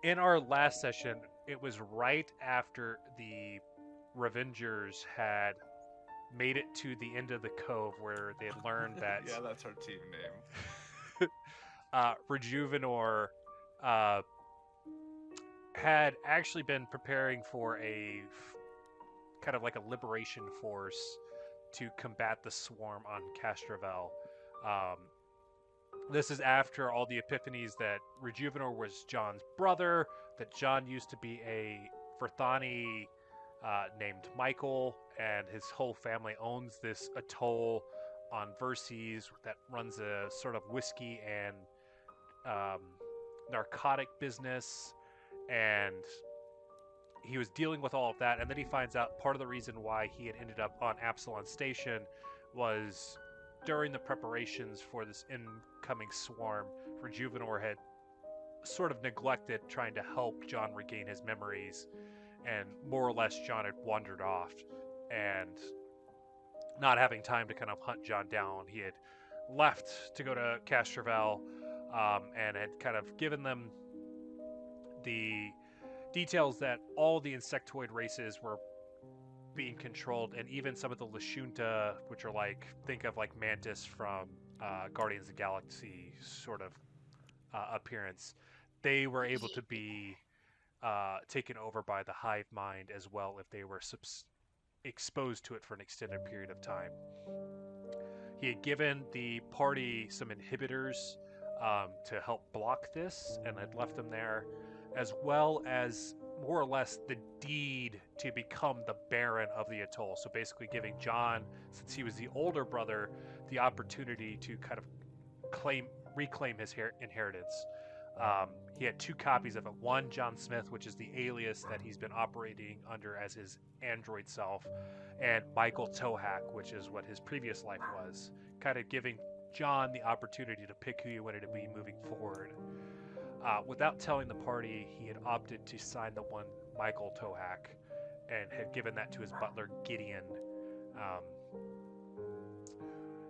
in our last session, it was right after the Revengers had made it to the end of the cove where they had learned that Yeah, that's our team name. Rejuvenor uh, had actually been preparing for a kind of like a liberation force to combat the swarm on Castrovel. Um, this is after all the epiphanies that Rejuvenor was John's brother, that John used to be a Verthani named Michael, and his whole family owns this atoll on Verces that runs a sort of whiskey and um, narcotic business, and he was dealing with all of that, and then he finds out part of the reason why he had ended up on Absalon Station was during the preparations for this incoming swarm, Rejuvenor had sort of neglected trying to help John regain his memories, and more or less John had wandered off, and not having time to kind of hunt John down, he had left to go to Castrovel, and had kind of given them the details that all the insectoid races were being controlled, and even some of the Lashunta, which are like, think of like Mantis from Guardians of the Galaxy sort of appearance, they were able to be taken over by the hive mind as well if they were exposed to it for an extended period of time. He had given the party some inhibitors to help block this and had left them there, as well as more or less the deed to become the Baron of the atoll. So basically, giving John, since he was the older brother, the opportunity to kind of reclaim his inheritance. He had two copies of it. One, John Smith, which is the alias that he's been operating under as his android self, and Michael Tohack, which is what his previous life was, kind of giving John the opportunity to pick who he wanted to be moving forward. Without telling the party, he had opted to sign the one Michael Tohack and had given that to his butler Gideon. Um,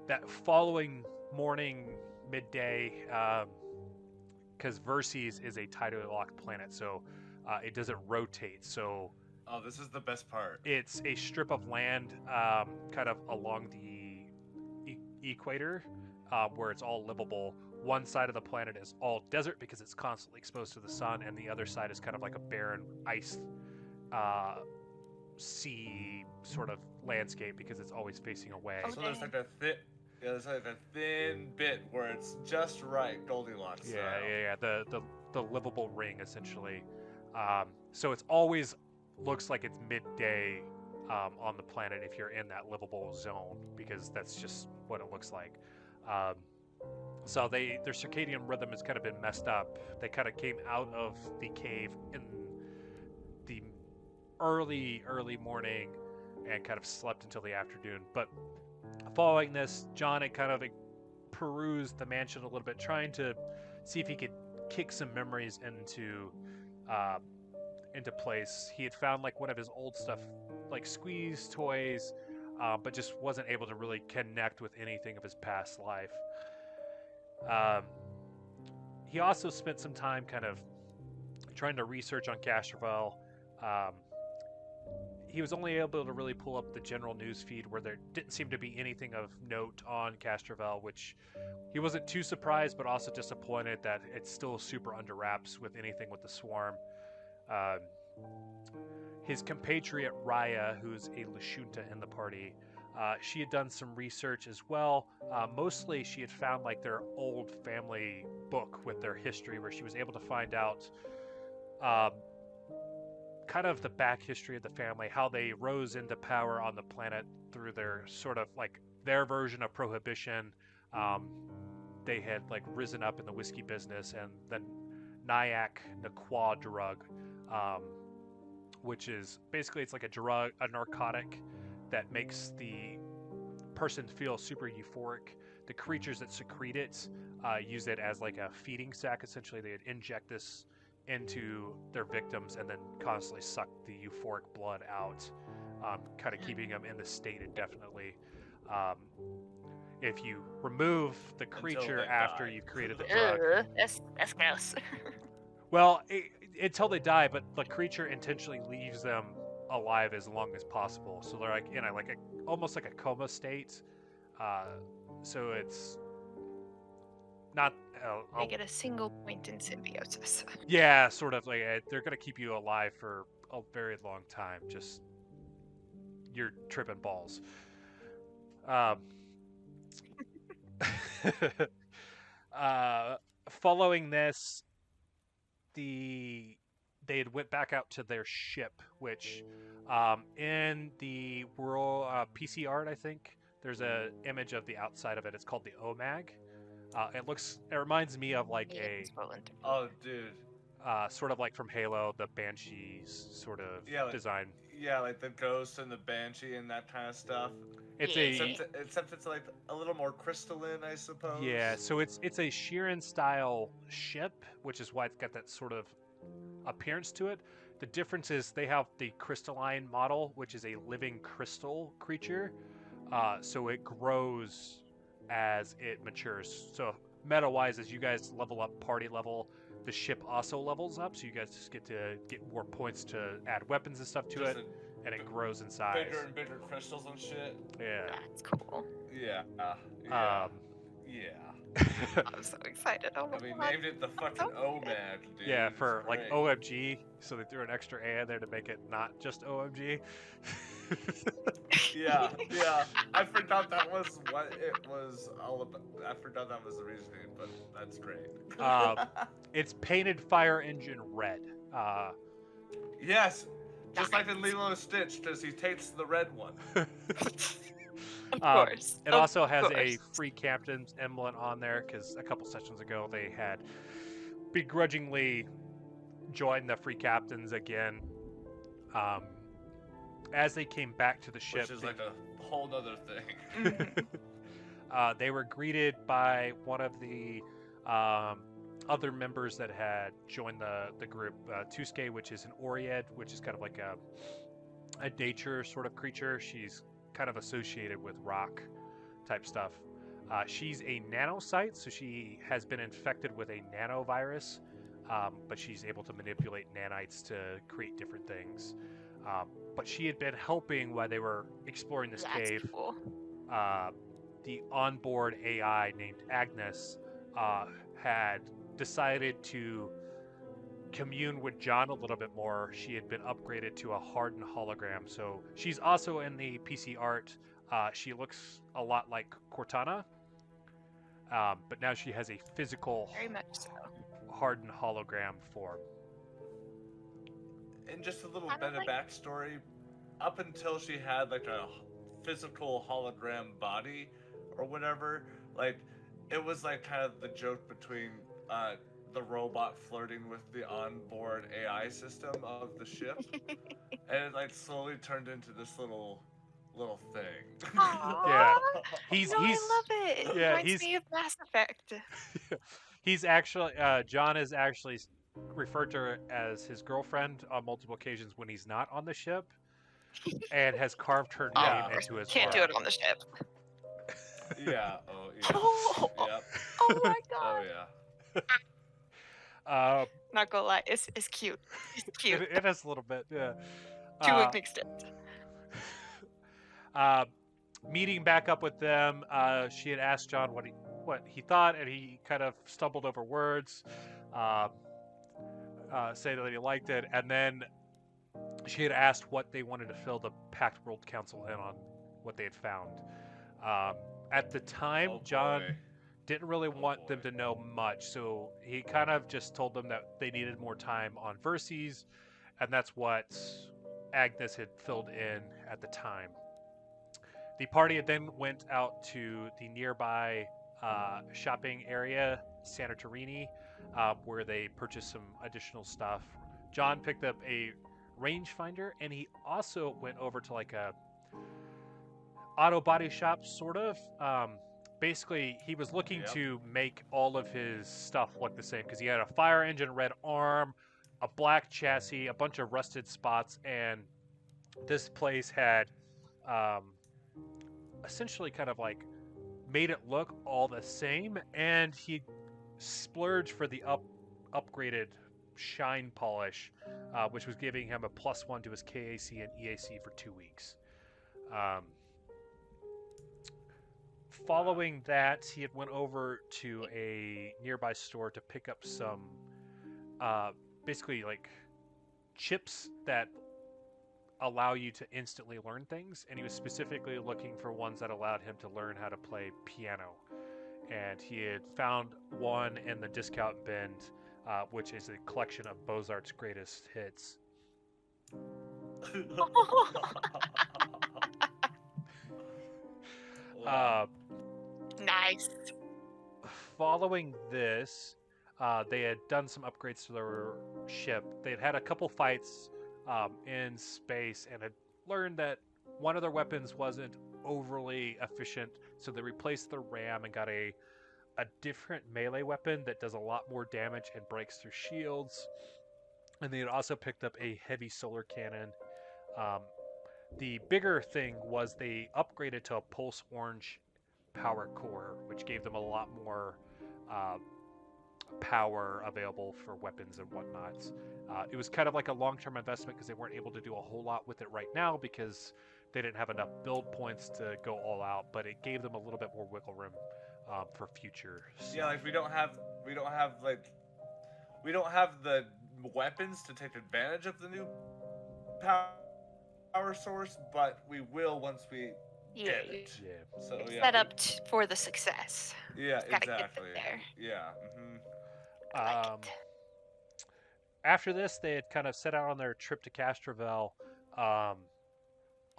that following morning, midday, because Verces is a tidally locked planet, so it doesn't rotate. So Oh, this is the best part. it's a strip of land kind of along the equator where it's all livable. One side of the planet is all desert because it's constantly exposed to the sun, and the other side is kind of like a barren ice sea sort of landscape because it's always facing away. So there's like a there's like a thin bit where it's just right, Goldilocks Yeah, style. yeah, yeah. The livable ring essentially. So it's always looks like it's midday on the planet if you're in that livable zone because that's just what it looks like. Um, so their circadian rhythm has kind of been messed up. They kind of came out of the cave in the early morning and kind of slept until the afternoon. But following this, John had kind of perused the mansion a little bit, trying to see if he could kick some memories uh, into place. He had found like one of his old stuff, like squeeze toys, but just wasn't able to really connect with anything of his past life. Um, he also spent some time kind of trying to research on Castrovel. Um, he was only able to really pull up the general news feed where there didn't seem to be anything of note on Castrovel, which he wasn't too surprised, but also disappointed that it's still super under wraps with anything with the swarm. Um, his compatriot Raya, who's a Lashunta in the party, she had done some research as well. Mostly, she had found like their old family book with their history, where she was able to find out um, kind of the back history of the family, how they rose into power on the planet through their sort of like their version of prohibition. Um, they had like risen up in the whiskey business, and then Nyack Naqua drug, um, which is basically it's like a drug, a narcotic that makes the person feel super euphoric. The creatures that secrete it use it as like a feeding sack. Essentially, they'd inject this into their victims and then constantly suck the euphoric blood out, kind of keeping them in the state indefinitely. Um, if you remove the Until creature they after die. you've created the drug, That's gross. well, until they die, but the creature intentionally leaves them alive as long as possible. So they're like in a almost like a coma state. Uh, so it's not. They get a single point in symbiosis. Yeah, sort of like they're gonna keep you alive for a very long time. Just you're tripping balls. Um, following this, they had went back out to their ship, which in the world PC art, I think there's a image of the outside of it. It's called the OMAG. It reminds me of like Oh, dude. Sort of like from Halo, the Banshees sort of Yeah, design. Yeah, like the ghost and the banshee and that kind of stuff. It's except it's like a little more crystalline, I suppose. Yeah, so it's a Sheeran style ship, which is why it's got that sort of appearance to it. The difference is they have the crystalline model, which is a living crystal creature. So it grows as it matures. So meta-wise, as you guys level up party level, the ship also levels up. So you guys just get to get more points to add weapons and stuff to it, and it grows in size. Bigger and bigger crystals and shit. Yeah. That's cool. Yeah. Yeah. I'm so excited. Oh my God. Named it the fucking OMAG, dude. Yeah, for like OMG, so they threw an extra A in there to make it not just OMG. yeah. I forgot that was what it was all about. I forgot that was the reasoning, but that's great. It's painted fire engine red. Yes, just like in Lilo and Stitch, because he takes the red one. Of course. It also has a free captain's emblem on there because a couple sessions ago they had begrudgingly joined the free captains again. As they came back to the ship, which is like a whole nother thing. They were greeted by one of the other members that had joined the group, Tuske, which is an Oread, which is kind of like a nature sort of creature. She's kind of associated with rock type stuff. She's a nanocyte, so she has been infected with a nanovirus, but she's able to manipulate nanites to create different things. But she had been helping while they were exploring this cave. Cool. The onboard AI named Agnes had decided to commune with John a little bit more. She had been upgraded to a hardened hologram, so she's also in the PC art. She looks a lot like Cortana, but now she has a physical, very much so, hardened hologram form. And just a little bit of backstory, up until she had like a physical hologram body or whatever, like it was like kind of the joke between the robot flirting with the onboard AI system of the ship, and it like slowly turned into this little thing. Yeah, I love it. It reminds me of Mass Effect. He's actually John is actually referred to her as his girlfriend on multiple occasions when he's not on the ship, and has carved her name into his Can't arm. do it on the ship. Yeah. Oh yeah. Oh, yep. Oh my God. Oh yeah. Not gonna lie, it's cute. It's cute. It is a little bit, yeah. To an extent. Meeting back up with them, she had asked John what he thought, and he kind of stumbled over words, saying that he liked it, and then she had asked what they wanted to fill the Pact World Council in on what they had found. At the time, John didn't really want them to know much, so he kind of just told them that they needed more time on Verces, and that's what Agnes had filled in at the time. The party then went out to the nearby shopping area, Santorini, where they purchased some additional stuff. John picked up a rangefinder, and he also went over to like a auto body shop, sort of. Basically, he was looking to make all of his stuff look the same because he had a fire engine red arm, a black chassis, a bunch of rusted spots, and this place had essentially kind of like made it look all the same, and he splurged for the upgraded shine polish, which was giving him a +1 to his KAC and EAC for 2 weeks. Following that, he had went over to a nearby store to pick up some, basically like chips that allow you to instantly learn things, and he was specifically looking for ones that allowed him to learn how to play piano. And he had found one in the discount bin, which is a collection of Mozart's greatest hits. Nice. Following this, they had done some upgrades to their ship. They'd had a couple fights in space and had learned that one of their weapons wasn't overly efficient, so they replaced the ram and got a different melee weapon that does a lot more damage and breaks through shields. And they had also picked up a heavy solar cannon. The bigger thing was they upgraded to a pulse orange power core, which gave them a lot more power available for weapons and whatnot. It was kind of like a long-term investment because they weren't able to do a whole lot with it right now because they didn't have enough build points to go all out, but it gave them a little bit more wiggle room for future stuff. Yeah, like we don't have the weapons to take advantage of the new power source, but we will once we get it. Yeah. So It's yeah, set up for the success. yeah, Gotta get exactly. it there. Yeah. I like it. After this, they had kind of set out on their trip to Castrovel.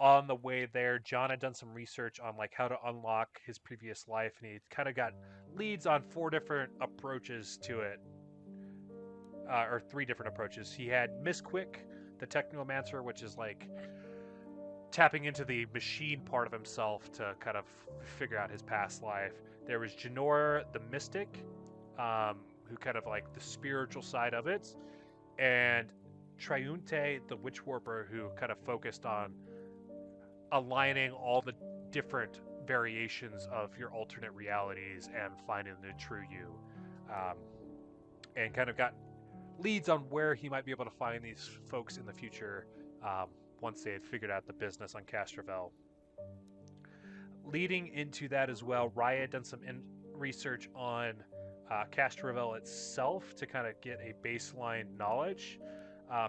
On the way there, John had done some research on like how to unlock his previous life, and he kind of got leads on 4 different approaches to it, or 3 different approaches. He had Miss Quick, the Technomancer, which is like tapping into the machine part of himself to kind of figure out his past life. There was Janora, the Mystic, who kind of like the spiritual side of it, and Triunte, the Witch Warper, who kind of focused on aligning all the different variations of your alternate realities and finding the true you, and kind of got leads on where he might be able to find these folks in the future once they had figured out the business on Castrovel. Leading into that as well, Raya had done some research on Castrovel itself to kind of get a baseline knowledge.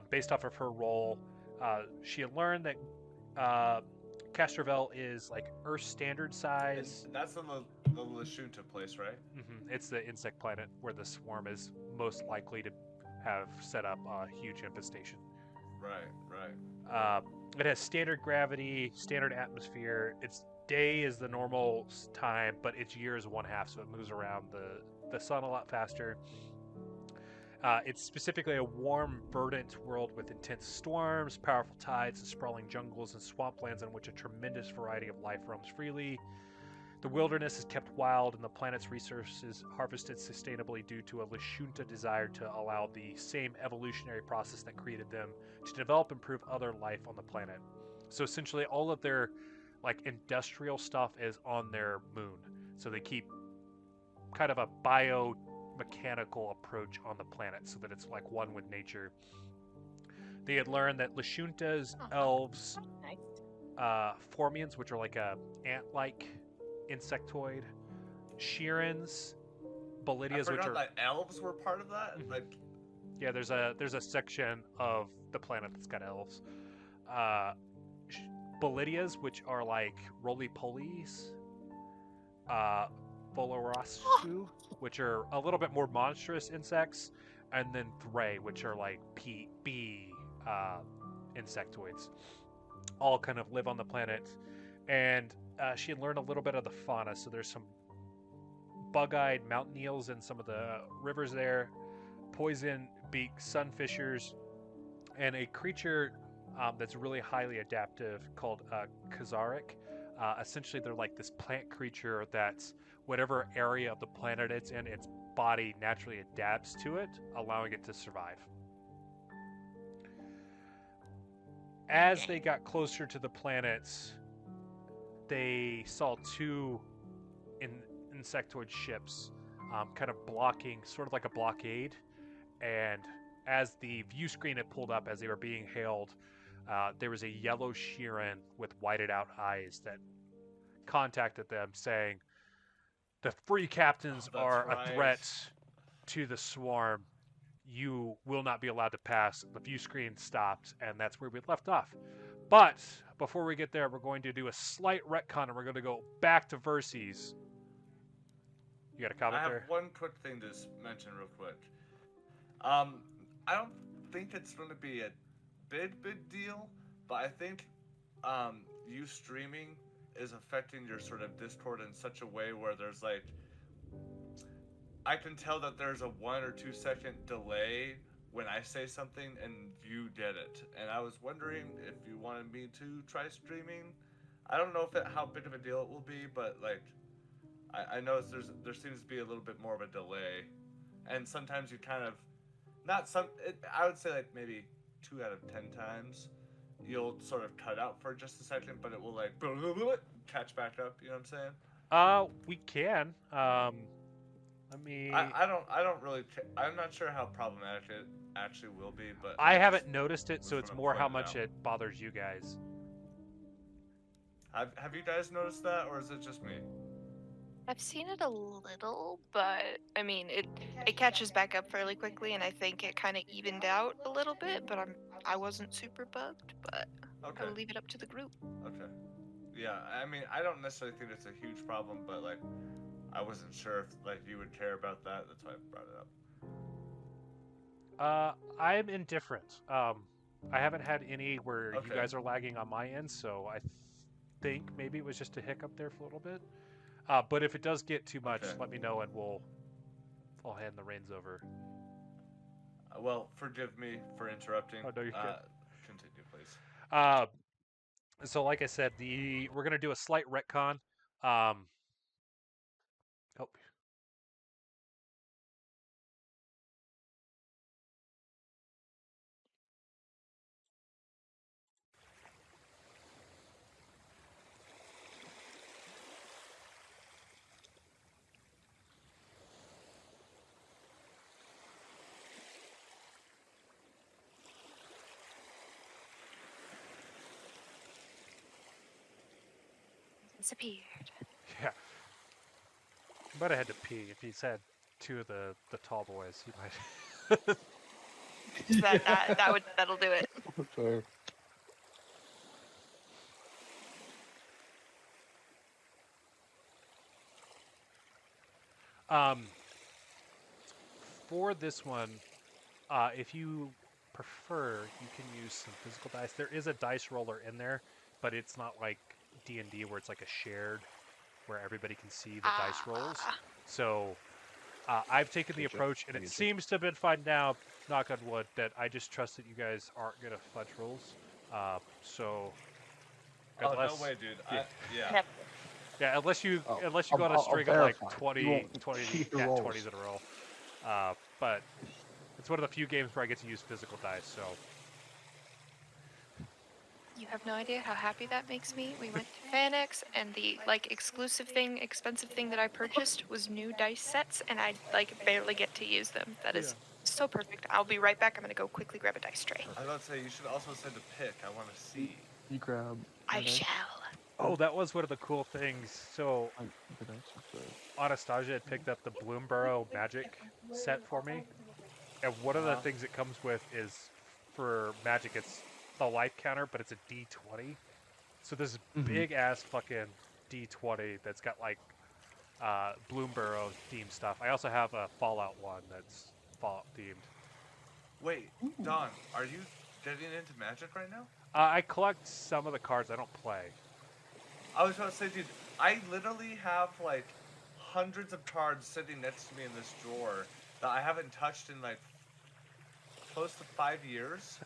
Based off of her role, she had learned that Castrovel is like Earth standard size. And that's the Lashunta place, right? Mm-hmm. It's the insect planet where the swarm is most likely to have set up a huge infestation. Right. It has standard gravity, standard atmosphere. Its day is the normal time, but its year is 1/2, so it moves around the sun a lot faster. It's specifically a warm, verdant world with intense storms, powerful tides, and sprawling jungles and swamplands in which a tremendous variety of life roams freely. The wilderness is kept wild, and the planet's resources harvested sustainably due to a Lashunta desire to allow the same evolutionary process that created them to develop and improve other life on the planet. So essentially, all of their like industrial stuff is on their moon. So they keep kind of a biomechanical approach on the planet so that it's like one with nature. They had learned that Lashuntas, elves, Formians, which are like a ant-like insectoid, Shirans, Bolidias, which are that elves were part of that. Like, yeah, there's a section of the planet that's got elves. Bolidias, which are like roly-polies. Volorosu, which are a little bit more monstrous insects, and then Thray, which are like bee insectoids. All kind of live on the planet, and she had learned a little bit of the fauna. So there's some bug-eyed mountain eels in some of the rivers there, poison beak sunfishers, and a creature that's really highly adaptive called Kazaric. Essentially, they're like this plant creature that's whatever area of the planet it's in, its body naturally adapts to it, allowing it to survive. As they got closer to the planets, they saw 2 insectoid ships kind of blocking, sort of like a blockade, and as the view screen had pulled up as they were being hailed, there was a yellow Sheeran with whited out eyes that contacted them saying, "The free captains are a threat to the swarm. You will not be allowed to pass." The view screen stopped, and that's where we left off. But before we get there, we're going to do a slight retcon, and we're going to go back to Verces. You got a comment there? I have one quick thing to mention real quick. I don't think it's going to be a big deal, but I think you streaming is affecting your sort of Discord in such a way where there's like, I can tell that there's a 1 or 2 second delay when I say something and you get it. And I was wondering if you wanted me to try streaming. I don't know how big of a deal it will be, but like, I know there seems to be a little bit more of a delay, and sometimes you kind of, I would say like maybe 2 out of 10 times, you'll sort of cut out for just a second, but it will like catch back up. You know what I'm saying? We can. Let me. I don't really. I'm not sure how problematic it actually will be, but I haven't noticed it, so it's more how much it bothers you guys. Have you guys noticed that, or is it just me? I've seen it a little, but I mean, it catches back up fairly quickly, and I think it kind of evened out a little bit. But I wasn't super bugged, but okay. I'll leave it up to the group. Okay. Yeah, I mean, I don't necessarily think it's a huge problem, but like, I wasn't sure if like you would care about that. That's why I brought it up. I'm indifferent. I haven't had any where you guys are lagging on my end, so I think maybe it was just a hiccup there for a little bit. But if it does get too much, let me know and I'll hand the reins over. Well, forgive me for interrupting. Oh, no, you can't. Continue, please. So like I said, we're gonna do a slight retcon. Disappeared. Yeah. He might have had to pee. If he said 2 of the tall boys, he might. That'll do it. Sorry. For this one, if you prefer, you can use some physical dice. There is a dice roller in there, but it's not like D&D where it's like a shared, where everybody can see the dice rolls. So I've taken the approach, and it seems to have been fine now, knock on wood, that I just trust that you guys aren't going to fudge rolls. Unless, no way, dude. Yeah. Yeah, unless you go on a string of like 20 20s in a row. But it's one of the few games where I get to use physical dice, so. You have no idea how happy that makes me. We went to FanX, and the expensive thing that I purchased was new dice sets, and I barely get to use them. That is so perfect. I'll be right back. I'm gonna go quickly grab a dice tray. I was about to say, you should also send a pic. I want to see. You grab. I shall. Oh, that was one of the cool things. So, Anastasia had picked up the Bloomborough Magic set for me, and one of the things it comes with is, for Magic, it's the life counter, but it's a D20. So this big ass fucking D20 that's got Bloomborough themed stuff. I also have a Fallout one that's Fallout themed. Wait, Don, are you getting into Magic right now? I collect some of the cards. I don't play. I was about to say, dude, I literally have hundreds of cards sitting next to me in this drawer that I haven't touched in close to 5 years.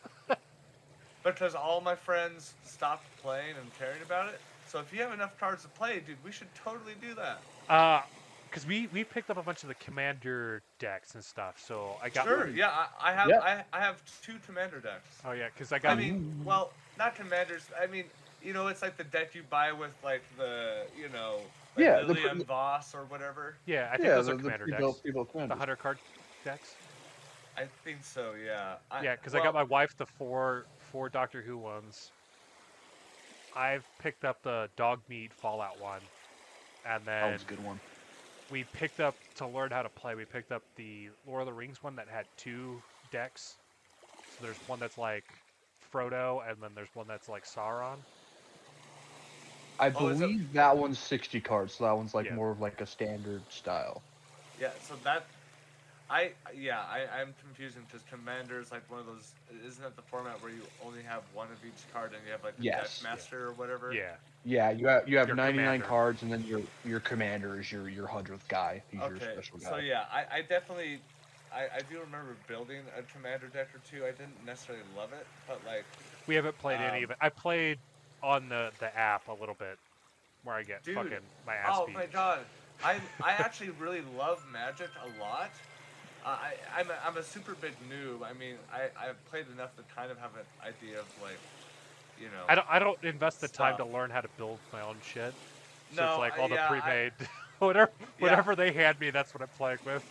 Because all my friends stopped playing and caring about it. So if you have enough cards to play, dude, we should totally do that. Because we picked up a bunch of the Commander decks and stuff. So I got. Sure, yeah, I have 2 Commander decks. Oh yeah, because I got. I mean, well, not Commanders. I mean, it's like the deck you buy with the Lilian Voss or whatever. Yeah, I think those are Commander decks. The 100 card decks. I think so. Yeah. Yeah, because I got my wife the four Doctor Who ones. I've picked up the dog meat Fallout one, and That then was a good one. we picked up to learn how to play. We picked up the Lord of the Rings one that had 2 decks. So there's one that's like Frodo, and then there's one that's like Sauron. I Oh, is it- believe that one's 60 cards, so that one's like Yeah. more of like a standard style. Yeah. So I'm confusing because Commander's like one of those. Isn't that the format where you only have one of each card and you have like the Yes. Deck Master or whatever? Yeah. Yeah, you have Your 99 commander. cards, and then your commander is your 100th guy. He's your Okay. special guy. So yeah, I definitely. I do remember building a Commander deck or two. I didn't necessarily love it, but like. We haven't played any of it. I played on the app a little bit, where I get Dude, fucking my ass Oh beat. my god, I actually really love Magic a lot. I'm a super big noob. I mean, I've played enough to kind of have an idea of like, you know. I don't invest the time to Stuff. learn how to build my own shit. So No, it's like all the yeah, pre-made, whatever they hand me, that's what I'm playing with.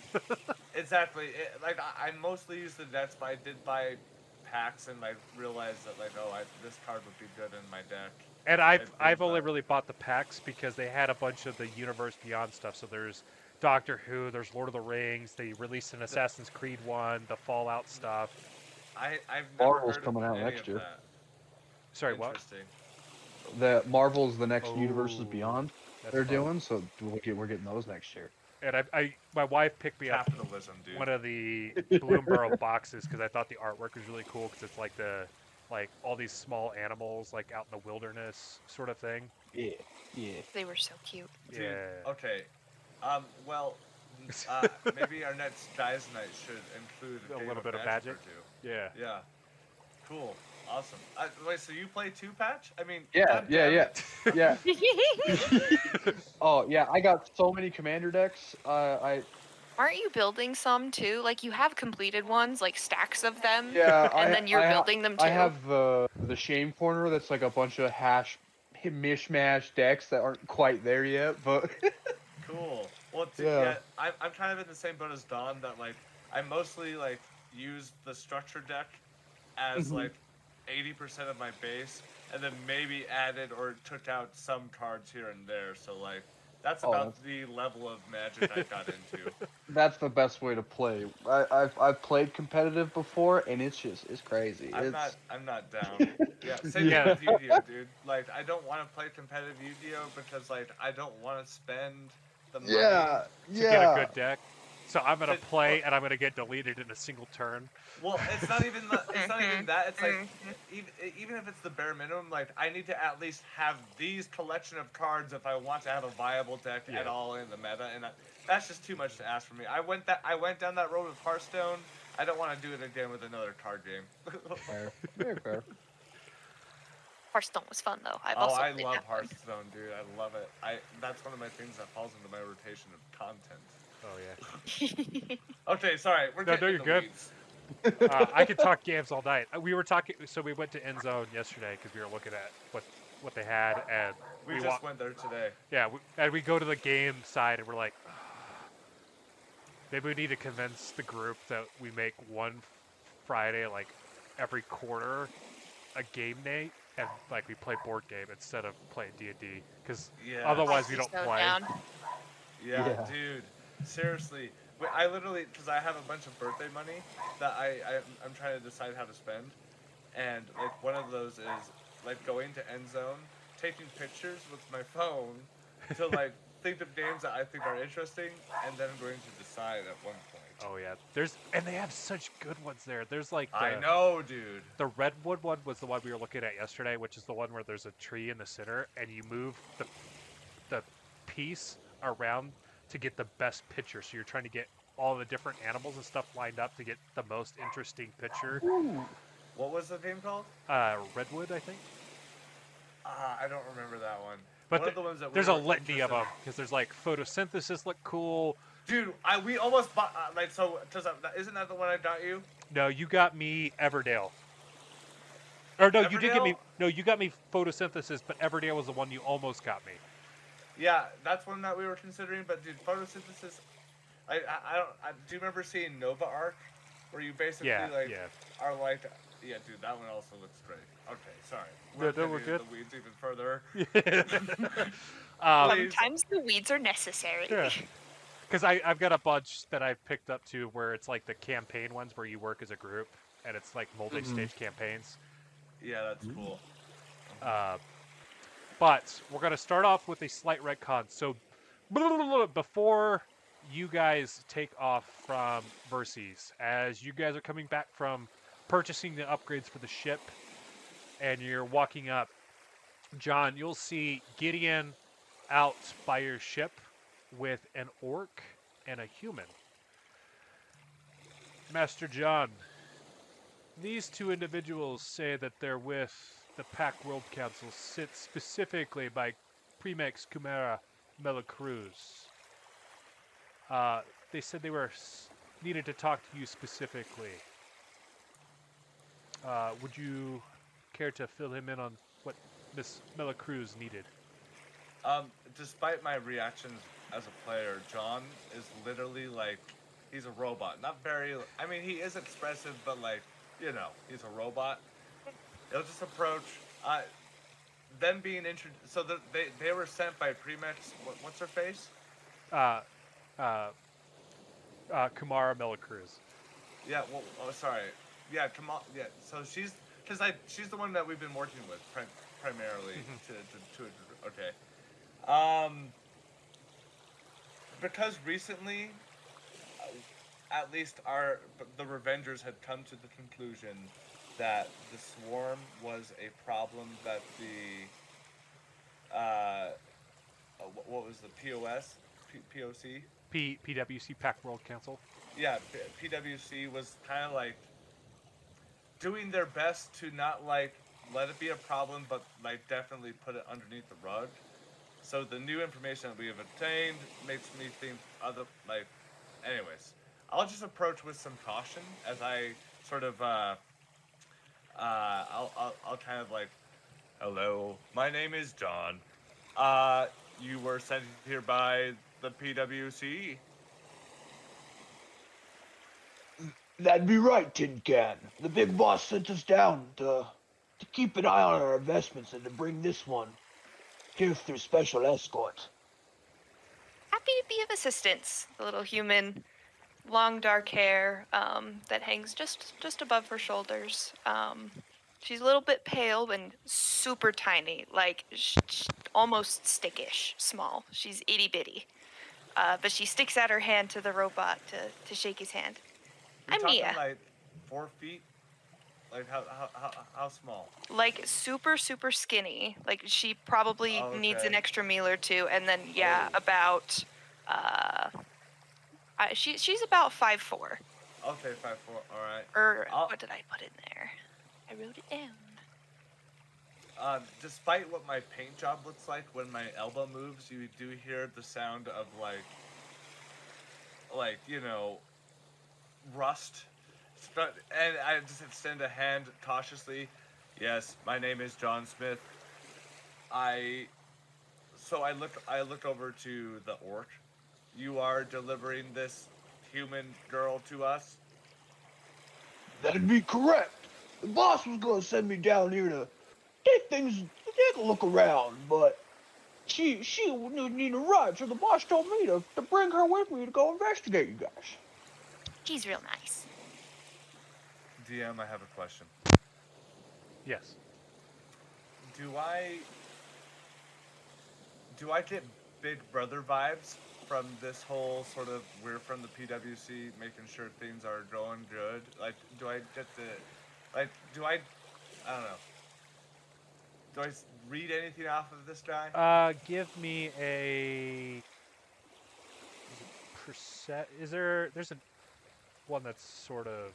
Exactly. I mostly use the decks, but I did buy packs and I realized that like, this card would be good in my deck. And I've only but- really bought the packs because they had a bunch of the Universe Beyond stuff. So there's Doctor Who, there's Lord of the Rings. They released an Assassin's Creed one, the Fallout stuff. I've never Marvel's heard coming of out any next of year. that. Sorry, what? Interesting. The Marvel's the next Universes Oh, Beyond That's they're fun. doing, so we're getting those next year. And my wife picked me up Capitalism, dude. one of the Bloomborough boxes because I thought the artwork was really cool because it's like all these small animals like out in the wilderness sort of thing. Yeah, yeah. They were so cute. Dude, Yeah. okay. Well, maybe our next guys' night should include A game little bit of or magic. two. Yeah. Yeah. Cool. Awesome. Wait, so you play 2-patch? I mean. Yeah, goddamn yeah, it. yeah. Oh yeah, I got so many commander decks. Aren't you building some too? Like you have completed ones, like stacks of them. Yeah, And then you're building them too. I have the shame corner that's like a bunch of mishmash decks that aren't quite there yet, but Cool. Well, dude, Yeah. I'm kind of in the same boat as Don that like I mostly like use the structure deck as Mhm. like 80% of my base, and then maybe added or took out some cards here and there. So like that's Oh, about the level of magic I got into. that's the best way to play. I've played competitive before, and it's crazy. I'm It's not down. Yeah, same Yeah. thing with Yu-Gi-Oh, dude. Like I don't want to play competitive Yu-Gi-Oh because like I don't want to spend the money. yeah, To get a good deck. So I'm gonna But- play and I'm gonna get deleted in a single turn. Well, it's not even that. It's like even if it's the bare minimum, like I need to at least have these collection of cards if I want to have a viable deck Yeah. at all in the meta, and that's just too much to ask for me. I went down that road with Hearthstone. I don't want to do it again with another card game. Fair. Very fair. Hearthstone was fun though. I've Oh, also I played love that one. Hearthstone, dude. I love it. That's one of my things that falls into my rotation of content. Oh yeah. Okay, sorry, we're No, getting no, in you're the good. weeds. I could talk games all night. We were talking, so we went to End Zone yesterday because we were looking at what they had, and We just went there today. yeah, and we go to the game side and we're like, maybe we need to convince the group that we make one Friday, like every quarter, a game night, and like we play board game instead of playing D&D, because Yeah. otherwise we I'd be don't so play. down. Yeah, Yeah. dude. Seriously. I literally, because I have a bunch of birthday money that I'm trying to decide how to spend. And, like, one of those is, like, going to End Zone, taking pictures with my phone to, like, think of games that I think are interesting, and then I'm going to decide at one point. Oh yeah, and they have such good ones there. There's like I know, dude. the redwood one was the one we were looking at yesterday, which is the one where there's a tree in the center and you move the piece around to get the best picture. So you're trying to get all the different animals and stuff lined up to get the most interesting picture. What was the game called? Redwood, I think. I don't remember that one. But One of the ones that we there's a were litany of interested them because there's like photosynthesis look cool. Dude, we almost bought, isn't that the one I got you? No, you got me Everdale. Or no, you did get me. Everdale? No, you got me photosynthesis, but Everdale was the one you almost got me. Yeah, that's one that we were considering, but dude, photosynthesis. Do you remember seeing Nova Arc? where you basically Yeah, like yeah. are like, yeah, dude, that one also looks great. Okay, sorry. No, no, Getting we're into good. the weeds even further. Um, Please. Sometimes the weeds are necessary. yeah. Because I've got a bunch that I've picked up to where it's like the campaign ones where you work as a group and it's like multi-stage campaigns. Yeah, that's cool. But we're going to start off with a slight retcon. So before you guys take off from Verces, as you guys are coming back from purchasing the upgrades for the ship and you're walking up, John, you'll see Gideon out by your ship with an orc and a human. Master John, these two individuals say that they're with the Pact World Council, sent specifically by Premex Kumara Melacruz. They said they were needed to talk to you specifically. Would you care to fill him in on what Miss Melacruz needed? Despite my reactions as a player, John is literally like, he's a robot. Not very, I mean, he is expressive, but like, you know, he's a robot. He'll just approach, them being introduced, so they were sent by Premex, what's her face? Uh, Kumara Melacruz. Yeah, well, oh, sorry. Yeah, come on, yeah, so she's the one that we've been working with, primarily, okay. Because recently, at least the Revengers had come to the conclusion that the swarm was a problem that what was the POS? POC? PWC Pact World Council. Yeah, PWC was kind of like doing their best to not like let it be a problem, but like definitely put it underneath the rug. So the new information that we have obtained makes me think anyways, I'll just approach with some caution as I sort of I'll kind of like, hello, my name is John. You were sent here by the PWC. That'd be right, Tin Can. The big boss sent us down to keep an eye on our investments and to bring this one here through special escort. Happy to be of assistance. The little human, long dark hair that hangs just above her shoulders. She's a little bit pale and super tiny, like almost stickish small. She's itty bitty. But she sticks out her hand to the robot to shake his hand. You're I'm talking Nia. like 4 feet? Like how small? Like super skinny. Like she probably needs an okay. extra meal or two, and then about she's about 5'4". Okay, 5'4". All right. Or what did I put in there? I wrote it down. Despite what my paint job looks like, when my elbow moves, you do hear the sound of like you know, rust. And I just extend a hand cautiously. Yes, my name is John Smith. I look over to the orc. You are delivering this human girl to us? That'd be correct. The boss was gonna send me down here to take a look around, but she would need a ride, so the boss told me to bring her with me to go investigate you guys. She's real nice. DM, I have a question. Yes. Do I get Big Brother vibes from this whole sort of, we're from the PWC, making sure things are going good? Like, do I get I don't know. Do I read anything off of this guy? Give me a percent. There's one that's sort of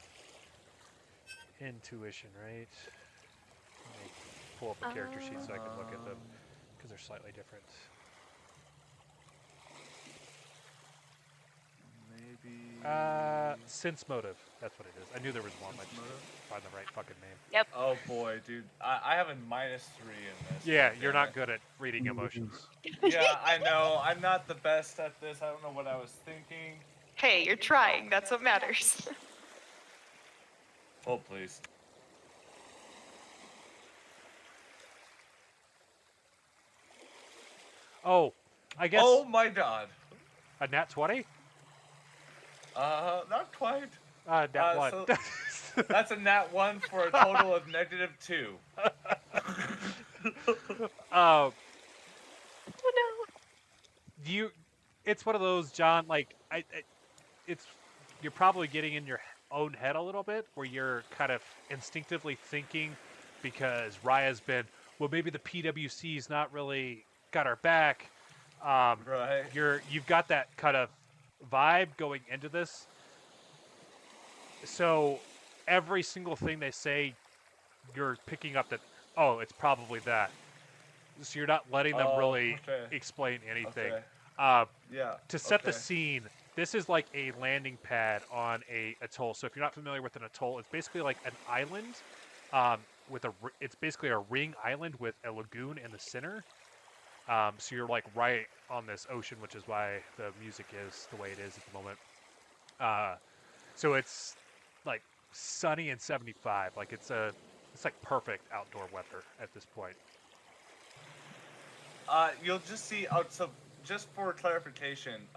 intuition, right? Let me pull up a character sheet so I can look at them because they're slightly different. Maybe. Sense motive. That's what it is. I knew there was one. I just couldn't find the right fucking name. Yep. Oh boy, dude. I have a -3 in this. Yeah, God you're damn not it. good at reading emotions. Yeah, I know. I'm not the best at this. I don't know what I was thinking. Hey, you're trying. That's what matters. Oh, please. Oh, I guess Oh my god. a nat 20? Not quite. Nat 1. So that's a nat 1 for a total of -2. uh, Oh no. you, it's one of those, John, like, it's, you're probably getting in your own head a little bit where you're kind of instinctively thinking because Raya's been, well, maybe the PWC's not really got our back. Right. You've got that kind of vibe going into this. So every single thing they say, you're picking up that, oh, it's probably that. So you're not letting them Oh, really okay. explain anything. Okay. Yeah. To set the okay. scene, this is like a landing pad on a atoll. So if you're not familiar with an atoll, it's basically like an island with it's basically a ring island with a lagoon in the center. So you're like right on this ocean, which is why the music is the way it is at the moment. So it's like sunny and 75. Like it's like perfect outdoor weather at this point. You'll just see. So just for clarification,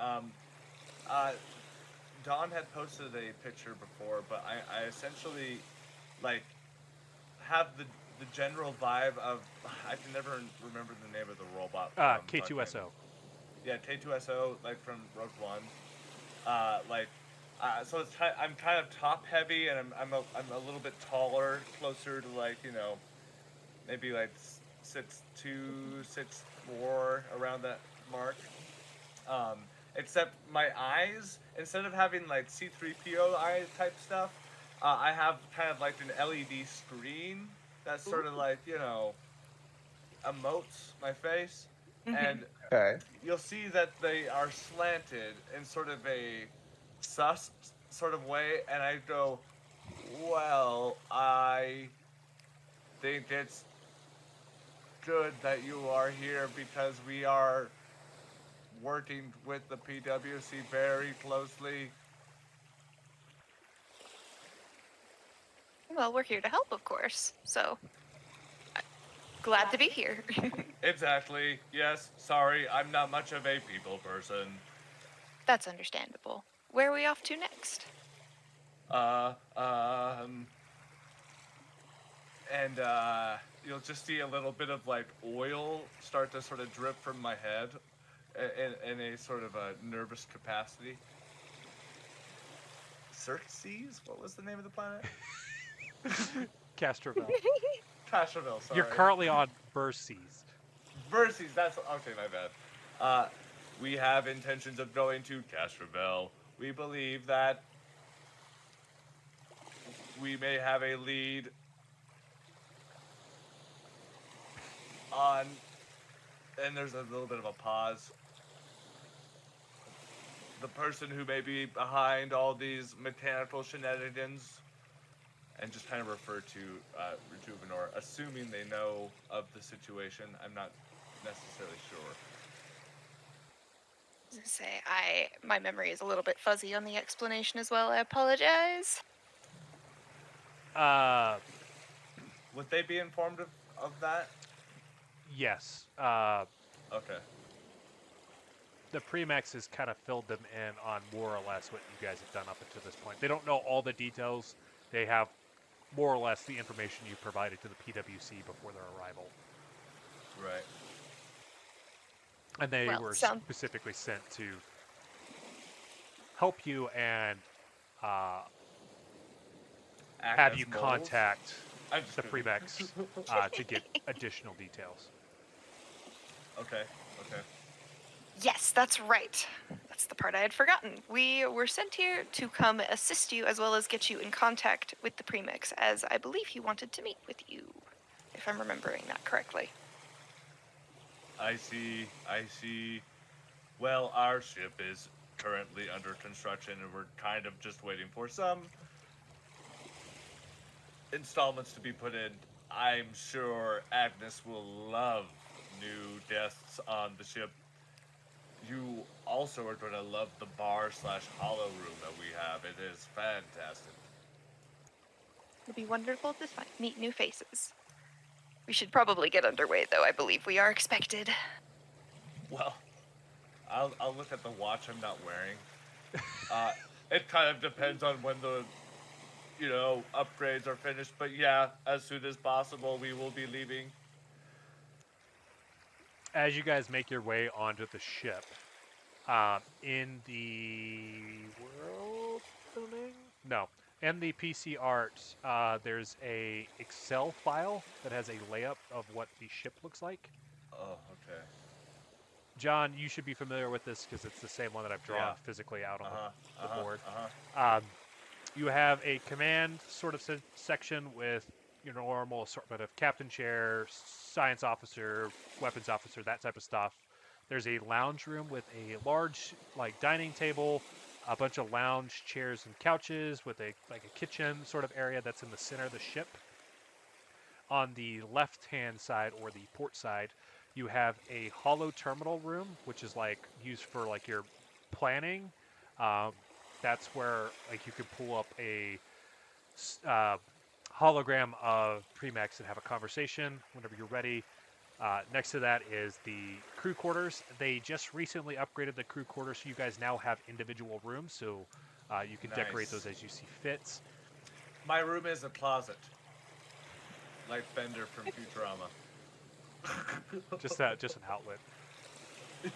Don had posted a picture before, but I essentially like have the general vibe of I can never remember the name of the robot. K2SO. Yeah, K2SO, like from Rogue One. So I'm kind of top heavy, and I'm a little bit taller, closer to like maybe like 6'2", 6'4", around that mark. Except my eyes, instead of having like C3PO eye type stuff, I have kind of like an LED screen that sort of like emotes my face, and Okay. you'll see that they are slanted in sort of a sus sort of way, and I go, well, I think it's good that you are here because we are working with the PWC very closely. Well, we're here to help, of course. So, glad to be here. Exactly. Yes. Sorry, I'm not much of a people person. That's understandable. Where are we off to next? And you'll just see a little bit of like oil start to sort of drip from my head in a sort of a nervous capacity. Xerxes? What was the name of the planet? Castroville. Castroville, sorry. You're currently on Verces. Verces, that's okay, my bad. We have intentions of going to Castroville. We believe that we may have a lead on, and there's a little bit of a pause. The person who may be behind all these mechanical shenanigans, and just kind of refer to Rejuvenor, assuming they know of the situation. I'm not necessarily sure. I was gonna say, my memory is a little bit fuzzy on the explanation as well. I apologize. Would they be informed of that? Yes. Okay. The Premax has kind of filled them in on more or less what you guys have done up until this point. They don't know all the details. They have more or less the information you provided to the PWC before their arrival. Right. And they were specifically sent to help you and have you contact the Premax to get additional details. Okay. Yes, that's right. That's the part I had forgotten. We were sent here to come assist you as well as get you in contact with the Premix, as I believe he wanted to meet with you, if I'm remembering that correctly. I see. Well, our ship is currently under construction, and we're kind of just waiting for some installments to be put in. I'm sure Agnes will love new guests on the ship. You also are going to love the bar/hollow room that we have. It is fantastic. It'll be wonderful to meet new faces. We should probably get underway, though. I believe we are expected. Well, I'll look at the watch I'm not wearing. It kind of depends on when the, upgrades are finished. But yeah, as soon as possible, we will be leaving. As you guys make your way onto the ship, in the world building? No. In the PC art, there's a Excel file that has a layup of what the ship looks like. Oh, okay. John, you should be familiar with this because it's the same one that I've drawn physically out on the board. You have a command sort of section with your normal assortment of captain chair, science officer, weapons officer, that type of stuff. There's a lounge room with a large dining table, a bunch of lounge chairs and couches with a kitchen sort of area that's in the center of the ship. On the left-hand side or the port side, you have a hollow terminal room, which is used for your planning. That's where you can pull up a hologram of Premax and have a conversation whenever you're ready. Next to that is the crew quarters. They just recently upgraded the crew quarters, so you guys now have individual rooms, so you can decorate those as you see fit. My room is a closet, like Bender from Futurama. just an outlet.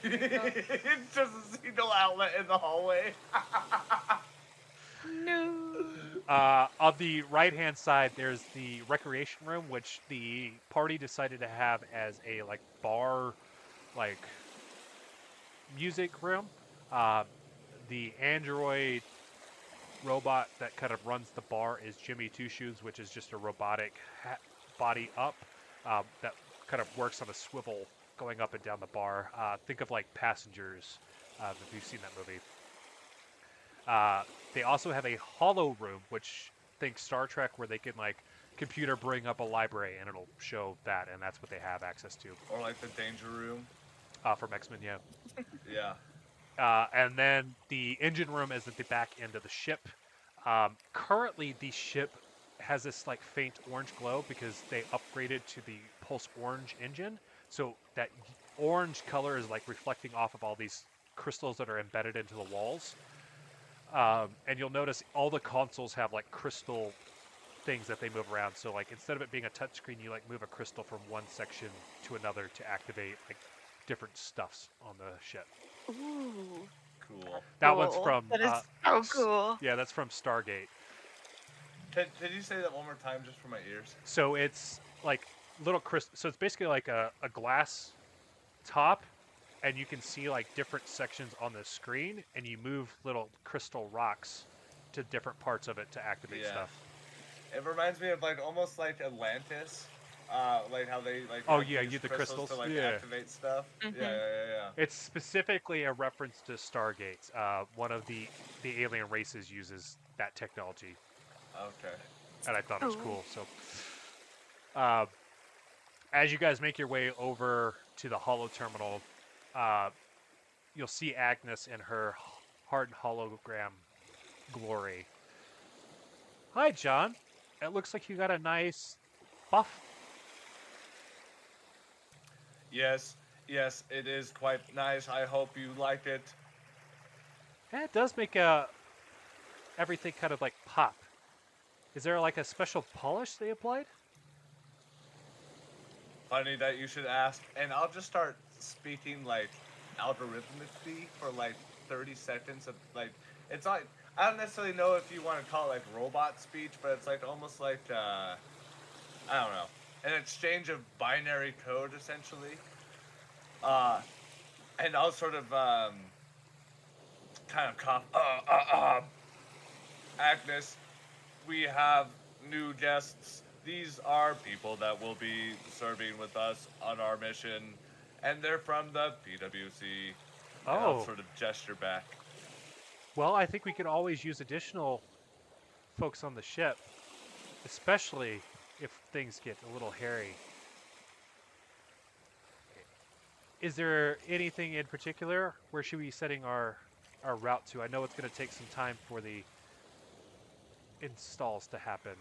It doesn't see no outlet in the hallway. No. On the right-hand side, there's the recreation room, which the party decided to have as a bar, music room. The android robot that kind of runs the bar is Jimmy Two Shoes, which is just a robotic body up that kind of works on a swivel going up and down the bar. Think of Passengers, if you've seen that movie. They also have a hollow room, which think Star Trek, where they can computer bring up a library and it'll show that, and that's what they have access to. Or the danger room. From X-Men, yeah. Yeah. And then the engine room is at the back end of the ship. Currently, the ship has this faint orange glow because they upgraded to the pulse orange engine. So that orange color is reflecting off of all these crystals that are embedded into the walls. And you'll notice all the consoles have crystal things that they move around. So instead of it being a touchscreen, you move a crystal from one section to another to activate different stuffs on the ship. Ooh. Cool. That one's from. That is so cool. Yeah, that's from Stargate. Can you say that one more time just for my ears? So it's little crystal. So it's basically a glass top, and you can see different sections on the screen, and you move little crystal rocks to different parts of it to activate stuff. It reminds me of almost like Atlantis, how they use the crystals to activate stuff. Mm-hmm. Yeah. It's specifically a reference to Stargate. One of the alien races uses that technology. Okay. And I thought it was cool. So, as you guys make your way over to the holo terminal, you'll see Agnes in her hardened hologram glory. Hi, John. It looks like you got a nice buff. Yes, it is quite nice. I hope you like it. Yeah, it does make everything kind of pop. Is there a special polish they applied? Funny that you should ask. And I'll just start speaking algorithmically for 30 seconds of it's I don't necessarily know if you want to call it robot speech, but it's almost I don't know, an exchange of binary code essentially. And I'll sort of kind of cough. Agnes, we have new guests. These are people that will be serving with us on our mission, and they're from the PWC. Oh. And I'll sort of gesture back. Well, I think we could always use additional folks on the ship, especially if things get a little hairy. Is there anything in particular? Where should we be setting our route to? I know it's going to take some time for the installs to happen.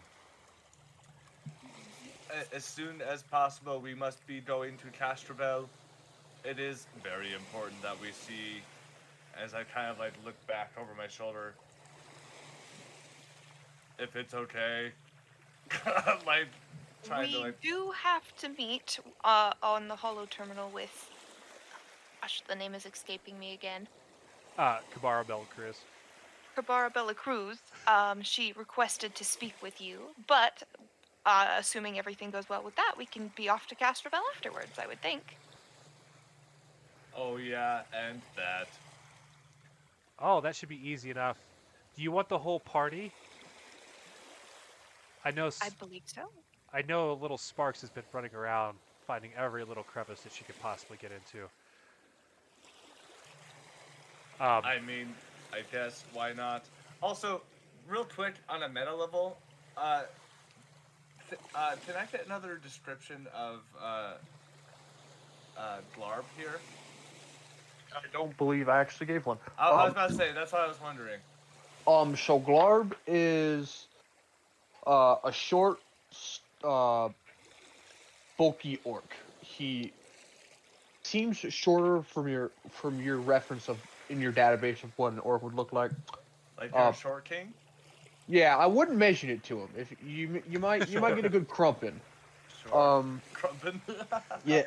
as soon as possible, we must be going to Castrovel. It is very important that we see, as I kind of like look back over my shoulder, if it's okay. Like, trying to We like. do have to meet on the Hollow Terminal with. Gosh, the name is escaping me again. Kabara Belcris. Cabara Bella Cruz. She requested to speak with you, but assuming everything goes well with that, we can be off to Castrovel afterwards, I would think. Oh yeah, and that. Oh, that should be easy enough. Do you want the whole party? I know. I believe so. I know little Sparks has been running around finding every little crevice that she could possibly get into. I mean, I guess why not? Also, real quick on a meta level, can I get another description of Glarb here? I don't believe I actually gave one. I was about to say, that's what I was wondering. So Glarb is a short, bulky orc. He seems shorter from your reference of in your database of what an orc would look like. Like you're a short king? Yeah, I wouldn't mention it to him. If you might get a good crumpin. Sure. Crumpin. Yeah.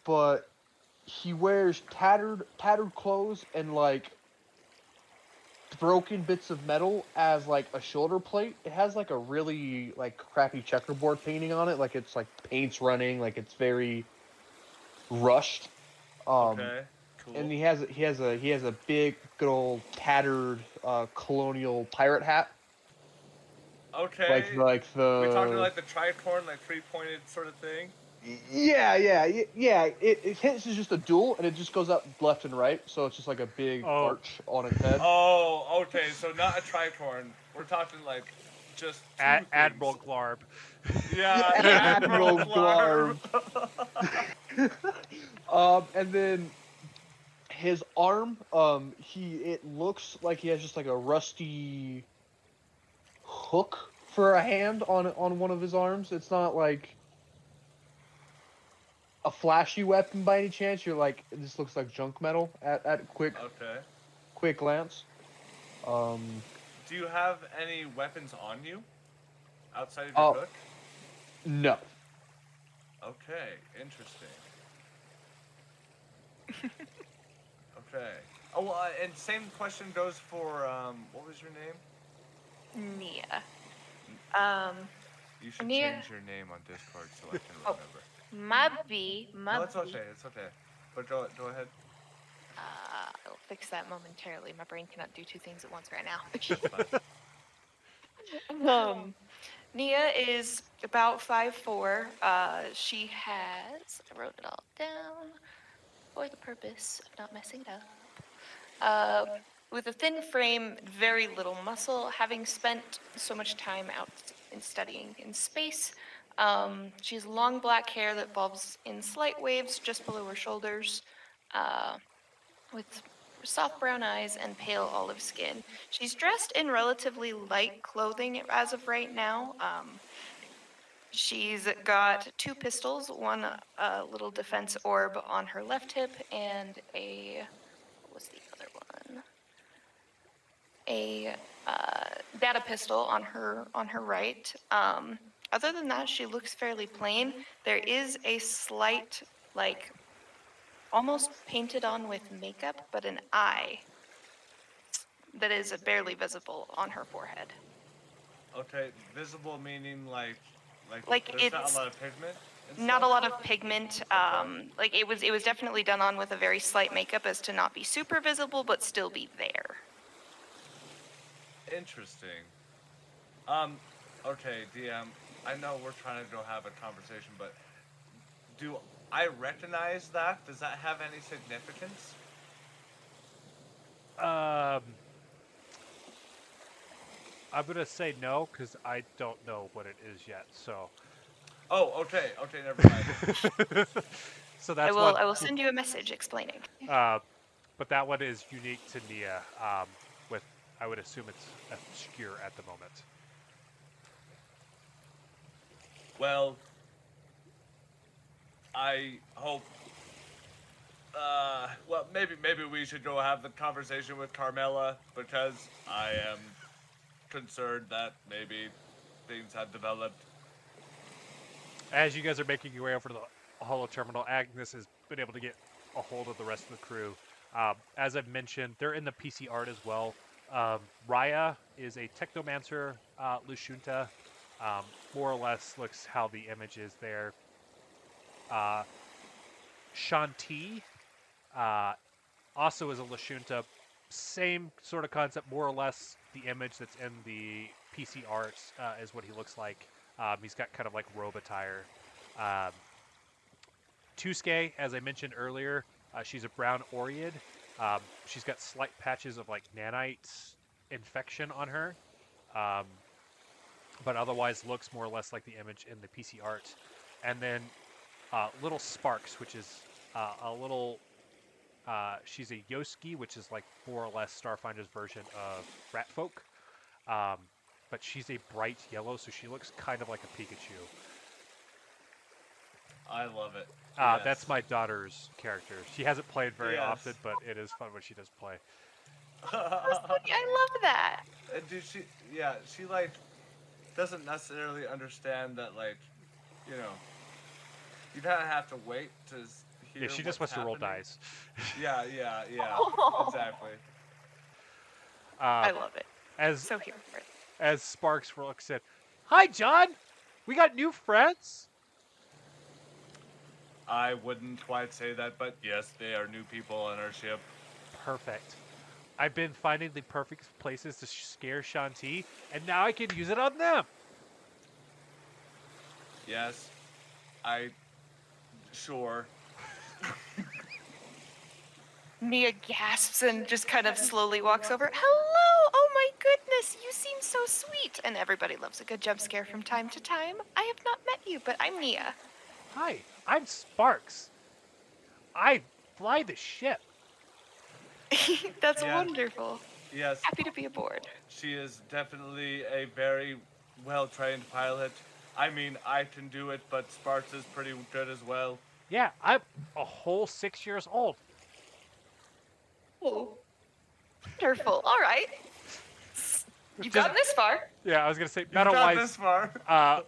But he wears tattered clothes and like broken bits of metal as like a shoulder plate. It has like a really like crappy checkerboard painting on it, like it's like paint's running, like it's very rushed. Okay. Cool. And he has a big good old tattered colonial pirate hat. Okay. Like the. We talking like the tricorn, like 3-pointed sort of thing. Yeah. It hits is just a dual, and it just goes up left and right, so it's just like a big arch on its head. Oh, okay. So not a tricorn. We're talking like just Admiral Glarb. Yeah, Admiral Glarb. And then his arm, it looks like he has just like a rusty hook for a hand on one of his arms. It's not like a flashy weapon by any chance. You're like, this looks like junk metal at quick glance. Do you have any weapons on you outside of your hook? No. Okay, interesting. Okay. Oh, well, and same question goes for what was your name? Nia. You should Nia. change your name on Discord so I can remember. Mabby. No, it's okay. It's okay. But go ahead. I'll fix that momentarily. My brain cannot do two things at once right now. Nia is about 5'4". She has, I wrote it all down for the purpose of not messing it up. With a thin frame, very little muscle, having spent so much time out in studying in space. She has long black hair that falls in slight waves just below her shoulders, with soft brown eyes and pale olive skin. She's dressed in relatively light clothing as of right now. She's got 2 pistols, one little defense orb on her left hip, and what was the other one? A data pistol on her right. Other than that, she looks fairly plain. There is a slight, like, almost painted on with makeup, but an eye that is barely visible on her forehead. Okay, visible meaning like there's it's not a lot of pigment. Not a lot of pigment. Like it was definitely done on with a very slight makeup as to not be super visible, but still be there. Interesting. Okay, DM. I know we're trying to go have a conversation, but do I recognize that? Does that have any significance? I'm gonna say no because I don't know what it is yet. So. Oh, okay, never mind. So that's I will send you a message explaining. But that one is unique to Nia. With I would assume it's obscure at the moment. Well, I hope. Well, maybe we should go have the conversation with Carmela because I am concerned that maybe things have developed. As you guys are making your way over to the holo terminal, Agnes has been able to get a hold of the rest of the crew. As I've mentioned, they're in the PC art as well. Raya is a technomancer, Lashunta. More or less looks how the image is there. Shanti also is a Lashunta. Same sort of concept, more or less the image that's in the PC arts is what he looks like. He's got kind of like robe attire. Tusuke, as I mentioned earlier, she's a brown Oread. She's got slight patches of like nanite infection on her, but otherwise looks more or less like the image in the PC art. And then Little Sparks, which is a little. She's a Yosuke, which is like more or less Starfinder's version of Ratfolk. But she's a bright yellow, so she looks kind of like a Pikachu. I love it. That's my daughter's character. She hasn't played very often, but it is fun when she does play. I love that. Dude, she like doesn't necessarily understand that, like, you know, you kind of have to wait to hear. Yeah, she just wants to roll dice. Yeah, exactly. I love it. As So here for it. as Sparks said, "Hi, John. We got new friends." I wouldn't quite say that, but yes, they are new people on our ship. Perfect. I've been finding the perfect places to scare Shanti, and now I can use it on them. Yes, sure. Nia gasps and just kind of slowly walks over. Hello! Oh my goodness, you seem so sweet. And everybody loves a good jump scare from time to time. I have not met you, but I'm Nia. Hi, I'm Sparks. I fly the ship. That's Yeah. wonderful. Yes, Happy to be aboard. she is definitely a very well-trained pilot. I mean, I can do it, but Sparks is pretty good as well. Yeah, I'm a whole 6 years old. Oh. Wonderful. All right. You've gotten this far. Yeah, I was gonna say You've got battle-wise, this far.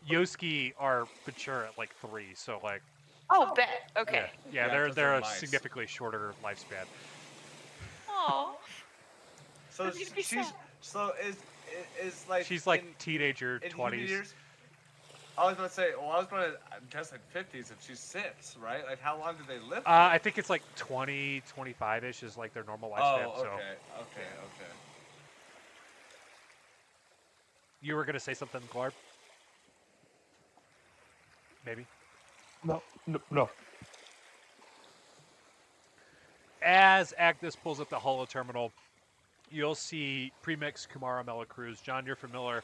Yosuke are mature at like 3, so like Oh, bet. Okay. yeah, Yeah, they're 'cause they're they're a mice. significantly shorter lifespan. Oh. So That made me she's sad. so is like She's like in teenager human 20s. years. I was going to say, well, I was going to guess like 50s if she's 6, right? Like, how long do they live? For? I think it's like 20, 25-ish is like their normal lifespan. Oh, So okay. you were gonna say something, Glarb? Maybe. No. As Agnes pulls up the holo terminal, you'll see Premix Kumara Melacruz. John, you're familiar.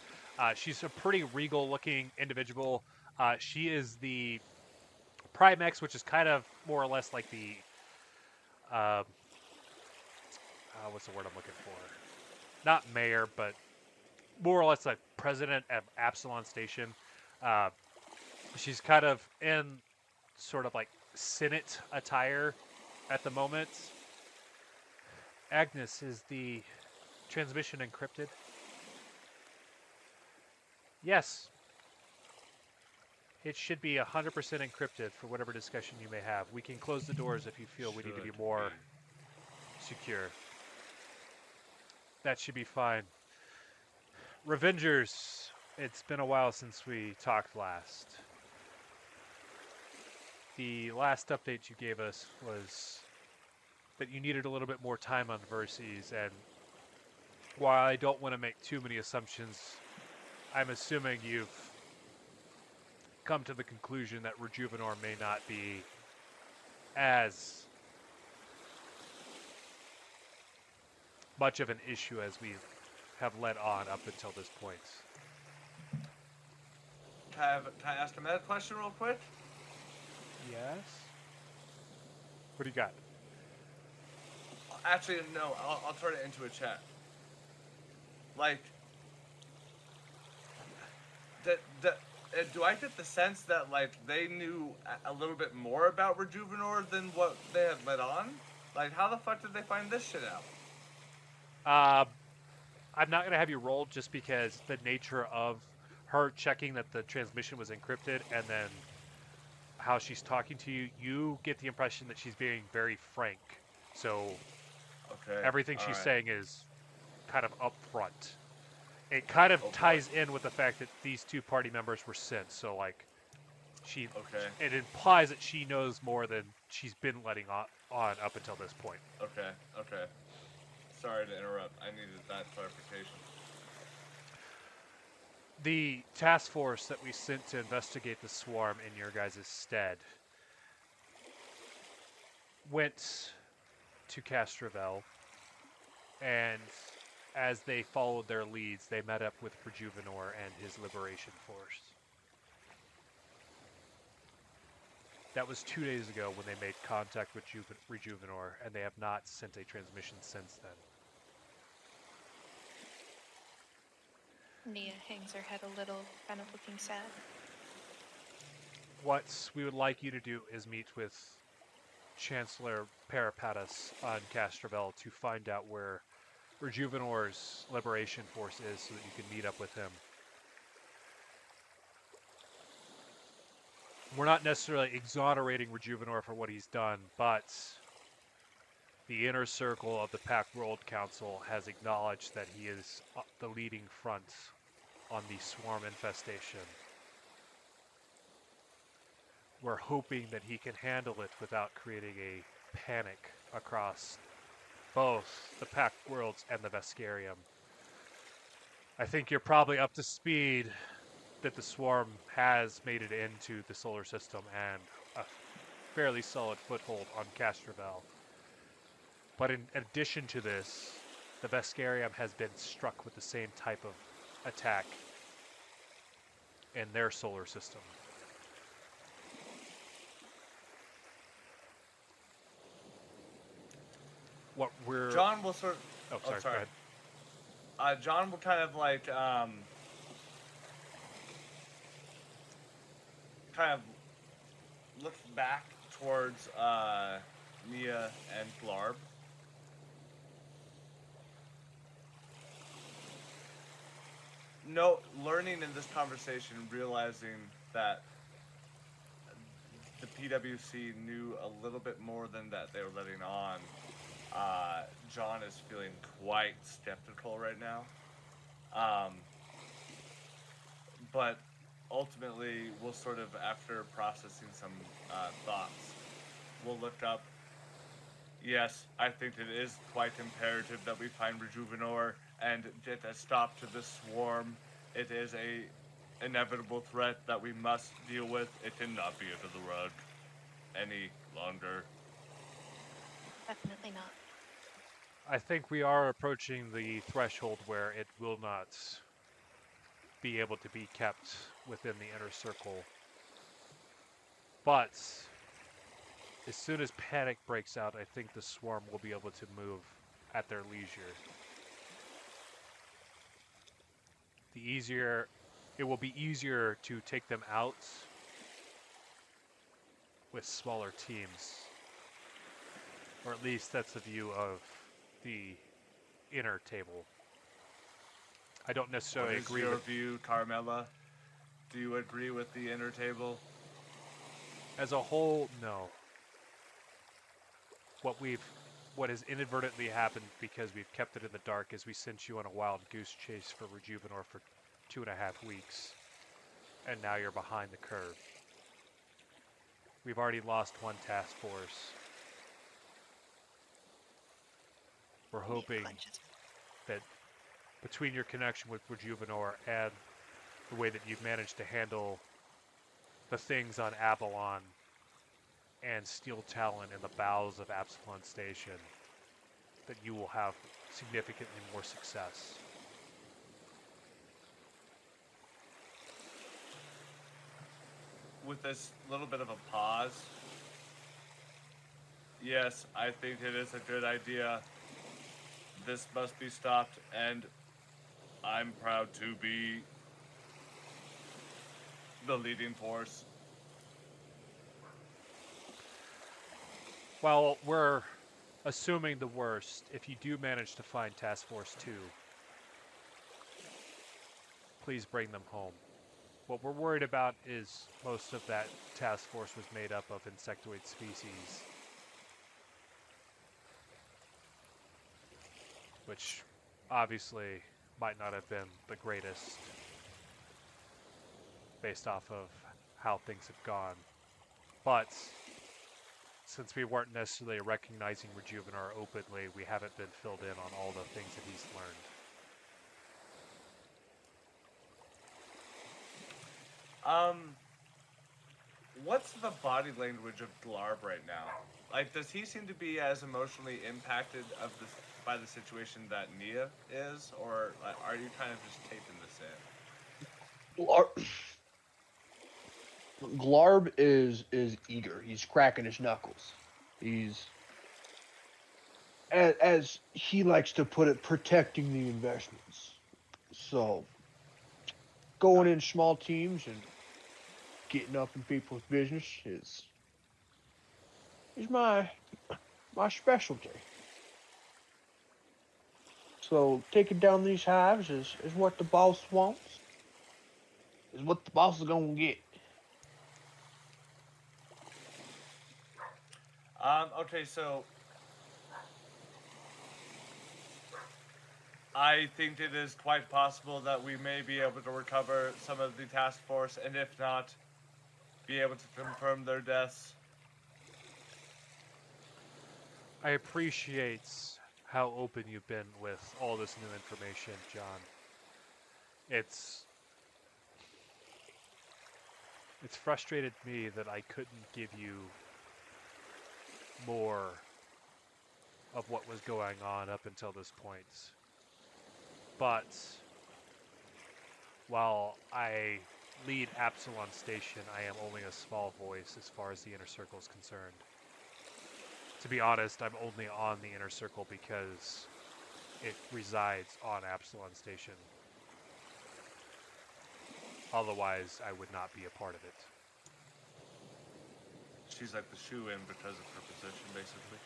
She's a pretty regal-looking individual. She is the Primex, which is kind of more or less like the what's the word I'm looking for? Not mayor, but more or less like president of Absalon Station. She's kind of in sort of like Senate attire at the moment. Agnes, is the transmission encrypted? Yes. It should be 100% encrypted for whatever discussion you may have. We can close the doors if you feel we need to be more secure. That should be fine. Revengers, it's been a while since we talked last. The last update you gave us was that you needed a little bit more time on Verces, and while I don't want to make too many assumptions, I'm assuming you've come to the conclusion that Rejuvenor may not be as much of an issue as we have led on up until this point. Can I ask him that question real quick? Yes? What do you got? Actually, no. I'll turn it into a chat. Like, do I get the sense that like they knew a little bit more about Rejuvenor than what they had let on? Like, how the fuck did they find this shit out? I'm not gonna have you roll just because the nature of her checking that the transmission was encrypted and then how she's talking to you, you get the impression that she's being very frank. So Okay. everything all she's right. saying is kind of upfront. It kind of Oh, boy. ties in with the fact that these two party members were sent. So like, Okay. it implies that she knows more than she's been letting on up until this point. Okay. Okay. Sorry to interrupt. I needed that clarification. The task force that we sent to investigate the swarm in your guys' stead went to Castrovel, and as they followed their leads, they met up with Rejuvenor and his liberation force. That was 2 days ago when they made contact with Rejuvenor, and they have not sent a transmission since then. Nia hangs her head a little, kind of looking sad. What we would like you to do is meet with Chancellor Parapatus on Castrovel to find out where Rejuvenor's liberation force is so that you can meet up with him. We're not necessarily exonerating Rejuvenor for what he's done, but the inner circle of the Pact World Council has acknowledged that he is the leading front on the swarm infestation. We're hoping that he can handle it without creating a panic across both the Pact Worlds and the Veskarium. I think you're probably up to speed that the swarm has made it into the solar system and a fairly solid foothold on Castrovel. But in addition to this, the Veskarium has been struck with the same type of attack in their solar system. What we're... John will sort. Oh, sorry. Go ahead. John will kind of like kind of look back towards Nia and Glarb. No, learning in this conversation, realizing that the PWC knew a little bit more than that they were letting on. John is feeling quite skeptical right now. But ultimately, we'll sort of, after processing some thoughts, we'll look up. Yes, I think it is quite imperative that we find Rejuvenor and get a stop to this swarm. It is a inevitable threat that we must deal with. It cannot be under the rug any longer. Definitely not. I think we are approaching the threshold where it will not be able to be kept within the inner circle. But as soon as panic breaks out, I think the swarm will be able to move at their leisure. It will be easier to take them out with smaller teams. Or at least that's the view of the inner table. I don't necessarily agree your with view, Carmela? Do you agree with the inner table? as a whole, no. What has inadvertently happened because we've kept it in the dark is we sent you on a wild goose chase for Rejuvenor for 2.5 weeks, and now you're behind the curve. We've already lost one task force. We're hoping that between your connection with Rejuvenor and the way that you've managed to handle the things on Avalon and Steel Talon in the bowels of Absalon Station, that you will have significantly more success. With this little bit of a pause, yes, I think it is a good idea. This must be stopped, and I'm proud to be the leading force. Well, we're assuming the worst. If you do manage to find Task Force 2, please bring them home. What we're worried about is most of that task force was made up of insectoid species, which obviously might not have been the greatest based off of how things have gone. But since we weren't necessarily recognizing Rejuvenor openly, we haven't been filled in on all the things that he's learned. What's the body language of Glarb right now? Like, does he seem to be as emotionally impacted by the situation that Nea is, or like, are you kind of just taping this in? Glarb is eager. He's cracking his knuckles. He's, as he likes to put it, protecting the investments. So, going in small teams and getting up in people's business is my specialty. So taking down these hives is what the boss wants. Is what the boss is gonna get. Okay, so I think it is quite possible that we may be able to recover some of the task force, and if not, be able to confirm their deaths. I appreciate how open you've been with all this new information, John. It's frustrated me that I couldn't give you more of what was going on up until this point. But while I lead Absalon Station, I am only a small voice as far as the Inner Circle is concerned. To be honest, I'm only on the Inner Circle because it resides on Absalon Station. Otherwise, I would not be a part of it. She's like the shoe-in because of her position, basically.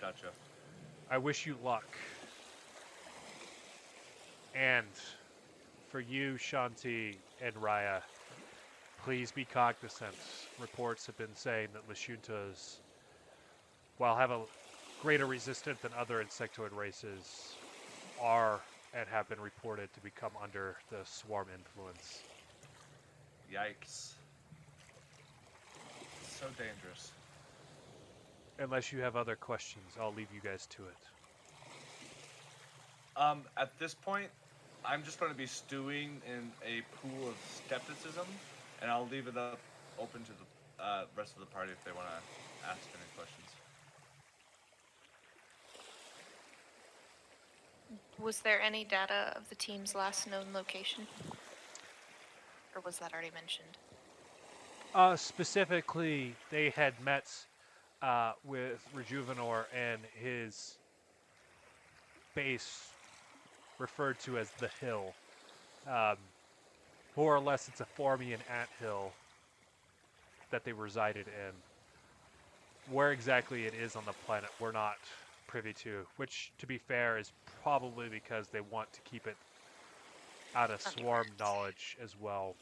Gotcha. I wish you luck. And for you, Shanti and Raya, please be cognizant. Reports have been saying that Lashuntas, while have a greater resistance than other insectoid races, are and have been reported to become under the swarm influence. Yikes. So dangerous. Unless you have other questions, I'll leave you guys to it. At this point, I'm just going to be stewing in a pool of skepticism, and I'll leave it up open to the rest of the party if they want to ask any questions. Was there any data of the team's last known location? Or was that already mentioned? Specifically, they had met with Rejuvenor and his base referred to as the Hill. More or less, it's a Formian anthill that they resided in. Where exactly it is on the planet, we're not privy to, which, to be fair, is probably because they want to keep it out of swarm knowledge as well.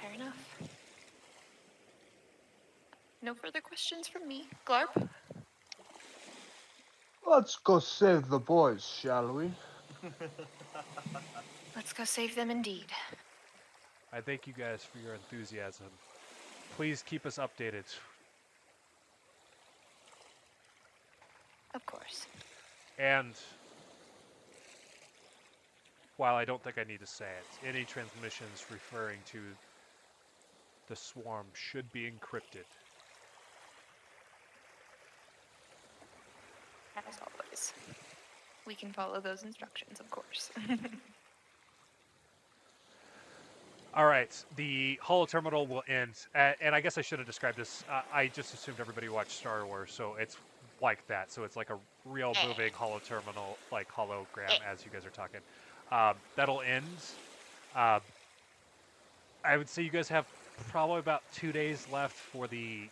Fair enough. No further questions from me. Glarb? Let's go save the boys, shall we? Let's go save them indeed. I thank you guys for your enthusiasm. Please keep us updated. Of course. And while I don't think I need to say it, any transmissions referring to the swarm should be encrypted. As always. We can follow those instructions, of course. All right, the holo terminal will end, and I guess I should have described this. I just assumed everybody watched Star Wars, so it's like that. So it's like a real moving holo terminal, like hologram, as you guys are talking. That'll end. Uh, I would say you guys have probably about 2 days left for the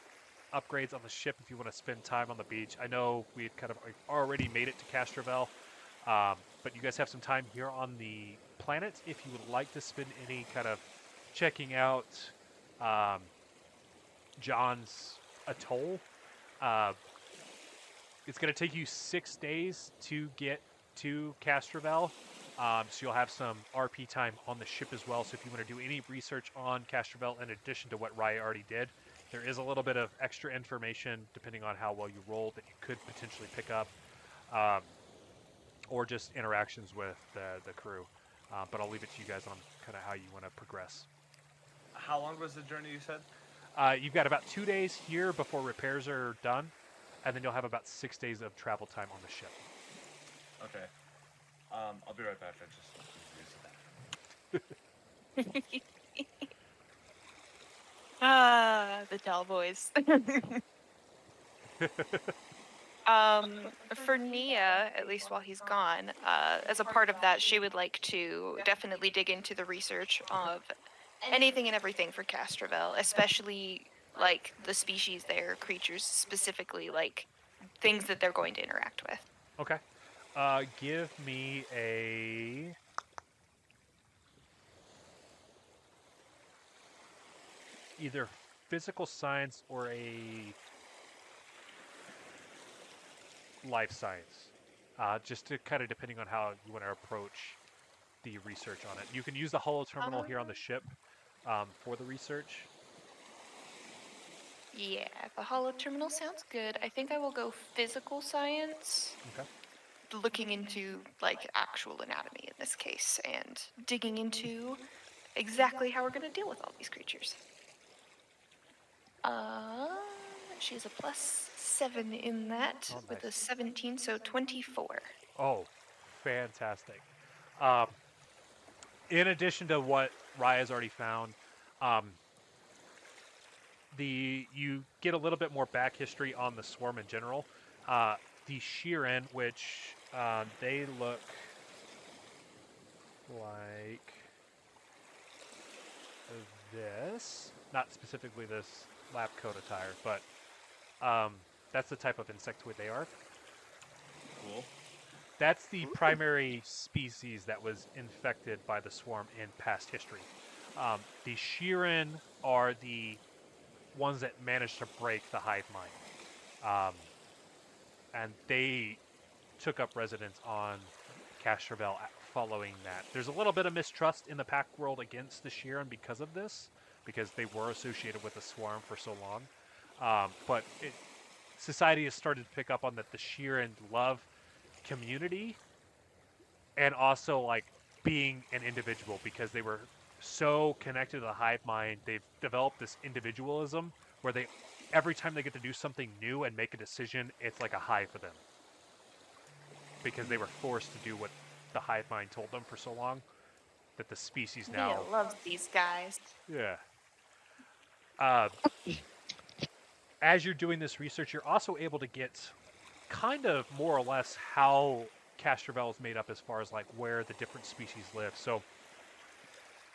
upgrades on the ship if you want to spend time on the beach. I know we had kind of already made it to Castrovel, but you guys have some time here on the planet if you would like to spend any kind of checking out um, John's atoll. Uh, it's going to take you 6 days to get to Castrovel. So you'll have some RP time on the ship as well. So if you want to do any research on Castrovel in addition to what Raya already did, there is a little bit of extra information depending on how well you roll that you could potentially pick up, or just interactions with the crew. But I'll leave it to you guys on kind of how you want to progress. How long was the journey you said? You've got about 2 days here before repairs are done, and then you'll have about 6 days of travel time on the ship. Okay. I'll be right back. I just use that. The tall boys. For Nia, at least while he's gone, as a part of that, she would like to definitely dig into the research of anything and everything for Castrovel, especially like the species there, creatures specifically, like things that they're going to interact with. Okay. Give me a... either physical science or a life science. Just to kind of depending on how you want to approach the research on it. You can use the holo terminal here on the ship for the research. Yeah, the holo terminal sounds good. I think I will go physical science. Okay. Looking into like actual anatomy in this case and digging into exactly how we're going to deal with all these creatures. She has a +7 in that with a 17, so 24. Oh, fantastic. In addition to what Raya's already found, you get a little bit more back history on the swarm in general. The Sheeran, which they look like this. Not specifically this lab coat attire, but that's the type of insectoid they are. Cool. That's the primary species that was infected by the swarm in past history. The Sheeran are the ones that managed to break the hive mind. And they took up residence on Castrovel following that. There's a little bit of mistrust in the Pact world against the Sheeran because of this, because they were associated with the swarm for so long. But society has started to pick up on that the Sheeran love community and also like being an individual because they were so connected to the hive mind. They've developed this individualism where they every time they get to do something new and make a decision, it's like a high for them because they were forced to do what the hive mind told them for so long that the species now Nia loves these guys. Yeah. As you're doing this research, you're also able to get kind of more or less how Castrovel is made up as far as like where the different species live. So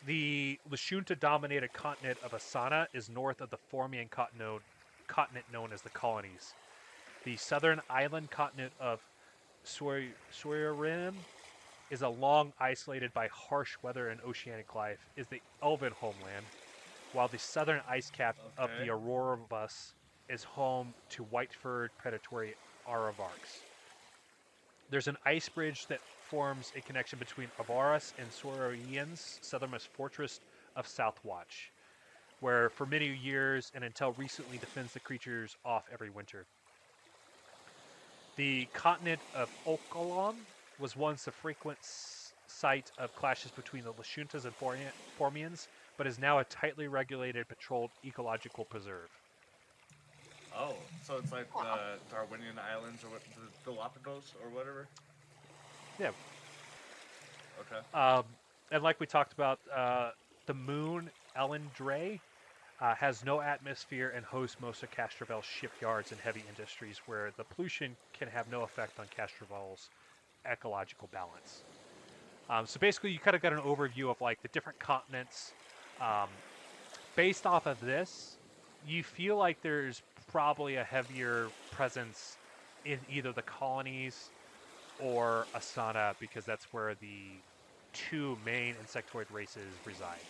the Lashunta-dominated continent of Asana is north of the Formian continent known as the Colonies. The southern island continent of Suirim is a long isolated by harsh weather and oceanic life, is the Elven homeland, while the southern ice cap of the Aurorabus is home to white-furred predatory Aaravarks. There's an ice bridge that forms a connection between Avaris and Saurian's southernmost fortress of Southwatch, where for many years and until recently defends the creatures off every winter. The continent of Okolon was once a frequent site of clashes between the Lashuntas and Formians, but is now a tightly regulated, patrolled ecological preserve. Oh, so it's like the Darwinian Islands or what, the Galapagos or whatever? Yeah. Okay. And like we talked about, the moon, Ellendray, has no atmosphere and hosts most of Castrovel's shipyards and heavy industries where the pollution can have no effect on Castrovel's ecological balance. So basically, you kind of got an overview of like the different continents. Based off of this, you feel like there's probably a heavier presence in either the colonies or Asana, because that's where the two main insectoid races reside.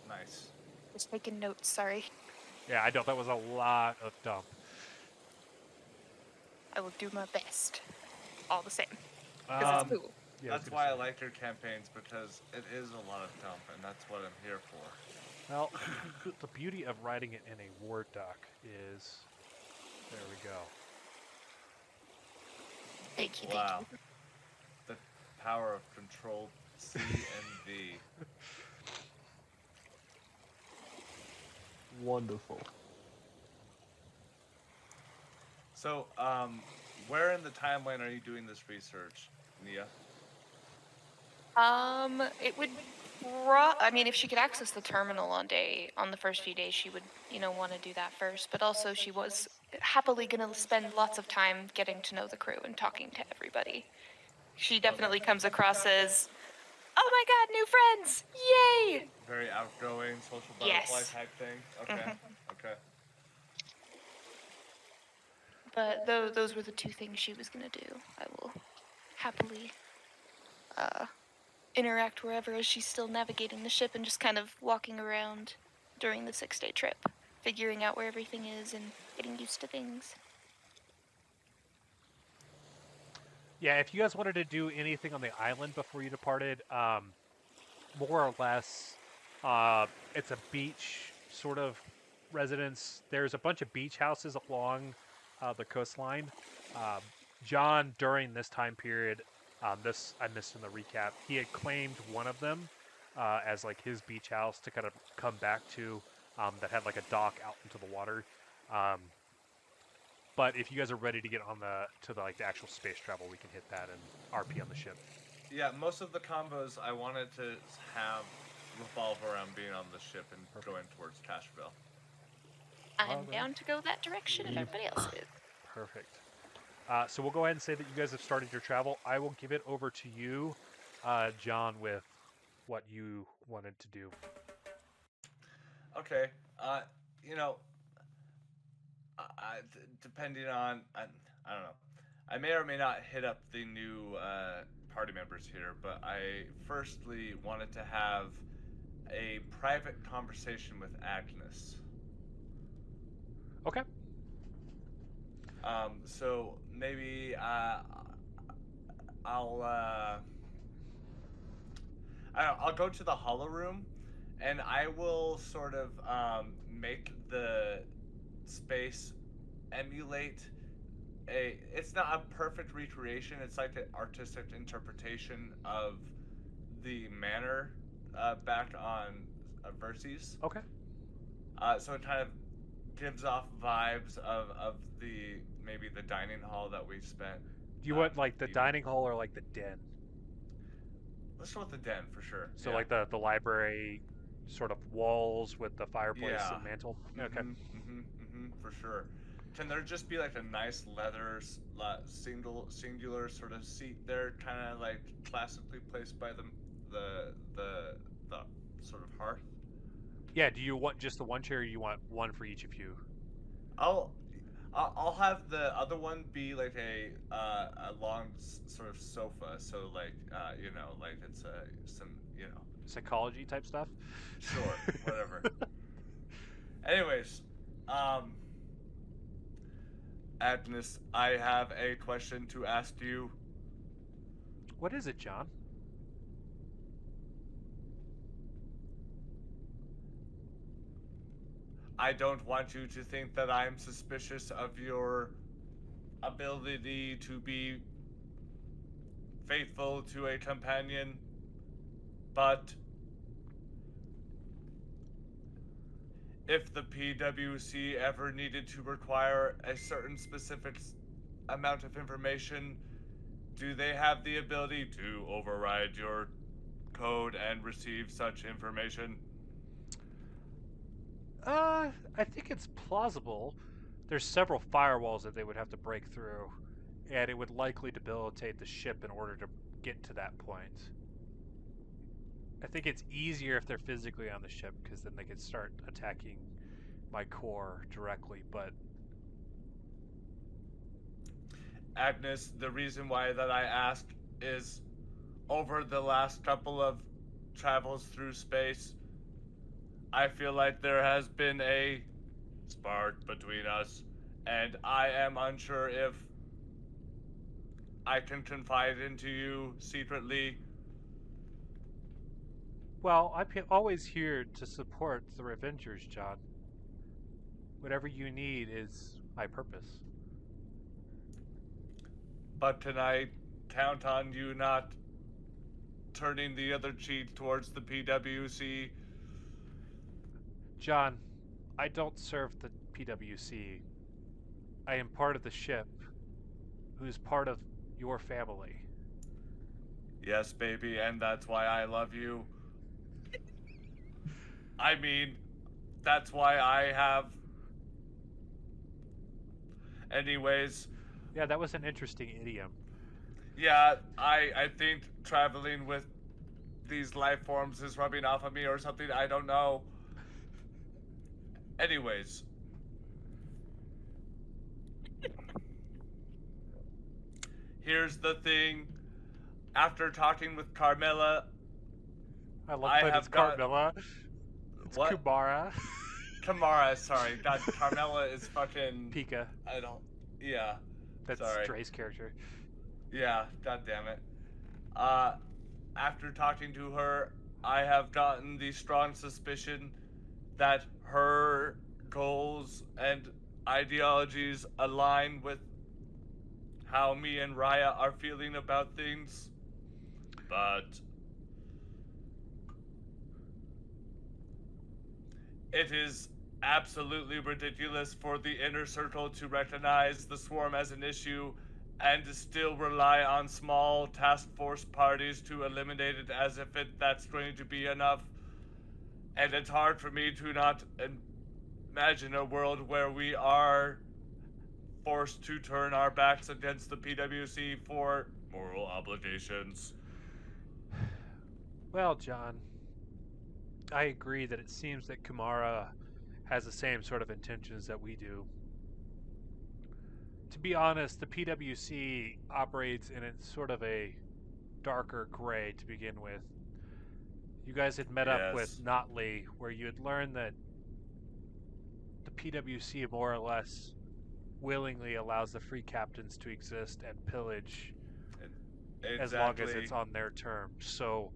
Nice. Just taking notes, sorry. Yeah, I know that was a lot of dump. I will do my best. All the same. Because it's cool. Yeah, That's why I like your campaigns, because it is a lot of dump, and that's what I'm here for. Well, the beauty of writing it in a Word doc is, there we go. Thank you, Wow. thank you. The power of Control C and V. Wonderful. So, where in the timeline are you doing this research, Nia? It would I mean, if she could access the terminal on the first few days, she would, want to do that first. But also, she was happily going to spend lots of time getting to know the crew and talking to everybody. She definitely comes across as, oh my god, new friends! Yay! Very outgoing, social butterfly Yes. type thing? Okay, okay. But those were the two things she was going to do. I will happily interact wherever as she's still navigating the ship and just kind of walking around during the 6-day trip, figuring out where everything is and getting used to things. Yeah, if you guys wanted to do anything on the island before you departed, more or less, it's a beach sort of residence. There's a bunch of beach houses along the coastline. John, during this time period, this I missed in the recap, he had claimed one of them as like his beach house to kind of come back to, that had like a dock out into the water. But if you guys are ready to get on the actual space travel, we can hit that and RP on the ship. Yeah, most of the combos I wanted to have revolve around being on the ship and going towards Cashville. I'm down to go that direction if everybody else is. Perfect. So we'll go ahead and say that you guys have started your travel. I will give it over to you, John, with what you wanted to do. Okay, depending on, I don't know, I may or may not hit up the new party members here, but I firstly wanted to have a private conversation with Agnes. Okay. So maybe I'll go to the hollow room, and I will sort of make the space emulate it's not a perfect recreation, it's like an artistic interpretation of the manor back on Verces. Okay. So it kind of gives off vibes of maybe the dining hall that we spent. Do you want like the dining hall or like the den? Let's go with the den for sure. So like the library sort of walls with the fireplace and mantle? Okay. For sure. Can there just be like a nice leather singular sort of seat there, kind of like classically placed by the sort of hearth? Yeah, do you want just the one chair or you want one for each of you? I'll have the other one be like a long sort of sofa, so like like it's some Psychology type stuff? Sure, whatever. Anyways, Agnes, I have a question to ask you. What is it, John? I don't want you to think that I'm suspicious of your ability to be faithful to a companion, but if the PWC ever needed to require a certain specific amount of information, do they have the ability to override your code and receive such information? I think it's plausible. There's several firewalls that they would have to break through, and it would likely debilitate the ship in order to get to that point. I think it's easier if they're physically on the ship, because then they could start attacking my core directly, but Agnes, the reason why that I ask is over the last couple of travels through space, I feel like there has been a spark between us, and I am unsure if I can confide into you secretly. well, I'm always here to support the Revengers, John. Whatever you need is my purpose. But can I count on you not turning the other cheek towards the PWC? John, I don't serve the PWC. I am part of the ship, who's part of your family. Yes, baby, and that's why I love you. I mean, that's why I have. Anyways, Yeah, that was an interesting idiom. yeah, I think traveling with these life forms is rubbing off on me or something, I don't know. Anyways. Here's the thing. After talking with Carmilla, I love I that have it's got- Carmilla. It's What? Kumara. Kamara, sorry. God, Carmilla is fucking. Pika. I don't. Yeah. That's Sorry. Dre's character. Yeah, god damn it. After talking to her, I have gotten the strong suspicion that her goals and ideologies align with how me and Raya are feeling about things. But it is absolutely ridiculous for the inner circle to recognize the swarm as an issue and to still rely on small task force parties to eliminate it as if that's going to be enough. And it's hard for me to not imagine a world where we are forced to turn our backs against the PWC for moral obligations. Well, John, I agree that it seems that Kumara has the same sort of intentions that we do. To be honest, the PWC operates in a sort of a darker gray to begin with. You guys had met up with Yes. Notley, where you had learned that the PWC more or less willingly allows the free captains to exist and pillage as long as it's on their terms. So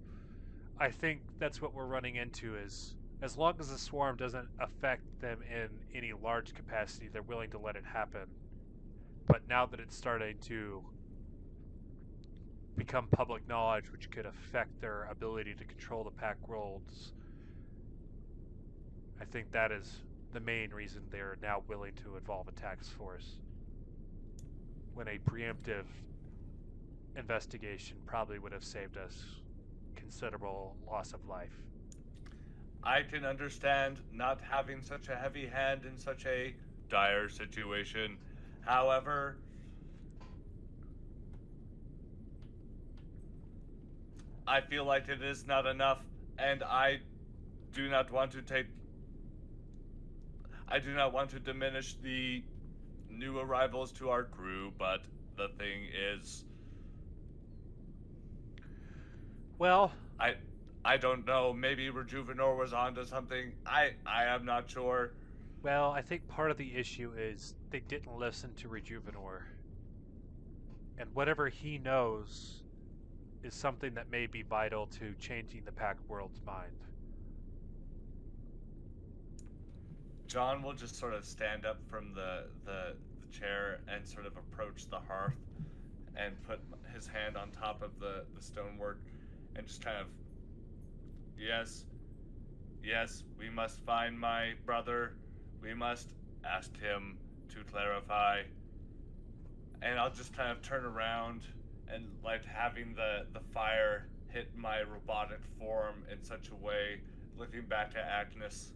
I think that's what we're running into is as long as the swarm doesn't affect them in any large capacity, they're willing to let it happen. But now that it's starting to become public knowledge, which could affect their ability to control the Pact worlds, I think that is the main reason they're now willing to involve a task force. When a preemptive investigation probably would have saved us considerable loss of life. I can understand not having such a heavy hand in such a dire situation. However, I feel like it is not enough, and I do not want to diminish the new arrivals to our crew, but the thing is, Well, I don't know, maybe Rejuvenor was onto something. I am not sure. well, I think part of the issue is they didn't listen to Rejuvenor. And whatever he knows is something that may be vital to changing the Pact world's mind. John will just sort of stand up from the chair and sort of approach the hearth and put his hand on top of the stonework and just kind of, yes, we must find my brother. We must ask him to clarify. And I'll just kind of turn around and like having the fire hit my robotic form in such a way, looking back at Agnes.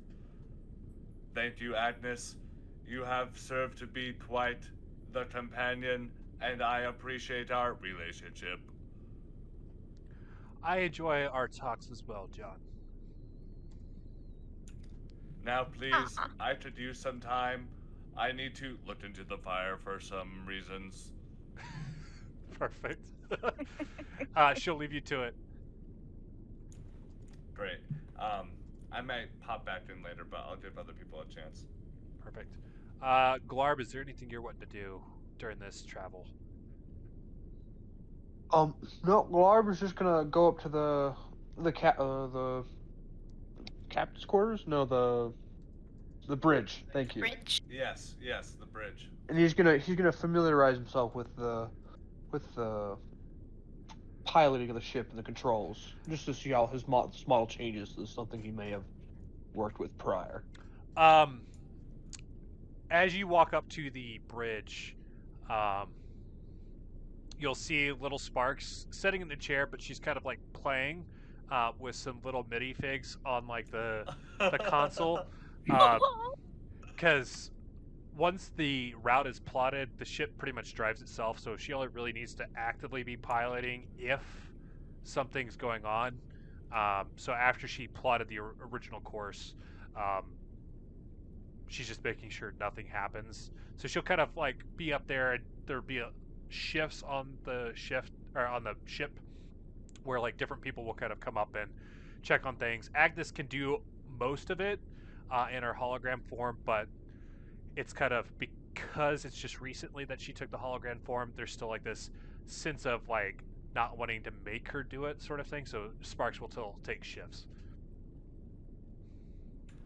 Thank you, Agnes. You have served to be quite the companion and I appreciate our relationship. I enjoy our talks as well, John. Now, please, Uh-huh. I could use some time. I need to look into the fire for some reasons. Perfect. She'll leave you to it. Great. I might pop back in later, but I'll give other people a chance. Perfect. Glarb, is there anything you're wanting to do during this travel? No, Glarb is just gonna go up to the captain's quarters. No, the bridge. Thank you. Bridge. Yes, the bridge. And he's gonna familiarize himself with the piloting of the ship and the controls, just to see how his model changes to something he may have worked with prior. As you walk up to the bridge, you'll see little Sparks sitting in the chair, but she's kind of like playing with some little MIDI figs on like the console. Because once the route is plotted, the ship pretty much drives itself. So she only really needs to actively be piloting if something's going on. So after she plotted the original course, she's just making sure nothing happens. So she'll kind of like be up there, and there'll be shifts on the shift or on the ship where like different people will kind of come up and check on things. Agnes can do most of it in her hologram form, but it's kind of because it's just recently that she took the hologram form. There's still like this sense of like not wanting to make her do it, sort of thing. So Sparks will still take shifts.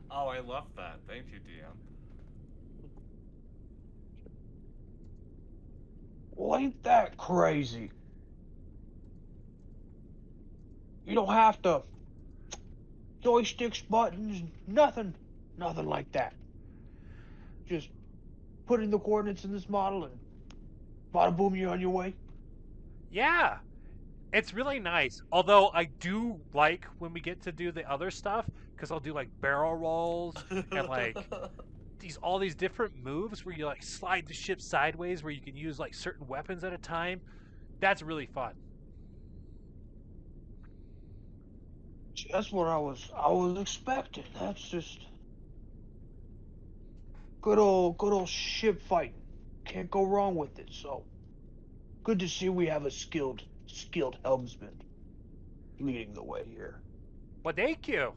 Oh, I love that. Thank you, DM. Well, ain't that crazy? You don't have to joysticks, buttons, nothing like that. Just put in the coordinates in this model and bada boom, you're on your way. Yeah, it's really nice. Although I do like when we get to do the other stuff, because I'll do like barrel rolls and like all these different moves where you like slide the ship sideways, where you can use like certain weapons at a time. That's really fun. That's what I was expecting. That's just good old ship fighting. Can't go wrong with it. So good to see we have a skilled helmsman leading the way here. Well, thank you.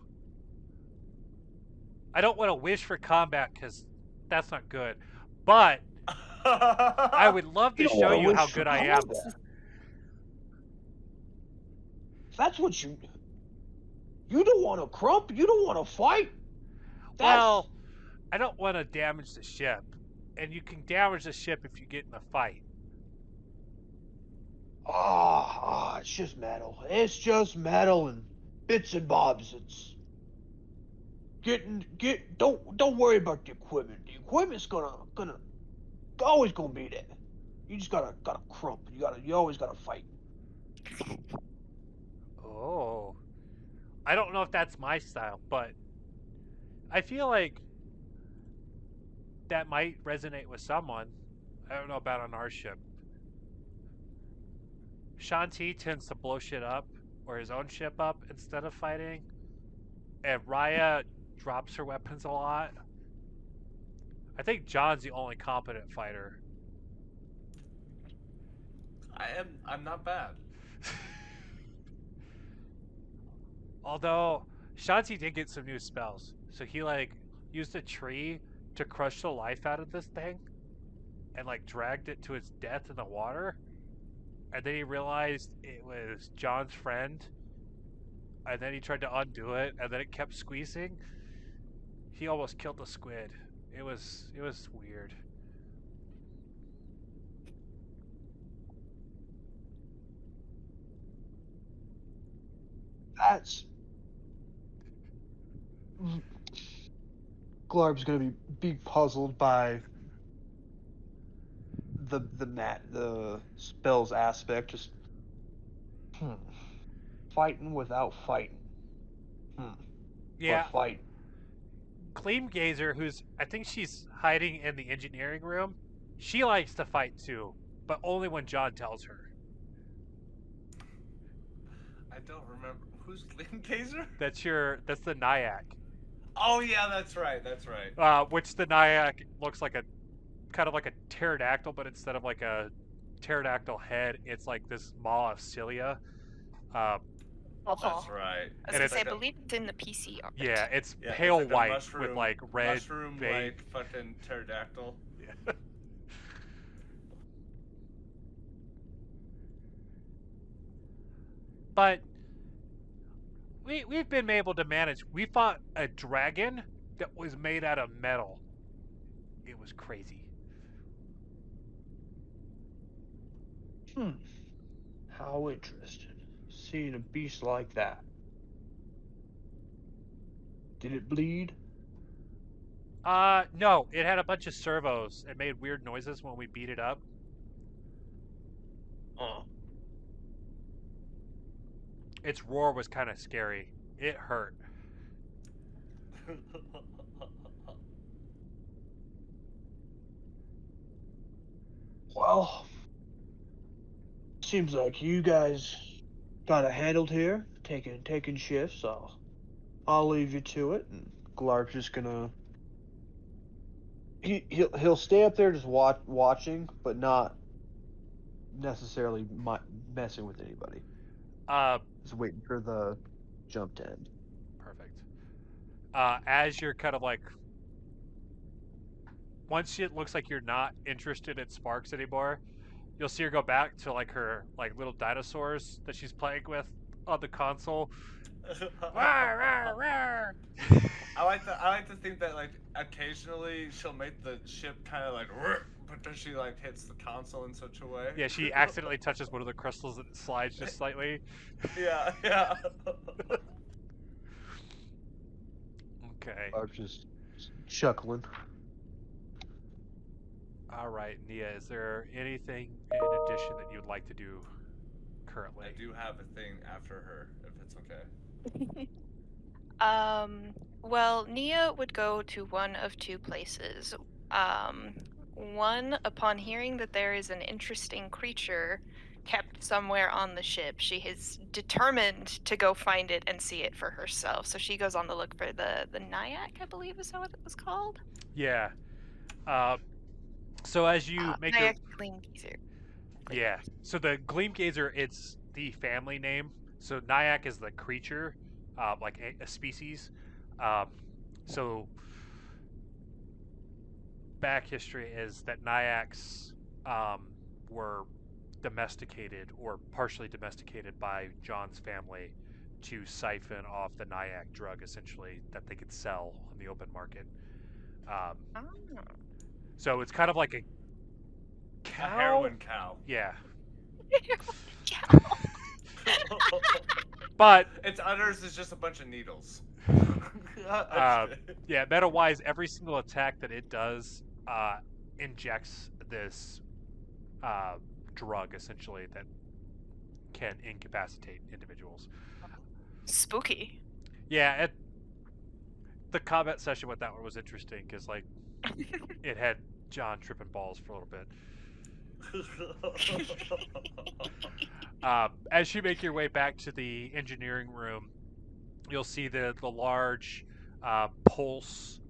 I don't want to wish for combat because that's not good, but I would love to You don't show wanna you wish how for good I am. combat. That's what you don't want to crump. You don't want to fight. That's, Well, I don't want to damage the ship, and you can damage the ship if you get in a fight. it's just metal. It's just metal and bits and bobs. It's don't worry about the equipment. The equipment's gonna always gonna be there. You just gotta crump. You always gotta fight. Oh, I don't know if that's my style, but I feel like that might resonate with someone. I don't know about on our ship. Shanti tends to blow shit up, or his own ship up, instead of fighting. And Raya drops her weapons a lot. I think John's the only competent fighter. I'm not bad. Although Shanti did get some new spells, so he like used a tree to crush the life out of this thing, and like dragged it to its death in the water. And then he realized it was John's friend, and then he tried to undo it, and then it kept squeezing. He almost killed the squid. It was weird. That's Glarb's gonna be puzzled by the spells aspect. Just fighting without fighting. Yeah, But fight. Gleam Gazer, who's I think she's hiding in the engineering room, she likes to fight too. but only when John tells her. I don't remember who's Gleam Gazer. That's the Nyack. Oh yeah, that's right. That's right. Which the Nyack looks like a kind of like a pterodactyl, but instead of like a pterodactyl head, it's like this maw of cilia. That's right. I was And gonna it's say, I like believe it's in the PC art. Yeah, it's Yeah, pale it's like a white mushroom, with like red mushroom vein. like fucking pterodactyl. Yeah. But we've been able to manage. We fought a dragon that was made out of metal. It was crazy. How interesting. Seeing a beast like that. Did it bleed? No, it had a bunch of servos. It made weird noises when we beat it up. Its roar was kind of scary. It hurt. Well, seems like you guys got it handled here, taking shifts. I'll leave you to it, and Glark's just gonna he'll stay up there just watching, but not necessarily messing with anybody. Uh, Just waiting for the jump to end. Perfect. As you're kind of like, once it looks like you're not interested in Sparks anymore, you'll see her go back to like her like little dinosaurs that she's playing with on the console. Rawr, rawr, rawr. I like to think that like occasionally she'll make the ship kind of like, but then she like hits the console in such a way. Yeah, she accidentally touches one of the crystals and it slides just slightly. Yeah, yeah. Okay. Glark's just chuckling. All right, Nia, is there anything in addition that you'd like to do currently? I do have a thing after her, if it's okay. Well, Nia would go to one of two places. One, upon hearing that there is an interesting creature kept somewhere on the ship, she is determined to go find it and see it for herself. So she goes on the look for the Nyack, I believe is that what it was called? Yeah. So as you make your Nyack Gleam Gazer. Yeah. So the Gleam Gazer, it's the family name. So Nyack is the creature, like a species. So back history is that Nyaks were domesticated or partially domesticated by John's family to siphon off the Nyack drug, essentially, that they could sell on the open market. Oh. So it's kind of like a A cow. heroin cow. Yeah. Yeah. But Its udders is just a bunch of needles. yeah, meta-wise, every single attack that it does injects this drug, essentially, that can incapacitate individuals. Spooky. Yeah, the combat session with that one was interesting because, like, it had John tripping balls for a little bit. As you make your way back to the engineering room, you'll see the large pulse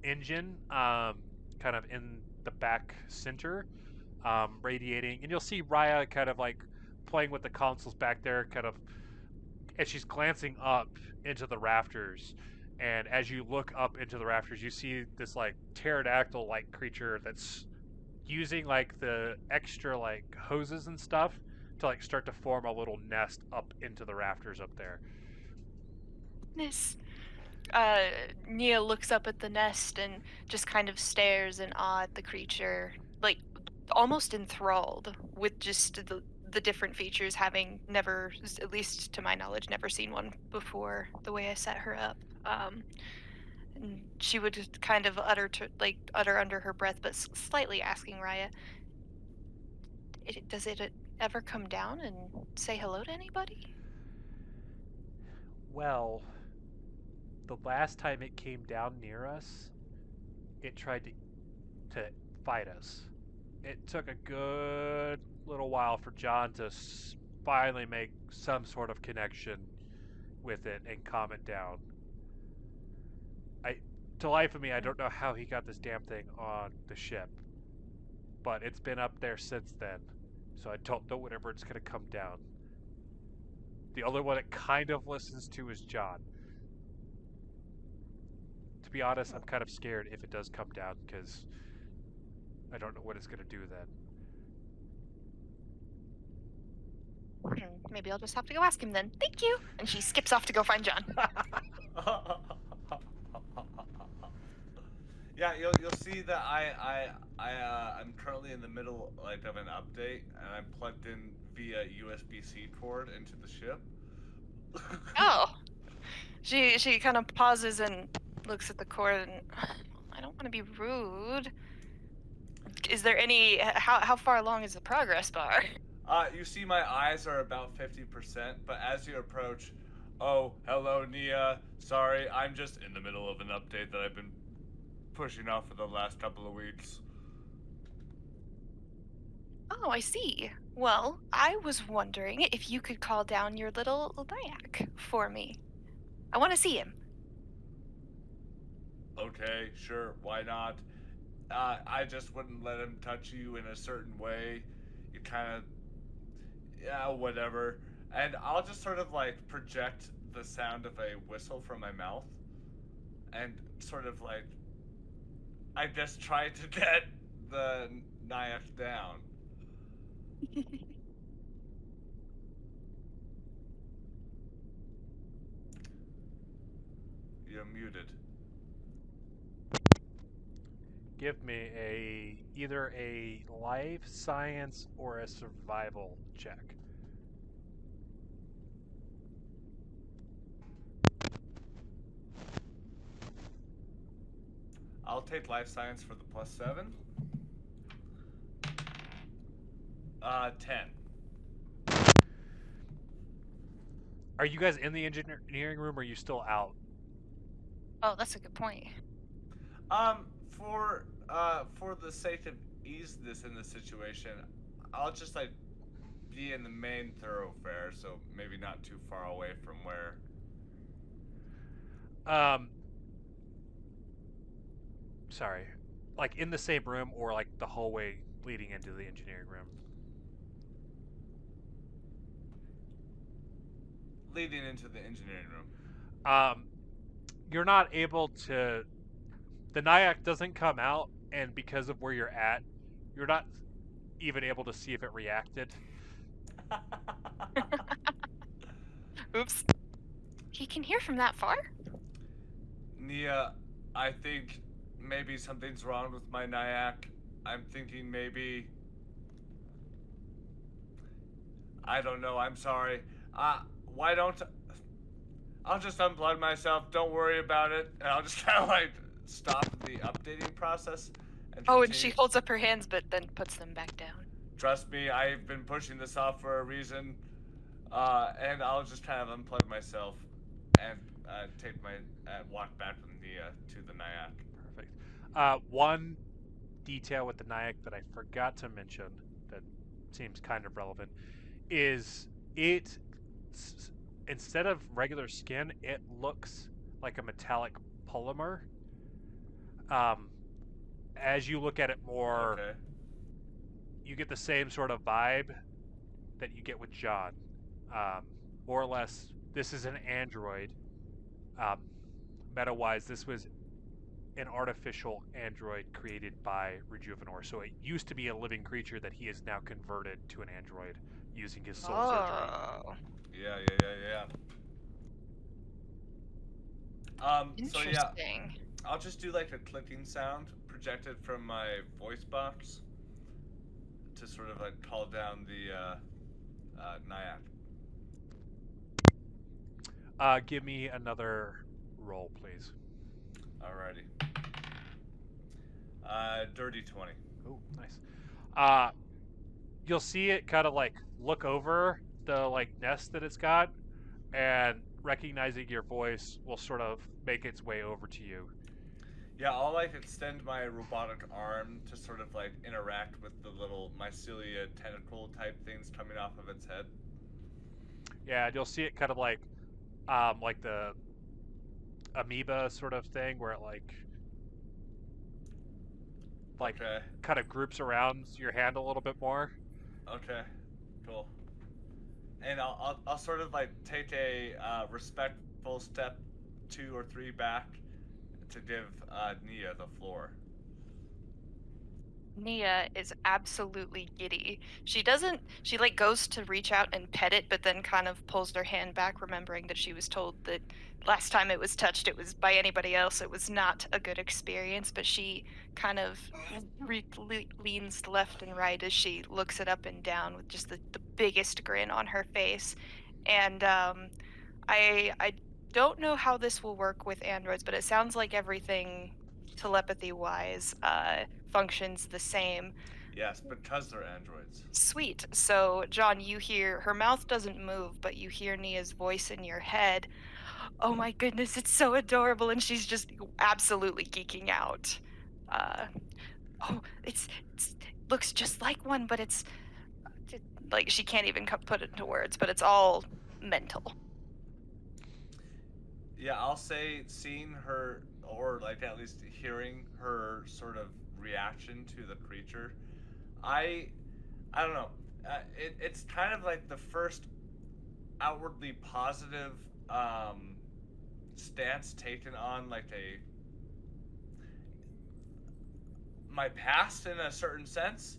engine kind of in the back center, radiating, and you'll see Raya kind of like playing with the consoles back there, kind of, and she's glancing up into the rafters. And as you look up into the rafters, you see this like pterodactyl-like creature that's using like the extra like hoses and stuff to like start to form a little nest up into the rafters up there. Goodness. Nia looks up at the nest and just kind of stares in awe at the creature, like almost enthralled with just the different features, having never, at least to my knowledge, never seen one before. The way I set her up, and she would just kind of utter under her breath, but slightly asking Raya, "Does it ever come down and say hello to anybody?" Well, the last time it came down near us, it tried to fight us. it took a good little while for John to finally make some sort of connection with it and calm it down. To life of me, I don't know how he got this damn thing on the ship, but it's been up there since then, so I don't know whenever it's gonna come down. The only one it kind of listens to is John. To be honest, I'm kind of scared if it does come down, because I don't know what it's gonna do then. Maybe I'll just have to go ask him then. Thank you. And she skips off to go find John. Yeah, you'll see that I'm currently in the middle of an update, and I'm plugged in via USB-C cord into the ship. Oh. She kind of pauses and looks at the cord and I don't want to be rude. Is there any how far along is the progress bar? You see my eyes are about 50%, but as you approach, oh, hello, Nia. Sorry, I'm just in the middle of an update that I've been pushing off for the last couple of weeks. Oh, I see. Well, I was wondering if you could call down your little Nyack for me. I want to see him. Okay, sure, why not? I just wouldn't let him touch you in a certain way. You kind of, yeah, whatever. And I'll just sort of project the sound of a whistle from my mouth, and sort of I just tried to get the Nyack down. You're muted. Give me either a life science or a survival check. I'll take life science for the +7. 10. Are you guys in the engineering room, or are you still out? Oh, that's a good point. For the sake of easiness in this situation, I'll just be in the main thoroughfare, so maybe not too far away from where. Sorry, like in the same room, or like the hallway leading into the engineering room? Leading into the engineering room. You're not able to. The Nyack doesn't come out, and because of where you're at, you're not even able to see if it reacted. Oops. He can hear from that far? Nia, I think maybe something's wrong with my Nyack. I'm thinking maybe. I don't know, I'm sorry. Why don't. I'll just unplug myself, don't worry about it, and I'll just kind of stop the updating process. And oh, and she holds up her hands but then puts them back down. Trust me, I've been pushing this off for a reason. And I'll just kind of unplug myself and walk back with Nia to the Nyack. Perfect. One detail with the Nyack that I forgot to mention that seems kind of relevant is it, instead of regular skin, it looks like a metallic polymer. As you look at it more, Okay. you get the same sort of vibe that you get with John. More or less, this is an android. Meta-wise, this was an artificial android created by Rejuvenor. So it used to be a living creature that he has now converted to an android using his soul surgery. Yeah. So yeah, Interesting. I'll just do a clicking sound projected from my voice box to sort of call down the Nyack. Give me another roll, please. Alrighty. Dirty 20. Oh, nice. You'll see it kind of look over the nest that it's got, and recognizing your voice will sort of make its way over to you. Yeah, I'll like extend my robotic arm to sort of like interact with the little mycelia tentacle type things coming off of its head. Yeah, and you'll see it kind of like the amoeba sort of thing, where it like Okay. kind of groups around your hand a little bit more. Okay. Cool. And I'll sort of like take a respectful step 2 or 3 back to give Nia the floor. Nia is absolutely giddy. She like goes to reach out and pet it, but then kind of pulls her hand back, remembering that she was told that last time it was touched, it was by anybody else. It was not a good experience, but she kind of leans left and right as she looks it up and down with just the biggest grin on her face. And I don't know how this will work with androids, but it sounds like everything telepathy wise functions the same. Yes, because they're androids. Sweet. So, John, you hear her mouth doesn't move, but you hear Nia's voice in your head. Oh my goodness, it's so adorable, and she's just absolutely geeking out. Uh, oh, it's looks just like one, but it's like she can't even put it into words, but it's all mental. Yeah, I'll say seeing her, or like at least hearing her sort of reaction to the creature, I don't know. It's kind of like the first outwardly positive stance taken on like my past in a certain sense,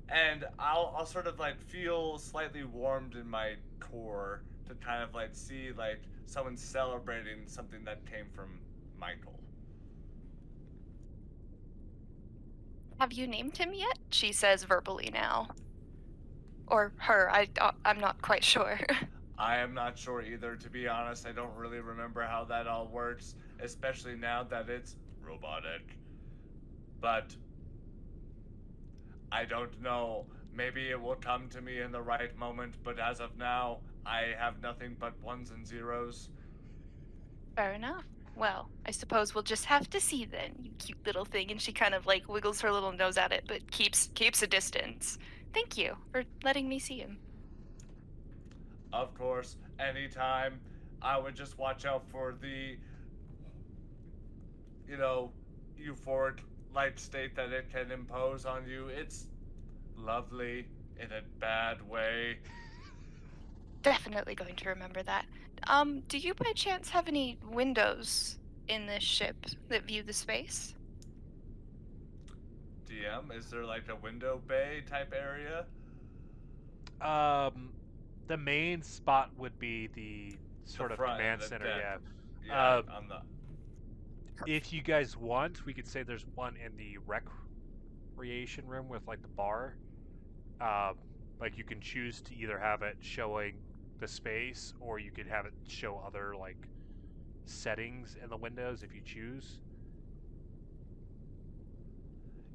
and I'll sort of like feel slightly warmed in my core to kind of like see like someone celebrating something that came from Michael. Have you named him yet? She says verbally now. Or her, I'm not quite sure. I am not sure either, to be honest. I don't really remember how that all works, especially now that it's robotic. But I don't know. Maybe it will come to me in the right moment, but as of now, I have nothing but ones and zeros. Fair enough. Well, I suppose we'll just have to see then, you cute little thing. And she kind of like wiggles her little nose at it, but keeps a distance. Thank you for letting me see him. Of course, anytime. I would just watch out for the, euphoric light state that it can impose on you. It's lovely in a bad way. Definitely going to remember that. Do you by chance have any windows in this ship that view the space? DM, is there like a window bay type area? The main spot would be the sort The of front command and the center. deck. Yeah. Yeah, on the. If you guys want, we could say there's one in the recreation room with like the bar. Like you can choose to either have it showing the space, or you could have it show other like settings in the windows if you choose.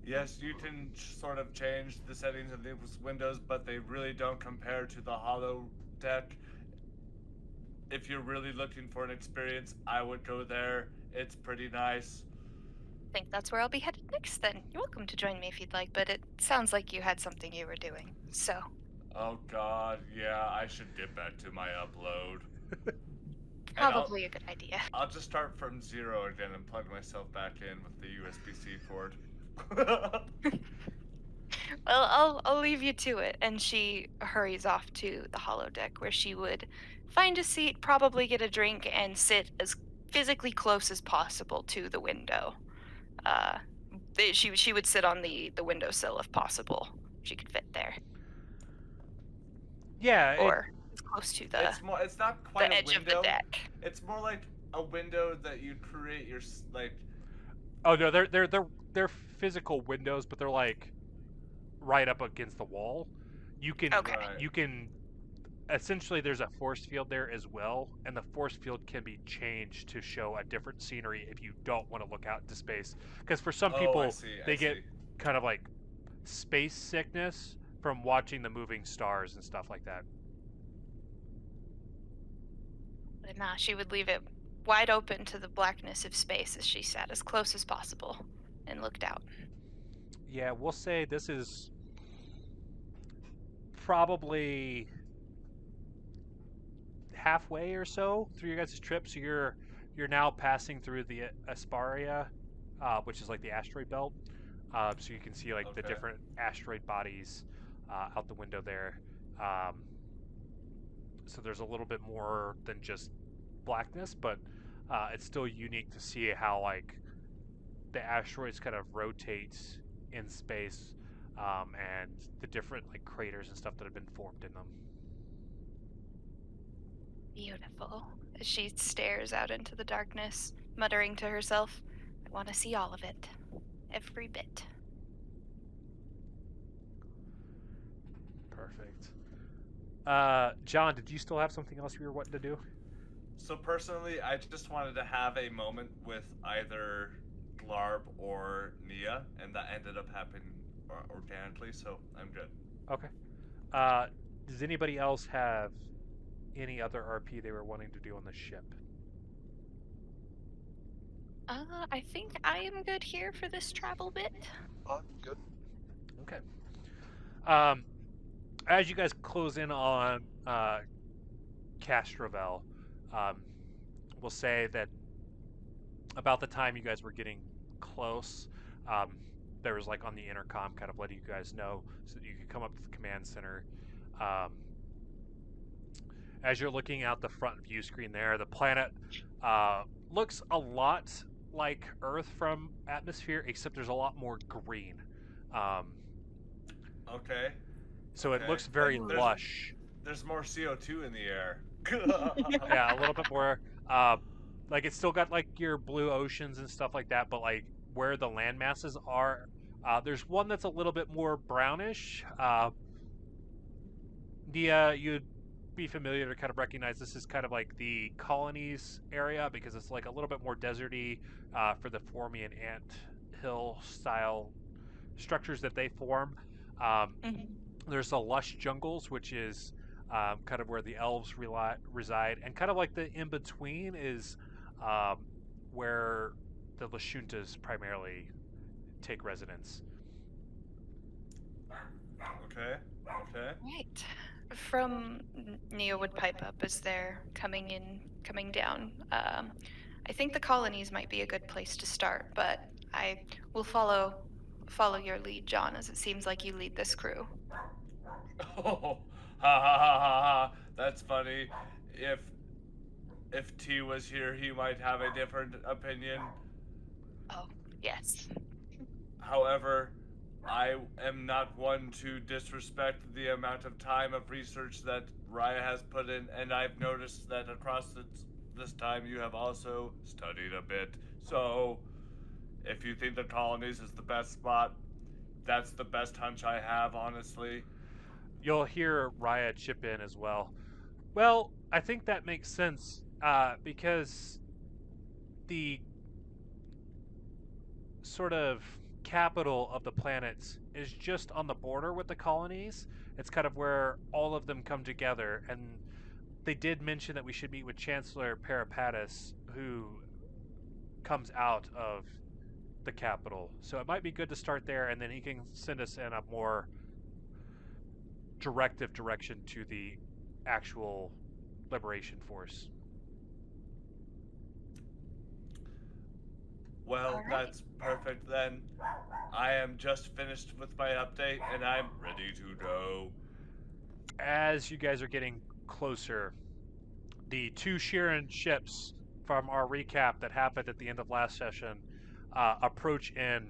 Yes, you can sort of change the settings of the windows, but they really don't compare to the holo deck. If you're really looking for an experience, I would go there. It's pretty nice. I think that's where I'll be headed next then. You're welcome to join me if you'd like, but it sounds like you had something you were doing. So. Oh god, yeah, I should get back to my upload. Probably a good idea. I'll just start from 0 again and plug myself back in with the USB-C cord. Well, I'll leave you to it. And she hurries off to the holodeck where she would find a seat, probably get a drink, and sit as physically close as possible to the window. She would sit on the windowsill if possible. She could fit there. Yeah. Or as close to the It's not quite the a edge window. of the deck. It's more like a window that you create your like. Oh no, they're physical windows, but they're like right up against the wall. You can Okay. Right. you can essentially there's a force field there as well, and the force field can be changed to show a different scenery if you don't want to look out into space. Because for some people, I get kind of like space sickness from watching the moving stars and stuff like that. But nah, she would leave it wide open to the blackness of space as she sat as close as possible and looked out. Yeah, we'll say this is probably halfway or so through your guys' trip. So you're now passing through the Asparia, which is like the asteroid belt. So you can see like the Okay. different asteroid bodies out the window there. So there's a little bit more than just blackness, but it's still unique to see how like the asteroids kind of rotate in space, and the different like craters and stuff that have been formed in them. Beautiful. As she stares out into the darkness, muttering to herself, I want to see all of it. Every bit. Perfect. John, did you still have something else you were wanting to do? So personally, I just wanted to have a moment with either Glarb or Nia, and that ended up happening organically, so I'm good. Okay. Does anybody else have any other RP they were wanting to do on the ship? I think I am good here for this travel bit. I'm good. Okay. As you guys close in on Castrovel, we'll say that about the time you guys were getting close, there was like on the intercom kind of letting you guys know so that you could come up to the command center. As you're looking out the front view screen there, the planet looks a lot like Earth from atmosphere, except there's a lot more green. Okay. So it Okay. looks very Like, there's- lush. There's more CO2 in the air. Yeah, a little bit more. Like it's still got like your blue oceans and stuff like that, but like where the land masses are, there's one that's a little bit more brownish. You'd be familiar to kind of recognize this is kind of like the colonies area because it's like a little bit more deserty for the Formian ant hill style structures that they form. There's the lush jungles, which is kind of where the elves reside, and kind of like the in between is where the Lashuntas primarily take residence. Okay. Okay. Right. From Neo would pipe up as they're coming down. I think the colonies might be a good place to start, but I will follow your lead, John, as it seems like you lead this crew. Oh, ha ha ha ha ha. That's funny. If T was here, he might have a different opinion. Oh, yes. However, I am not one to disrespect the amount of time of research that Raya has put in, and I've noticed that across this time you have also studied a bit. So, if you think the colonies is the best spot, that's the best hunch I have, honestly. You'll hear Raya chip in as well. Well, I think that makes sense because the sort of capital of the planet is just on the border with the colonies. It's kind of where all of them come together, and they did mention that we should meet with Chancellor Peripatus, who comes out of the capital. So it might be good to start there, and then he can send us in a more directive direction to the actual liberation force. Well, All right. that's perfect then. I am just finished with my update, and I'm ready to go. As you guys are getting closer, the two Sheeran ships from our recap that happened at the end of last session approach in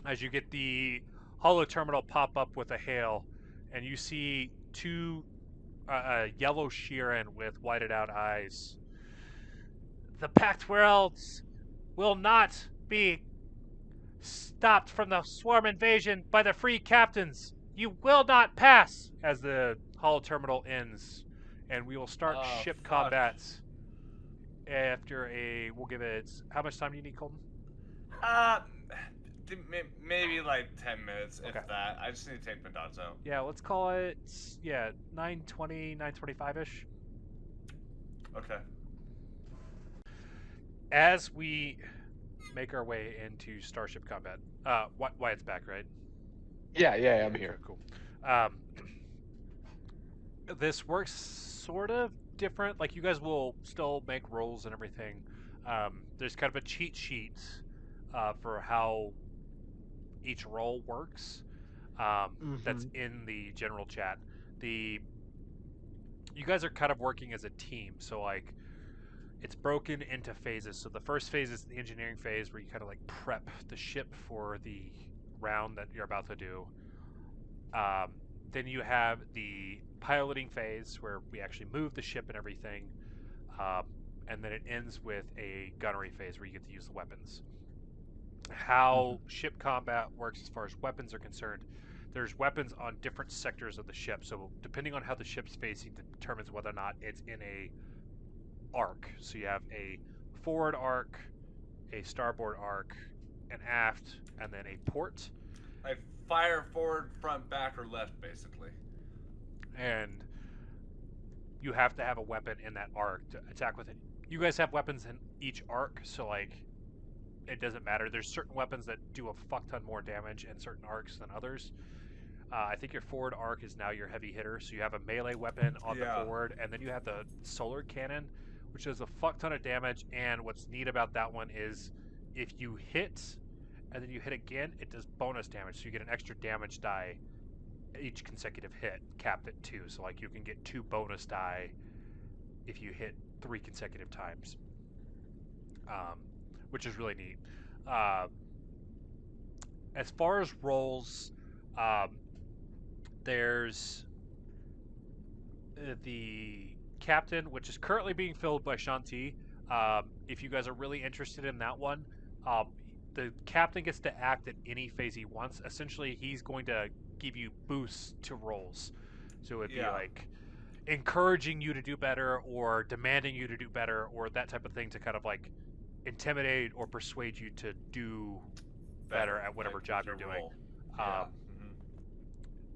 as you get the holo terminal pop up with a hail, and you see two yellow Sheeran with whited out eyes. The Pact worlds will not be stopped from the swarm invasion by the free captains. You will not pass as the holo terminal ends, and we will start ship Fuck. combats after we'll give it, how much time do you need, Colton? Maybe like 10 minutes, Okay. if that. I just need to take my dots out. Yeah, let's call it, 9:20, 9:25-ish. Okay. as we make our way into Starship combat, Wyatt's back, right? Yeah, I'm here. Cool. This works sort of different. Like, you guys will still make rolls and everything. There's kind of a cheat sheet for how each roll works. That's in the general chat. You guys are kind of working as a team, so like it's broken into phases. So the first phase is the engineering phase, where you kind of like prep the ship for the round that you're about to do. Then you have the piloting phase, where we actually move the ship and everything. And then it ends with a gunnery phase, where you get to use the weapons. How ship combat works as far as weapons are concerned, there's weapons on different sectors of the ship. So depending on how the ship's facing determines whether or not it's in a arc. So you have a forward arc, a starboard arc, an aft, and then a port. Like fire forward, front, back, or left, basically. And you have to have a weapon in that arc to attack with it. You guys have weapons in each arc, so like it doesn't matter. There's certain weapons that do a fuck ton more damage in certain arcs than others. I think your forward arc is now your heavy hitter, so you have a melee weapon on the forward, and then you have the solar cannon, which does a fuck ton of damage. And what's neat about that one is if you hit and then you hit again, it does bonus damage, so you get an extra damage die each consecutive hit, capped at 2. So like you can get 2 bonus die if you hit 3 consecutive times, which is really neat. As far as rolls, there's the captain, which is currently being filled by Shanti. If you guys are really interested in that one, the captain gets to act at any phase he wants. Essentially, he's going to give you boosts to rolls. So it'd be like encouraging you to do better, or demanding you to do better, or that type of thing, to kind of like intimidate or persuade you to do better at whatever job you're doing.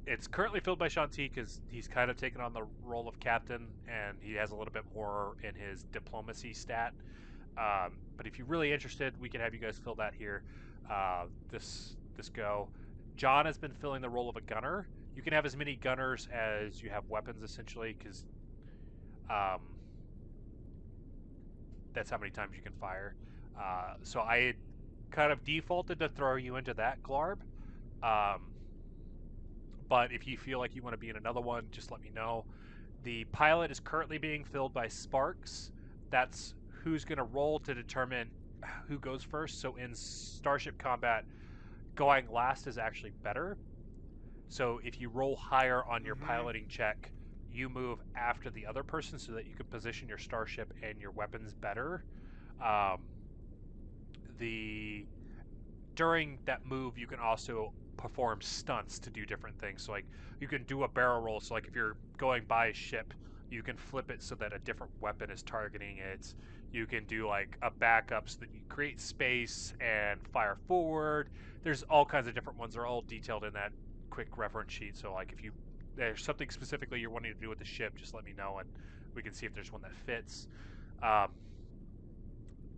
It's currently filled by Shanti because he's kind of taken on the role of captain, and he has a little bit more in his diplomacy stat. But if you're really interested, we can have you guys fill that here. This go. John has been filling the role of a gunner. You can have as many gunners as you have weapons, essentially, because that's how many times you can fire. So I kind of defaulted to throw you into that, Glarb. But if you feel like you want to be in another one, just let me know. The pilot is currently being filled by Sparks. That's who's going to roll to determine who goes first. So in Starship combat, going last is actually better. So if you roll higher on your piloting check, you move after the other person so that you can position your starship and your weapons better. During that move, you can also perform stunts to do different things. So like you can do a barrel roll. So like if you're going by a ship, you can flip it so that a different weapon is targeting it. You can do like a backup so that you create space and fire forward. There's all kinds of different ones. They're all detailed in that quick reference sheet. So like if there's something specifically you're wanting to do with the ship, just let me know and we can see if there's one that fits.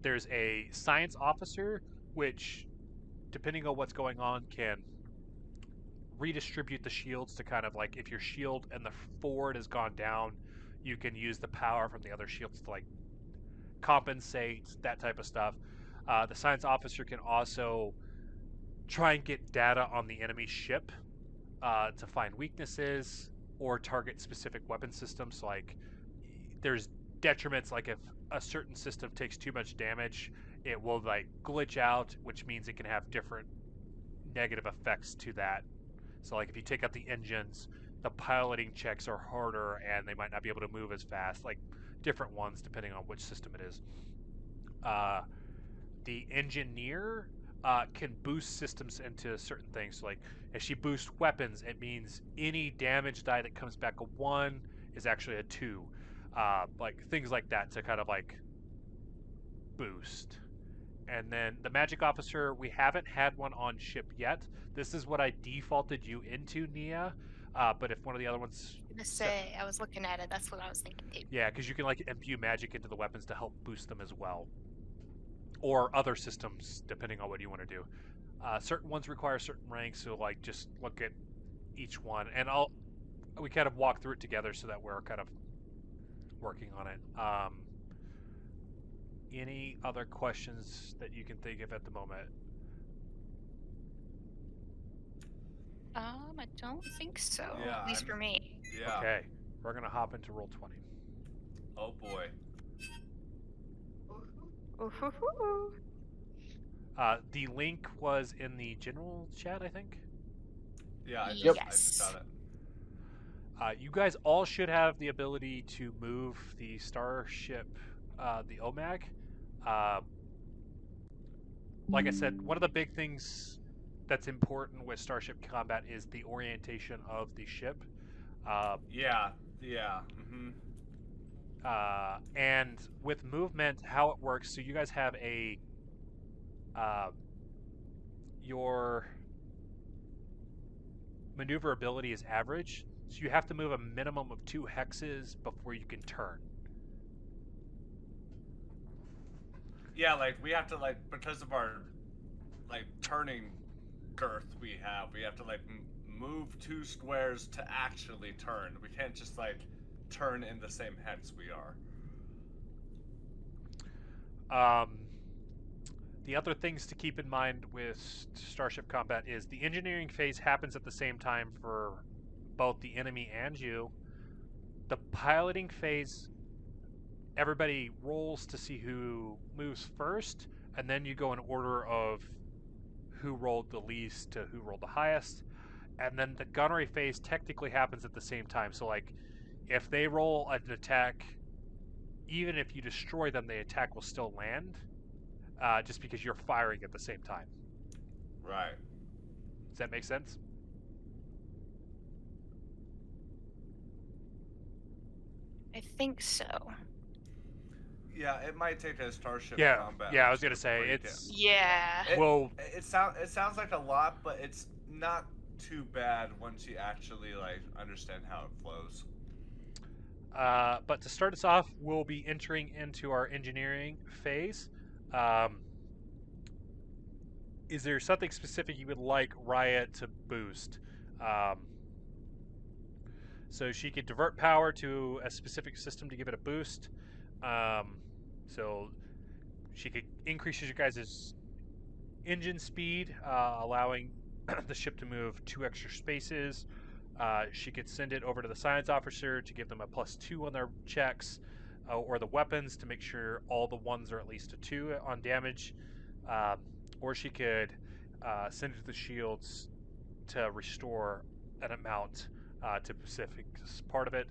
There's a science officer, which, depending on what's going on, can redistribute the shields to kind of like, if your shield and the forward has gone down, you can use the power from the other shields to like compensate, that type of stuff. The science officer can also try and get data on the enemy ship to find weaknesses or target specific weapon systems. So like there's detriments, like if a certain system takes too much damage, it will like glitch out, which means it can have different negative effects to that. So like if you take out the engines, the piloting checks are harder and they might not be able to move as fast, like different ones depending on which system it is. The engineer can boost systems into certain things. So like if she boosts weapons, it means any damage die that comes back a 1 is actually a 2. Like things like that to kind of like boost. And then the magic officer, we haven't had one on ship yet. This is what I defaulted you into, Nia. But if one of the other ones... I was gonna say, I was looking at it, that's what I was thinking too. Yeah, because you can like imbue magic into the weapons to help boost them as well. or other systems, depending on what you want to do. Certain ones require certain ranks, so like just look at each one, and we kind of walk through it together so that we're kind of working on it. Any other questions that you can think of at the moment? I don't think so. Yeah, At least for me. Yeah. Okay, we're gonna hop into roll 20. Oh boy. Ooh-hoo-hoo. The link was in the general chat, I think. Yeah, I Yep. just found it. You guys all should have the ability to move the starship, the OMAG. Like I said, one of the big things that's important with starship combat is the orientation of the ship. Yeah. And with movement, how it works, so you guys have your maneuverability is average, so you have to move a minimum of 2 hexes before you can turn. Yeah, like we have to because of our turning girth we have to move 2 squares to actually turn. We can't just turn in the same hex we are. The other things to keep in mind with starship combat is the engineering phase happens at the same time for both the enemy and you. The piloting phase, everybody rolls to see who moves first, and then you go in order of who rolled the least to who rolled the highest. And then the gunnery phase technically happens at the same time. So like if they roll an attack, even if you destroy them, the attack will still land, just because you're firing at the same time. Right. Does that make sense? I think so. Yeah, it might take a starship Yeah, combat. yeah. I was gonna say it's. Yeah. Well, It sounds like a lot, but it's not too bad once you actually understand how it flows. But to start us off, we'll be entering into our engineering phase. Is there something specific you would like Riot to boost? So she could divert power to a specific system to give it a boost. So she could increase your guys' engine speed, allowing the ship to move 2 extra spaces. She could send it over to the science officer to give them a +2 on their checks, or the weapons to make sure all the ones are at least a 2 on damage. Or she could send it to the shields to restore an amount to specific part of it.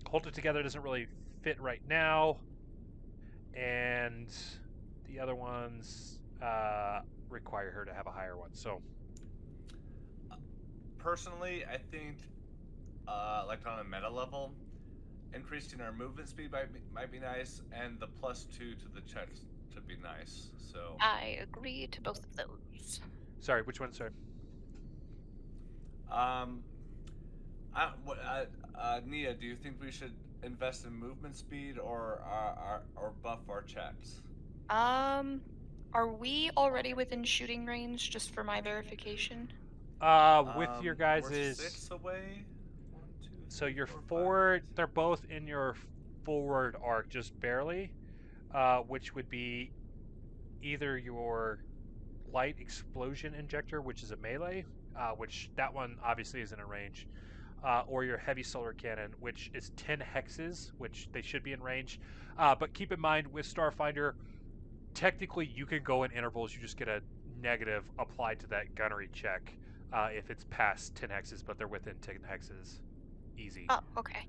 Hold it together doesn't really fit right now, and the other ones require her to have a higher one. So personally, I think on a meta level, increasing our movement speed might be nice, and the +2 to the checks to be nice. So I agree to both of those. sorry, which one? Sorry. Nia, do you think we should invest in movement speed or buff our checks? Are we already within shooting range, just for my verification? With your guys' we're 6 away. 1, 2, 3, so your 4, 5, forward, 6. they're both in your forward arc, just barely, which would be either your light explosion injector, which is a melee, which that one obviously isn't in range, or your heavy solar cannon, which is 10 hexes, which they should be in range. But keep in mind with Starfinder, technically you can go in intervals. You just get a negative applied to that gunnery check if it's past 10 hexes, but they're within 10 hexes. Easy. Oh, okay.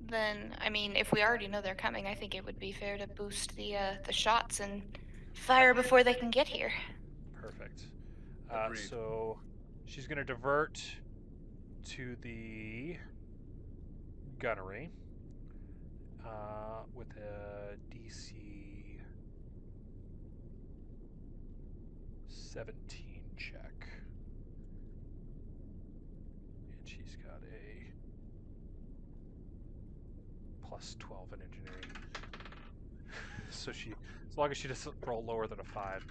Then, I mean, if we already know they're coming, I think it would be fair to boost the shots and fire before they can get here. Perfect. Agreed. So she's going to divert to the gunnery with a DC 17 check. And she's got a +12 in engineering. So she, as long as she doesn't roll lower than a 5.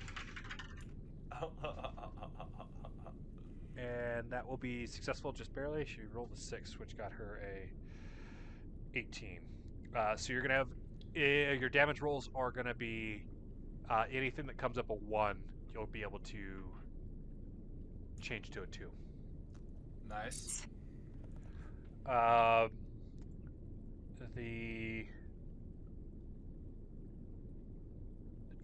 And that will be successful just barely. She rolled a 6, which got her a 18. So you're gonna have your damage rolls are gonna be anything that comes up a 1, you'll be able to change to a 2. Nice. The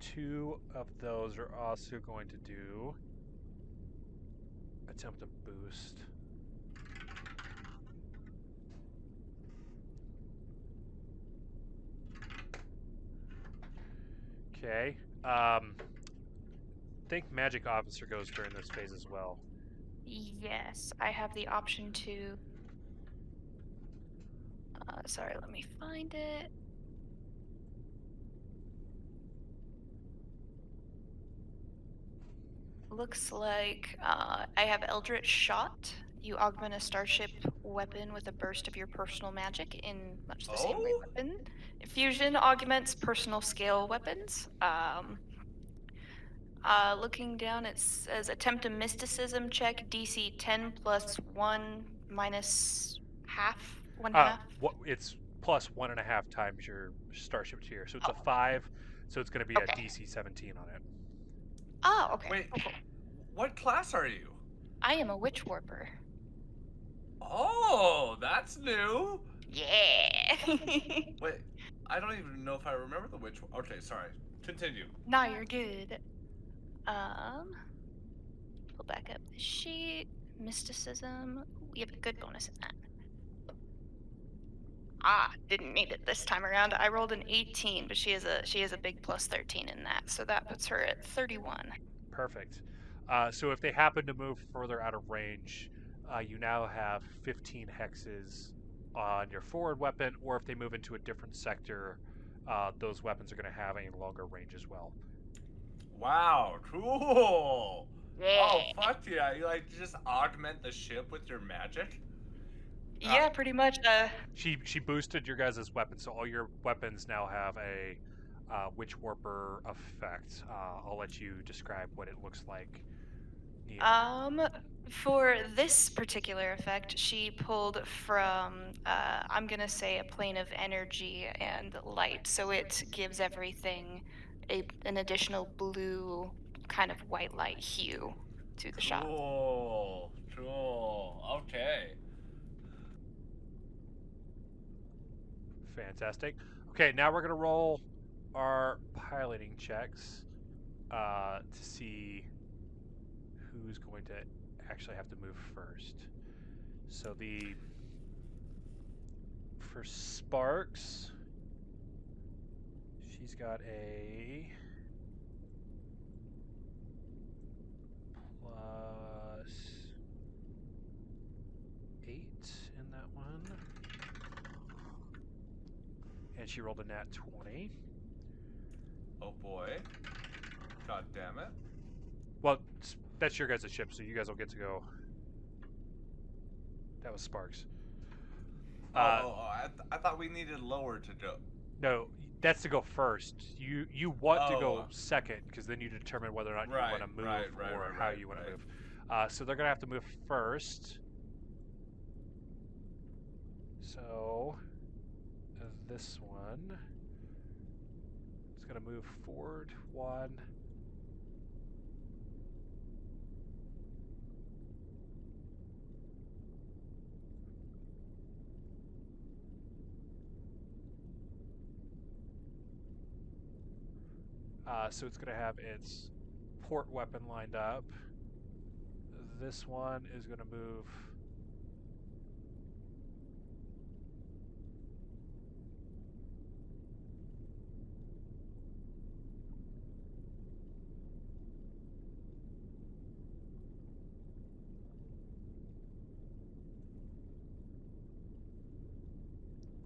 2 of those are also going to do attempt to boost. Okay. Think Magic Officer goes during this phase as well. Yes, I have the option to. Sorry, let me find it. Looks like I have Eldritch Shot. You augment a starship weapon with a burst of your personal magic in much the same way Oh? weapon. Fusion augments personal scale weapons. Looking down, it says attempt a mysticism check DC 10 plus 1 minus half. One half. It's plus 1.5 times your starship tier, so it's a Oh. 5. So it's going to be a Okay. DC 17 on it. Oh, okay. Wait, Cool. what class are you? I am a witch warper. Oh, that's new. Yeah. Wait, I don't even know if I remember the witch. Okay, sorry. Continue. No, you're good. Pull back up the sheet. Mysticism. We have a good bonus in that. Didn't need it this time around. I rolled an 18, but she has a big plus 13 in that, so that puts her at 31. Perfect. So if they happen to move further out of range, you now have 15 hexes on your forward weapon, or if they move into a different sector, those weapons are going to have a longer range as well. Wow, cool. Yeah. Oh, fuck yeah. You like just augment the ship with your magic? Yeah, pretty much. She boosted your guys' weapons, so all your weapons now have a Witch Warper effect. I'll let you describe what it looks like. For this particular effect, she pulled from, I'm gonna say, a plane of energy and light, so it gives everything an additional blue, kind of white light hue to the shot. Cool. Cool. Okay. Fantastic. Okay, now we're going to roll our piloting checks to see who's going to actually have to move first. So for Sparks, she's got a +8 in that one. And she rolled a nat 20. Oh boy. God damn it. Well, that's your guys' ship, so you guys will get to go. That was Sparks. I thought we needed lower to go. No, that's to go first. You want to go Oh. second, because then you determine whether or not you Right, want to move right, or how you want to right. move. So they're going to have to move first. So this one is going to move forward 1. So it's going to have its port weapon lined up. This one is going to move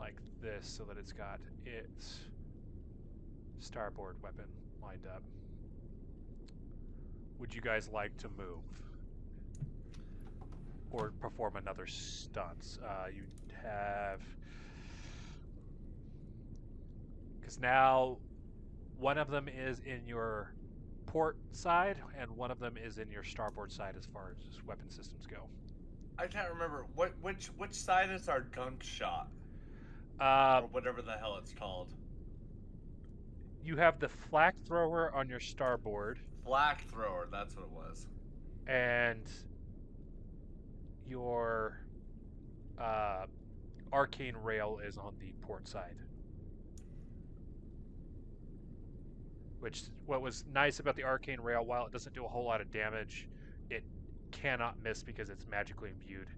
like this so that it's got its starboard weapon lined up. Would you guys like to move? Or perform another stunt? You have... Because now One of them is in your port side, and one of them is in your starboard side as far as weapon systems go. I can't remember which side is our gunk shot Uh, or whatever the hell it's called. you have the flak thrower on your starboard, Flak thrower, that's what it was. and your arcane rail is on the port side. Which, what was nice about the arcane rail, while it doesn't do a whole lot of damage, it cannot miss because it's magically imbued.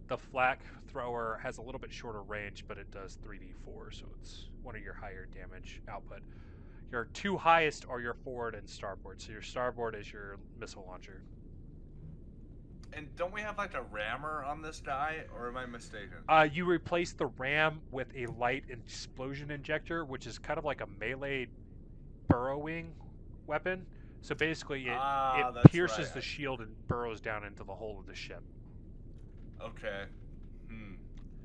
The flak thrower has a little bit shorter range, but it does 3d4, so it's one of your higher damage output. Your two highest are your forward and starboard. So your starboard is your missile launcher. And don't we have like a rammer on this guy, or am I mistaken? You replace the ram with a light explosion injector, which is kind of like a melee burrowing weapon. So basically, it That's pierces right. the shield and burrows down into the hull of the ship. Okay.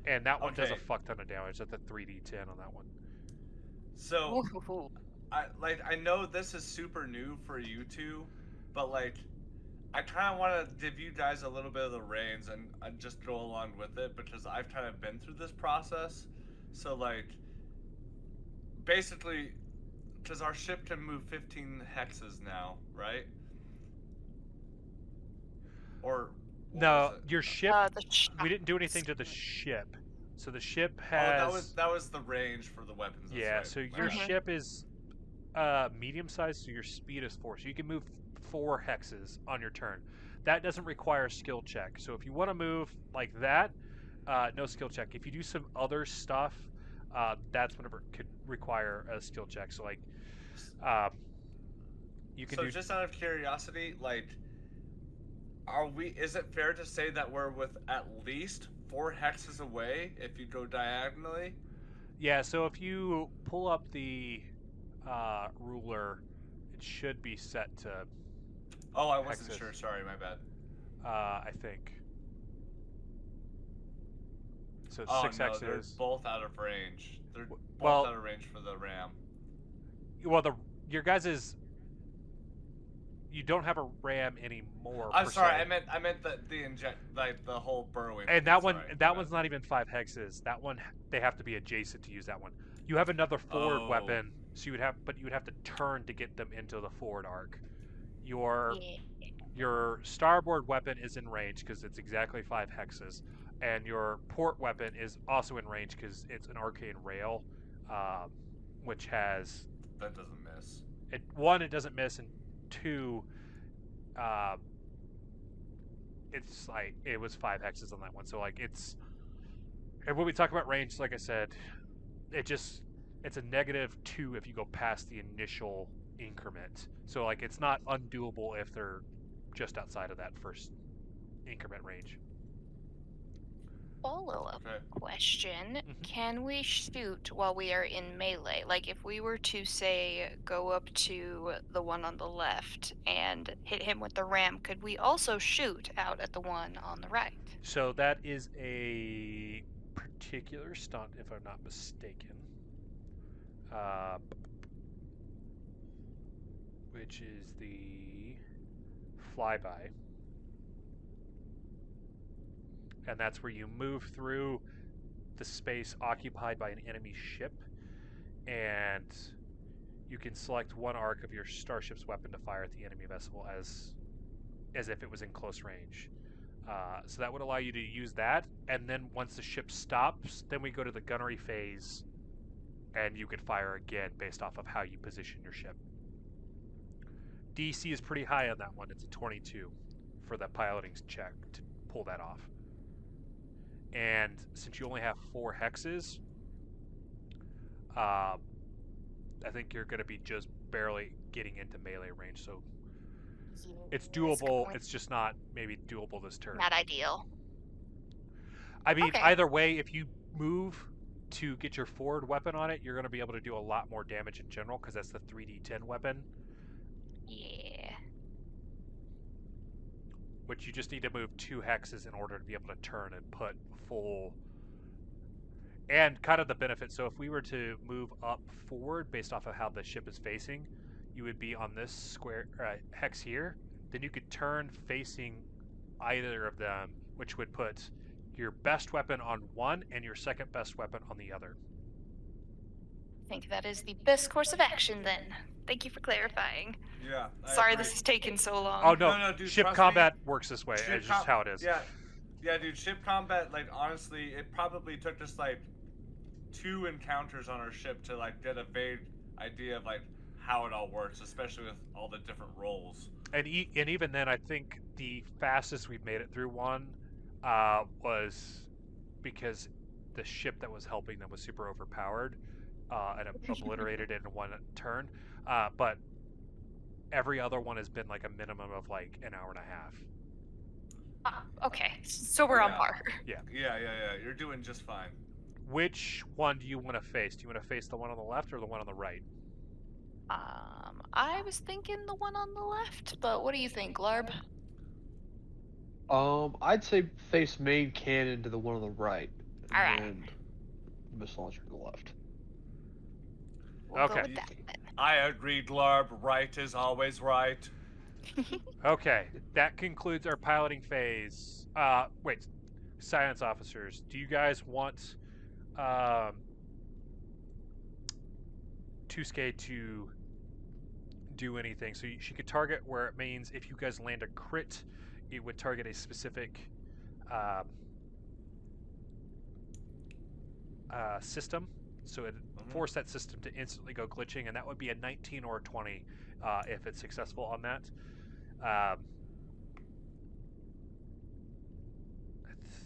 And that one does a Okay. fuck ton of damage. That's a 3d10 on that one. So Ooh. I know this is super new for you two, but like I kind of want to give you guys a little bit of the reins and just go along with it because I've kind of been through this process. So like basically, because our ship can move 15 hexes now, right? Or what No, was it? your ship. The We didn't do anything to the ship. So the ship Oh, has. that was the range for the weapons. That's Yeah, right. so My your bad. ship is medium sized, so your speed is 4. So you can move 4 hexes on your turn. That doesn't require a skill check. So if you want to move like that, no skill check. If you do some other stuff, that's whenever it could require a skill check. So like, you can So do. just out of curiosity, like, is it fair to say that we're with at least 4 hexes away if you go diagonally? Yeah, so if you pull up the ruler, it should be set to Oh, I wasn't hexes. sure. Sorry, my bad. I think. So Oh 6 no, hexes. they're both out of range. They're both well- out of range for the ram. Well, your guys is. You don't have a ram anymore. I'm per sorry. se. I meant the inject, like the whole burrowing. And thing, that one, sorry, my that bad. one's not even 5 hexes. That one, they have to be adjacent to use that one. You have another forward Oh. weapon, so you would have to turn to get them into the forward arc. Your starboard weapon is in range because it's exactly 5 hexes, and your port weapon is also in range because it's an arcane rail, which has That doesn't miss. it doesn't miss, and 2, it's like it was 5 hexes on that one. So like it's, and when we talk about range, like I said, it's a -2 if you go past the initial increment. So like it's not undoable if they're just outside of that first increment range. Follow-up Okay. question. Mhm. Can we shoot while we are in melee? Like if we were to say go up to the one on the left and hit him with the ram, could we also shoot out at the one on the right? So that is a particular stunt, if I'm not mistaken. Which is the flyby. And that's where you move through the space occupied by an enemy ship, and you can select one arc of your starship's weapon to fire at the enemy vessel as if it was in close range. So that would allow you to use that, and then once the ship stops, then we go to the gunnery phase, and you could fire again based off of how you position your ship. DC is pretty high on that one. It's a 22 for the piloting check to pull that off. And since you only have 4 hexes, I think you're going to be just barely getting into melee range. So it's doable. It's just not maybe doable this turn. Not ideal. I mean, Okay. either way, if you move to get your forward weapon on it, you're going to be able to do a lot more damage in general because that's the 3d10 weapon. Yeah. Which you just need to move 2 hexes in order to be able to turn and put full. And kind of the benefit. So if we were to move up forward based off of how the ship is facing, you would be on this square hex here. Then you could turn facing either of them, which would put your best weapon on one and your second best weapon on the other. I think that is the best course of action then. Thank you for clarifying. Yeah. I Sorry agree. this has taken so long. Oh no, No, dude, ship trust combat works this way. Ship It's just how it is. Yeah, dude. Ship combat, like honestly, it probably took us like 2 encounters on our ship to like get a vague idea of like how it all works, especially with all the different roles. And even then, I think the fastest we've made it through one was because the ship that was helping them was super overpowered and obliterated it in one turn. But every other one has been like a minimum of like an hour and a half. Okay, so we're on Yeah. par. Yeah. You're doing just fine. Which one do you want to face? Do you want to face the one on the left or the one on the right? I was thinking the one on the left, but what do you think, Glarb? I'd say face main cannon to the one on the right, and Alright. then missile launcher to the left. We'll go Okay. with that then. I agree, Glarb. Right is always right. Okay, that concludes our piloting phase. Wait, science officers, do you guys want Tusuke to do anything? So she could target where it means if you guys land a crit, it would target a specific system. So it force that system to instantly go glitching, and that would be a 19 or a 20 if it's successful on that. I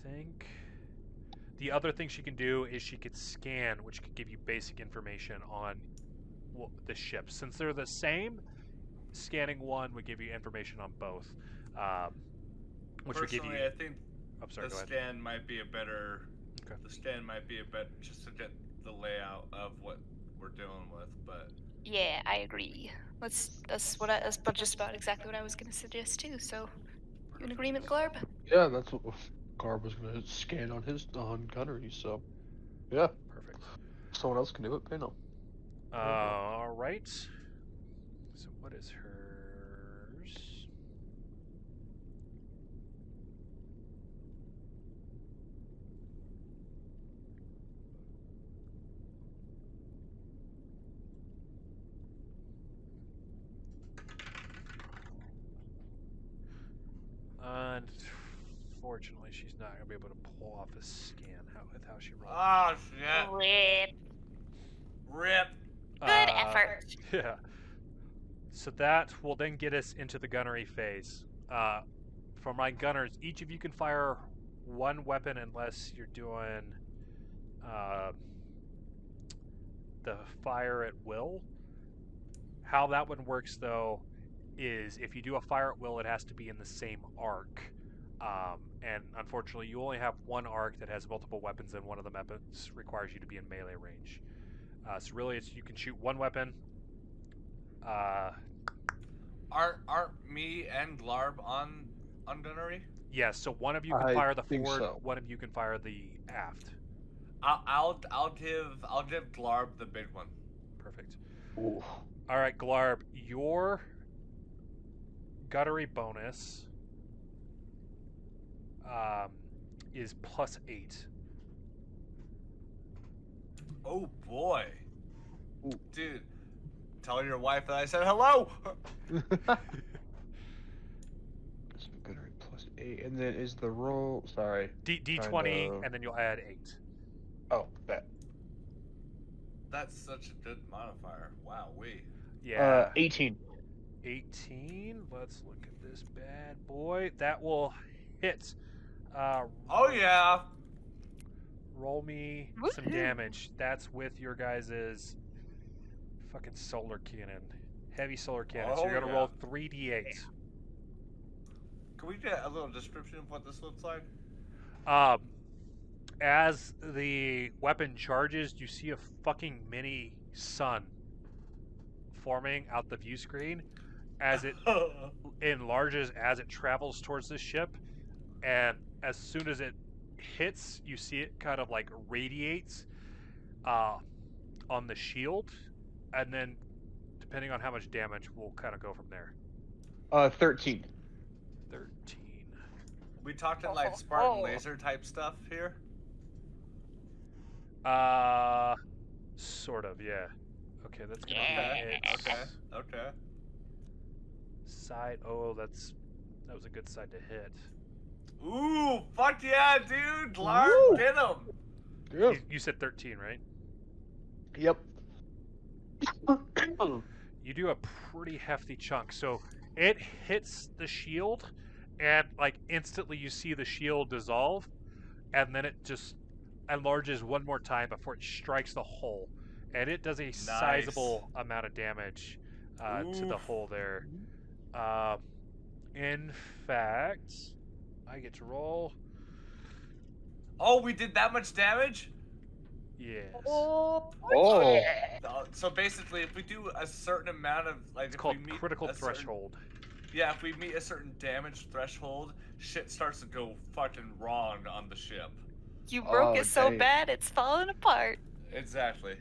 think the other thing she can do is she could scan, which could give you basic information on the ships. Since they're the same, scanning one would give you information on both. Which would give you. Personally, I think I'm sorry. the Go ahead. stand might be a better. Okay. The stand might be a better just to get the layout of what we're dealing with, but. Yeah, I agree. That's just about exactly what I was gonna suggest too. So, you in agreement, Glarb? Yeah, that's what Garb was gonna scan on his gunnery. So, yeah, Perfect. someone else can do it. Pay no. All right. So what is hers? Unfortunately, she's not gonna be able to pull off a scan with how she rolls. Oh shit! Rip. Rip. Good effort. Yeah. So that will then get us into the gunnery phase. For my gunners, each of you can fire one weapon unless you're doing the fire at will. How that one works, though, is if you do a fire at will, it has to be in the same arc. And unfortunately, you only have one arc that has multiple weapons, and one of the weapons requires you to be in melee range. So really, you can shoot one weapon. Aren't me and Glarb on gunnery? Yes. So one of you can I fire the think forward. so. One of you can fire the aft. I'll give Glarb the big one. Perfect. Ooh. All right, Glarb, your gunnery bonus is +8. Oh boy. Ooh. Dude, tell your wife that I said hello. So gunnery +8, and then is the roll? Sorry. D20, Kinda- and then you'll add 8. Oh, bet. That's such a good modifier. Wow, Yeah. 18. 18. Let's look at this bad boy. That will hit. Oh yeah. Roll me some Woohoo. damage. That's with your guys' fucking solar cannon. Heavy solar cannon. So Oh, you're going to yeah. roll 3d8. Can we get a little description of what this looks like? As the weapon charges, you see a fucking mini sun forming out the view screen as it enlarges as it travels towards the ship, and as soon as it hits, you see it kind of like radiates on the shield, and then depending on how much damage, we'll kind of go from there. 13. 13. We talking like Spartan laser type stuff here? Sort of, yeah. Okay, that's gonna be Okay. it. Okay. Okay. Side. Oh, that was a good side to hit. Ooh, fuck yeah, dude! Glarb, Woo! get him! Good. You said 13, right? Yep. You do a pretty hefty chunk. So it hits the shield, and like instantly you see the shield dissolve, and then it just enlarges one more time before it strikes the hole, and it does a sizable amount of damage to the Oof. hole there. In fact, I get to roll. Oh, we did that much damage? Yes. Oh. So basically, if we do a certain amount of like, It's if called we meet critical a certain- threshold. Yeah, if we meet a certain damage threshold, shit starts to go fucking wrong on the ship. You broke Oh, it so dang. bad it's falling apart. Exactly.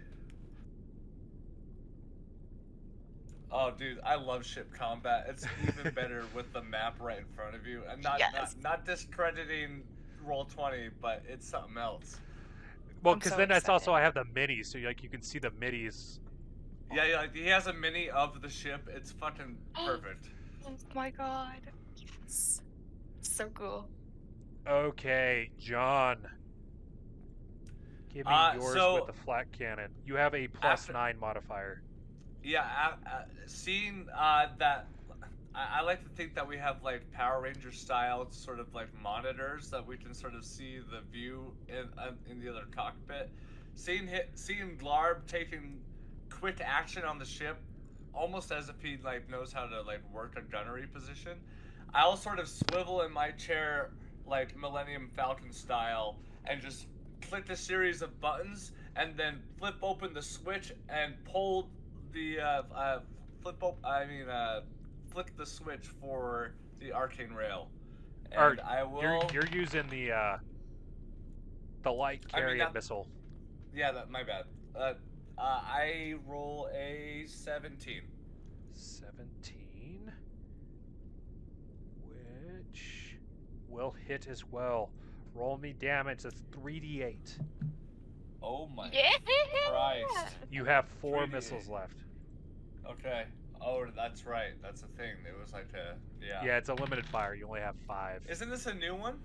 Oh, dude, I love ship combat. It's even better with the map right in front of you. And Yes. not discrediting Roll20, but it's something else. Well, I'm because so then that's also I excited. have the minis, so like you can see the minis. Yeah, like he has a mini of the ship. It's fucking perfect. Oh my god. Yes. So cool. Okay, John. Give me yours So with the flat cannon. You have a plus after- 9 modifier. yeah, seeing that, I like to think that we have like Power Ranger style sort of like monitors that we can sort of see the view in the other cockpit. Seeing Glarb taking quick action on the ship, almost as if he like knows how to like work a gunnery position. I'll sort of swivel in my chair like Millennium Falcon style and just click a series of buttons and then flip open the switch and pull the flick the switch for the arcane rail. Or And I will. you're using the light carrier missile. Yeah, my bad. I roll a 17. 17, which will hit as well. Roll me damage. That's 3d8. Oh my Yeah. Christ. You have 4 3d8. missiles left. Okay. Oh, that's right. That's the thing. It was like a Yeah, it's a limited fire. You only have 5. Isn't this a new one?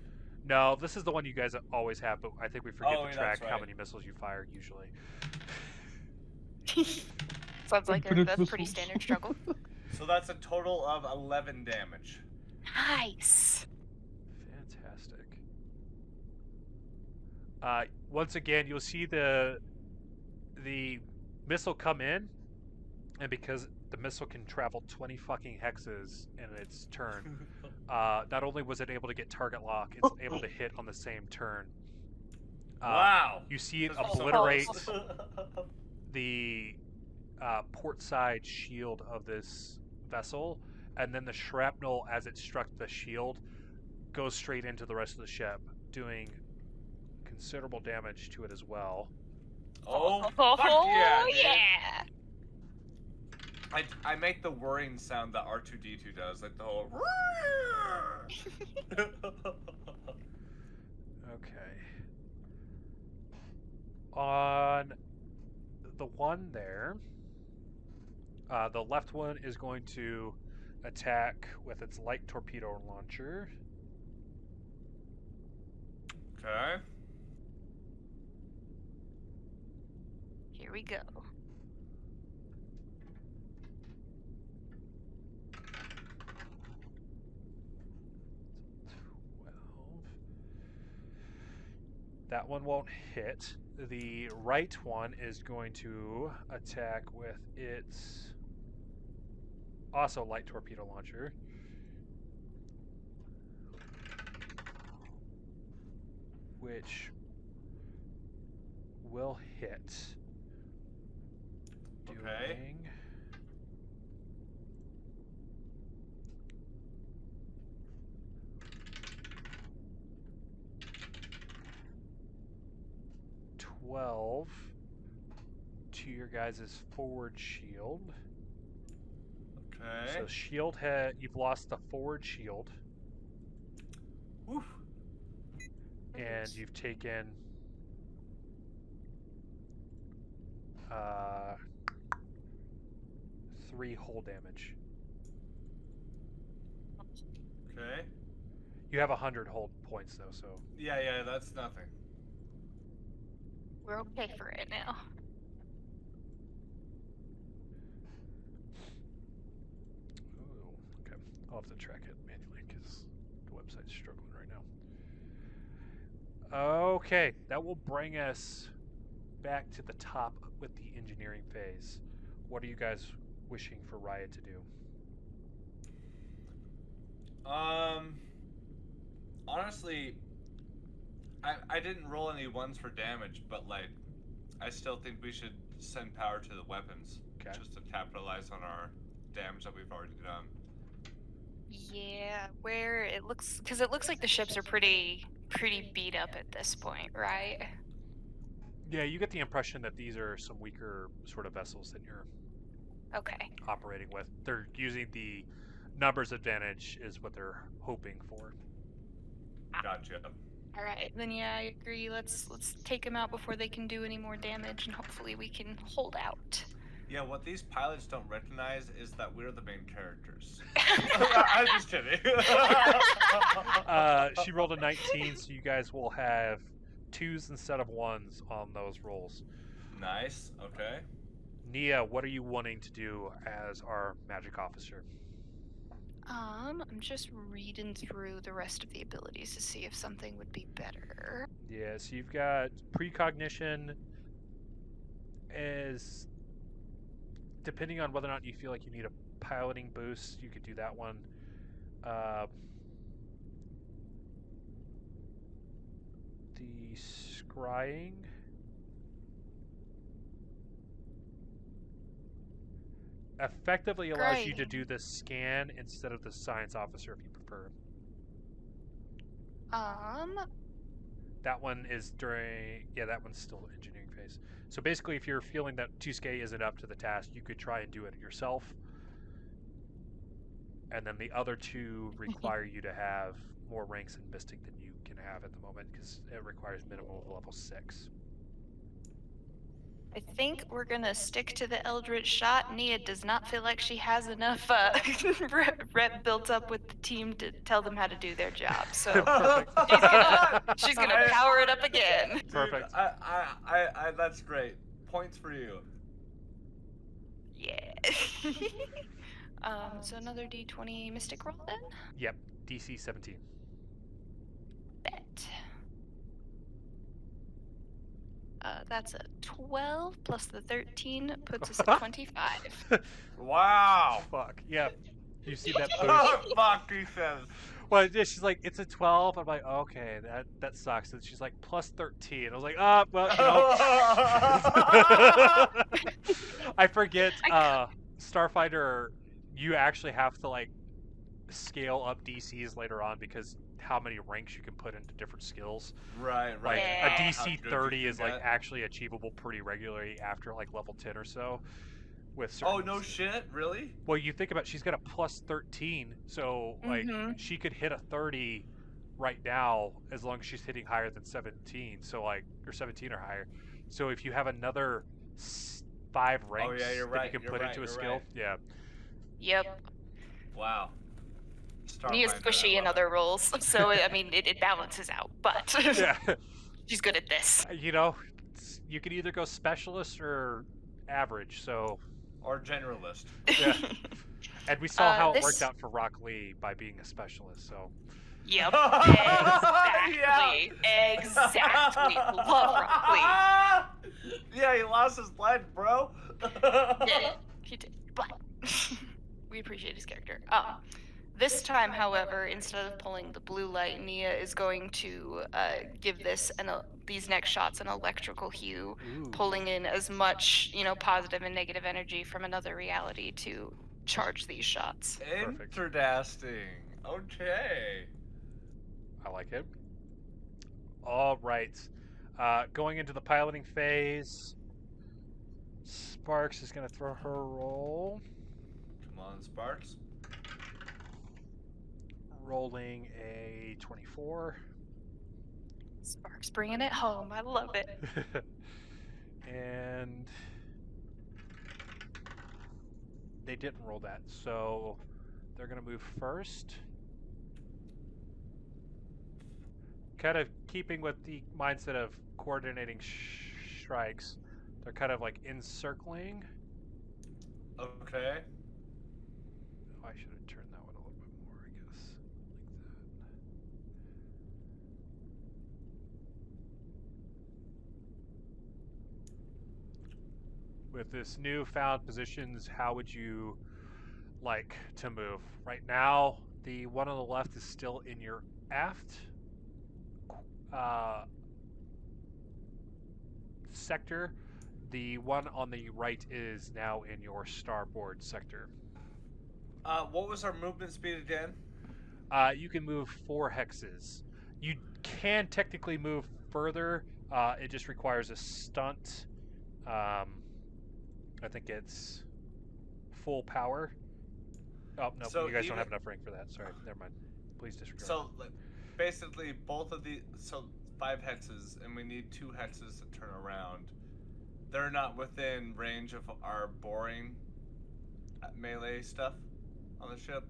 No, this is the one you guys always have, but I think we forget Oh, to yeah, track that's how right. many missiles you fire usually. Sounds like Infinite that's a pretty missiles. standard struggle. So that's a total of 11 damage. Nice. Fantastic. Once again, you'll see the missile come in, and because the missile can travel 20 fucking hexes in its turn, not only was it able to get target lock, it's able to hit on the same turn. Wow. You see it This is so obliterate close. the port side shield of this vessel, and then the shrapnel, as it struck the shield, goes straight into the rest of the ship, doing considerable damage to it as well. Oh, fuck yeah, dude. yeah. I make the whirring sound that R2-D2 does, like the whole. Okay. On the one there, the left one is going to attack with its light torpedo launcher. Okay. Here we go. That one won't hit. The right one is going to attack with its also light torpedo launcher. Which will hit. Okay. Doing 12 to your guys' forward shield. Okay. So shield you've lost the forward shield, Woof. and you've taken 3 hull damage. Okay. You have 100 hull points though, so Yeah, that's nothing. We're okay for it now. ooh, okay. I'll have to track it manually because the website's struggling right now. Okay, that will bring us back to the top with the engineering phase. What are you guys wishing for Riot to do? Honestly, I didn't roll any ones for damage, but like, I still think we should send power to the weapons, Okay. just to capitalize on our damage that we've already done. Yeah, where it looks, because it looks like the ships are pretty beat up at this point, right? Yeah, you get the impression that these are some weaker sort of vessels that you're Okay. operating with. They're using the numbers advantage is what they're hoping for. Gotcha. All right, then yeah, I agree. Let's take them out before they can do any more damage, and hopefully we can hold out. Yeah, what these pilots don't recognize is that we're the main characters. I'm just kidding. She rolled a 19, so you guys will have 2s instead of 1s on those rolls. Nice. Okay. Nia, what are you wanting to do as our magic officer? I'm just reading through the rest of the abilities to see if something would be better. Yeah, so you've got precognition as depending on whether or not you feel like you need a piloting boost, you could do that one. The scrying. Effectively allows you to do the scan instead of the science officer if you prefer. That one is that one's still engineering phase. So basically, if you're feeling that 2K isn't up to the task, you could try and do it yourself. And then the other 2 require you to have more ranks in Mystic than you can have at the moment because it requires minimum of level 6. I think we're gonna stick to the Eldritch shot. Nia does not feel like she has enough rep built up with the team to tell them how to do their job. So she's gonna power it up again. Dude, Perfect. I that's great. Points for you. Yeah. So another D20 Mystic roll then? Yep, DC 17. Bet. That's a 12 plus the 13 puts us at 25. Wow. Fuck. Yeah. You see that boost? Fuck, he says. Well, yeah, she's like, it's a 12. I'm like, okay, that sucks. And she's like, plus 13. I was like, well, you know. I forget, Starfinder, you actually have to, like, scale up DCs later on because how many ranks you can put into different skills. Right. Like, Yeah. a DC How good 30 you is, can like, get. actually achievable pretty regularly after, like, level 10 or so. With certain Oh, no shit? Really? Well, you think about she's got a plus 13, so like she could hit a 30 right now as long as she's hitting higher than 17. So like or 17 or higher. So if you have another 5 ranks you're that right, you can you're put right, into a you're skill, right. yeah. Yep. Wow. Nia's Starfinder, squishy I in love other it. roles, so it balances out. But Yeah. she's good at this. You know, you could either go specialist or average. So Or generalist. yeah. And we saw how it this- worked out for Rock Lee by being a specialist. So Yep. Yeah. Exactly. Love Rock Lee. Yeah, he lost his leg, bro. He did. But we appreciate his character. This time, however, instead of pulling the blue light, Nia is going to give these next shots an electrical hue, pulling in as much, positive and negative energy from another reality to charge these shots. Perfect. Interesting. Okay. I like it. All right. Going into the piloting phase, Sparks is going to throw her roll. Come on, Sparks. Rolling a 24. Sparks bringing it home. I love it. And they didn't roll that, so they're going to move first. Kind of keeping with the mindset of coordinating strikes, they're kind of like encircling. Okay. Oh, I should have turned that one a little bit more, I guess. Like that. With this newfound positions, how would you like to move? Right now, the one on the left is still in your aft sector. The one on the right is now in your starboard sector. What was our movement speed again? You can move 4 hexes. You can technically move further. It just requires a stunt. I think it's full power. Oh, no, So you guys don't even- have enough rank for that. Sorry, never mind. Please disregard. So like, basically, both of the 5 hexes, and we need 2 hexes to turn around. They're not within range of our boring melee stuff on the ship.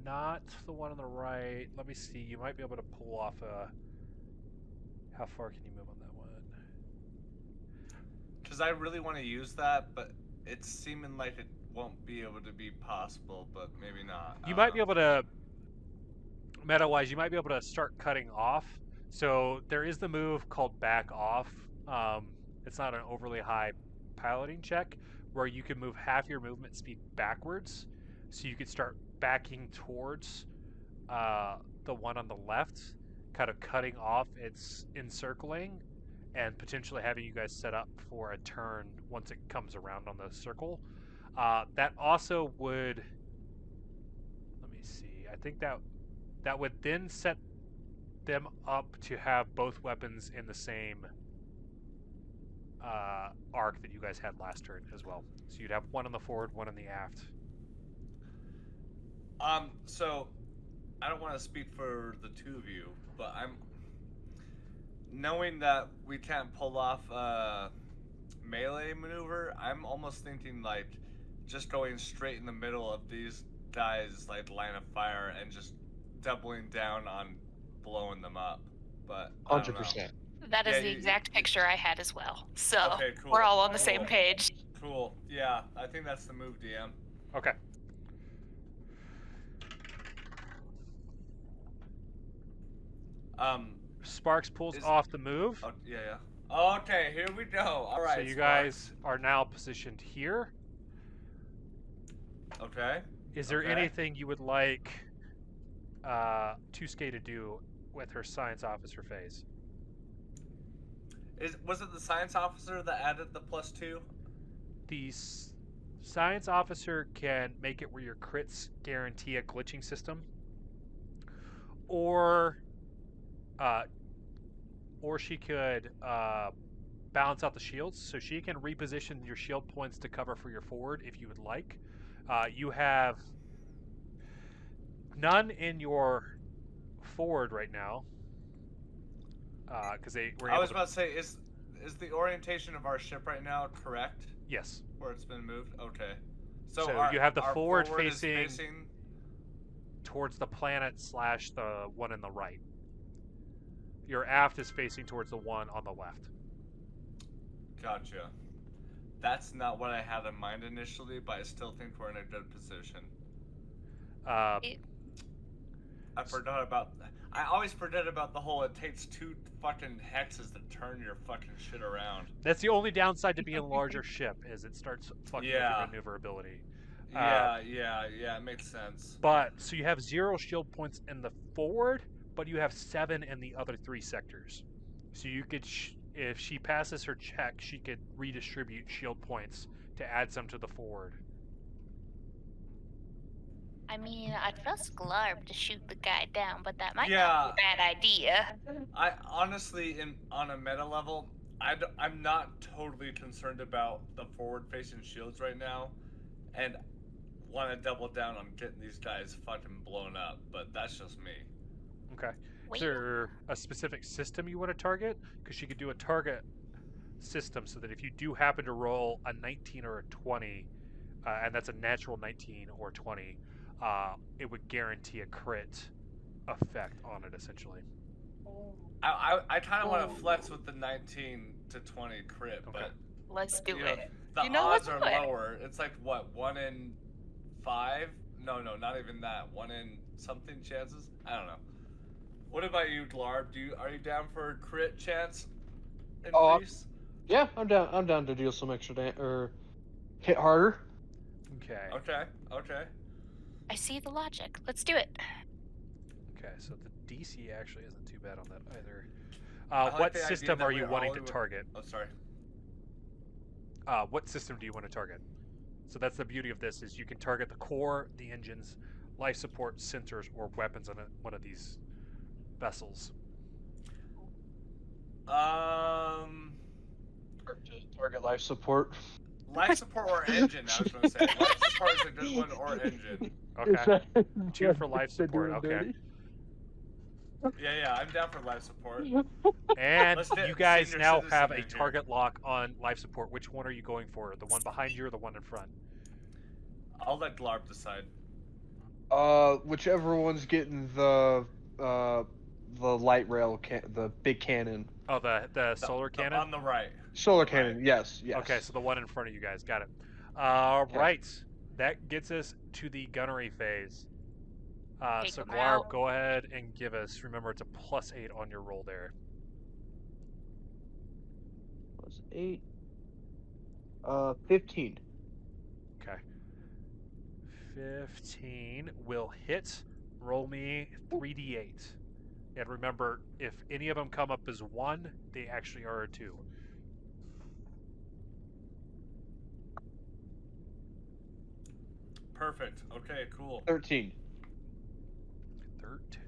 Not the one on the right. Let me see. You might be able to pull off a. How far can you move on that one? Because I really want to use that, but it's seeming like it won't be able to be possible, but maybe not. You might be able to. Meta-wise, you might be able to start cutting off. So there is the move called back off. It's not an overly high piloting check, where you can move half your movement speed backwards. So you could start backing towards the one on the left, kind of cutting off its encircling, and potentially having you guys set up for a turn once it comes around on the circle. That also would. Let me see. I think that would then set them up to have both weapons in the same arc that you guys had last turn as well. So you'd have one on the forward, one on the aft. So I don't want to speak for the two of you, but I'm knowing that we can't pull off a melee maneuver. I'm almost thinking like just going straight in the middle of these guys' like line of fire and just doubling down on blowing them up. But I don't know. 100%. That is Yeah, the you- exact picture I had as well. So Okay, cool. we're all on the same Cool. page. Cool. Yeah, I think that's the move, DM. Okay. Sparks pulls Is- off the move. Oh, yeah. Okay, here we go. All right. So you Sparks. guys are now positioned here. Okay. Is there Okay. anything you would like Tuske to do with her science officer phase? Was it the science officer that added the +2? The science officer can make it where your crits guarantee a glitching system, or she could balance out the shields, so she can reposition your shield points to cover for your forward if you would like. You have none in your forward right now because they were I able was to. about to say, is the orientation of our ship right now correct? Yes. Where it's been moved? Okay. So our, you have the our forward is facing towards the planet / the one in the right. Your aft is facing towards the one on the left. Gotcha. That's not what I had in mind initially, but I still think we're in a good position. I forgot about. I always forget about the whole. It takes 2 fucking hexes to turn your fucking shit around. That's the only downside to being a larger ship, is it starts fucking with Yeah. your maneuverability. Yeah, it makes sense. But so you have 0 shield points in the forward, but you have 7 in the other 3 sectors. So you could, if she passes her check, she could redistribute shield points to add some to the forward. I mean, I'd trust Glarb to shoot the guy down, but that might Yeah. not be a bad idea. I honestly, on a meta level, I'm not totally concerned about the forward-facing shields right now, and want to double down on getting these guys fucking blown up. But that's just me. Okay. Is Wait. there a specific system you want to target? Because she could do a target system so that if you do happen to roll a 19 or a 20, and that's a natural 19 or 20, it would guarantee a crit effect on it, essentially. I kind of want to flex with the 19 to 20 crit, Okay. but Let's do you know, it. the You know, odds let's are do it. lower. It's like what, 1 in 5? No, not even that. 1 in something chances. I don't know. What about you, Glarb? Are you down for a crit chance increase? Yeah, I'm down. I'm down to deal some extra or hit harder. Okay. Okay. I see the logic. Let's do it. Okay, so the DC actually isn't too bad on that either. I like What the idea system that are you we're wanting all to in- target? Oh, sorry. What system do you want to target? So that's the beauty of this, is you can target the core, the engines, life support, sensors, or weapons on one of these vessels. Target life support. Life support or engine, I was going to say. Life support is a good one, or engine. Okay. 2 for life support. Okay. Yeah, I'm down for life support. And Let's get you guys senior now citizen have in a here. target lock on life support. Which one are you going for? The one behind you or the one in front? I'll let Glarb decide. Whichever one's getting the light rail, the big cannon. Oh, the solar cannon? On the right. Solar On the cannon, right. yes. Okay, so the one in front of you guys. Got it. Okay. Right. That gets us to the gunnery phase. Take So 'em Glarb, out. go ahead and give us, remember it's a +8 on your roll there. Plus 8. 15. Okay. 15 will hit. Roll me 3d8. And remember, if any of them come up as 1, they actually are a 2. Perfect. Okay, cool. 13. 13.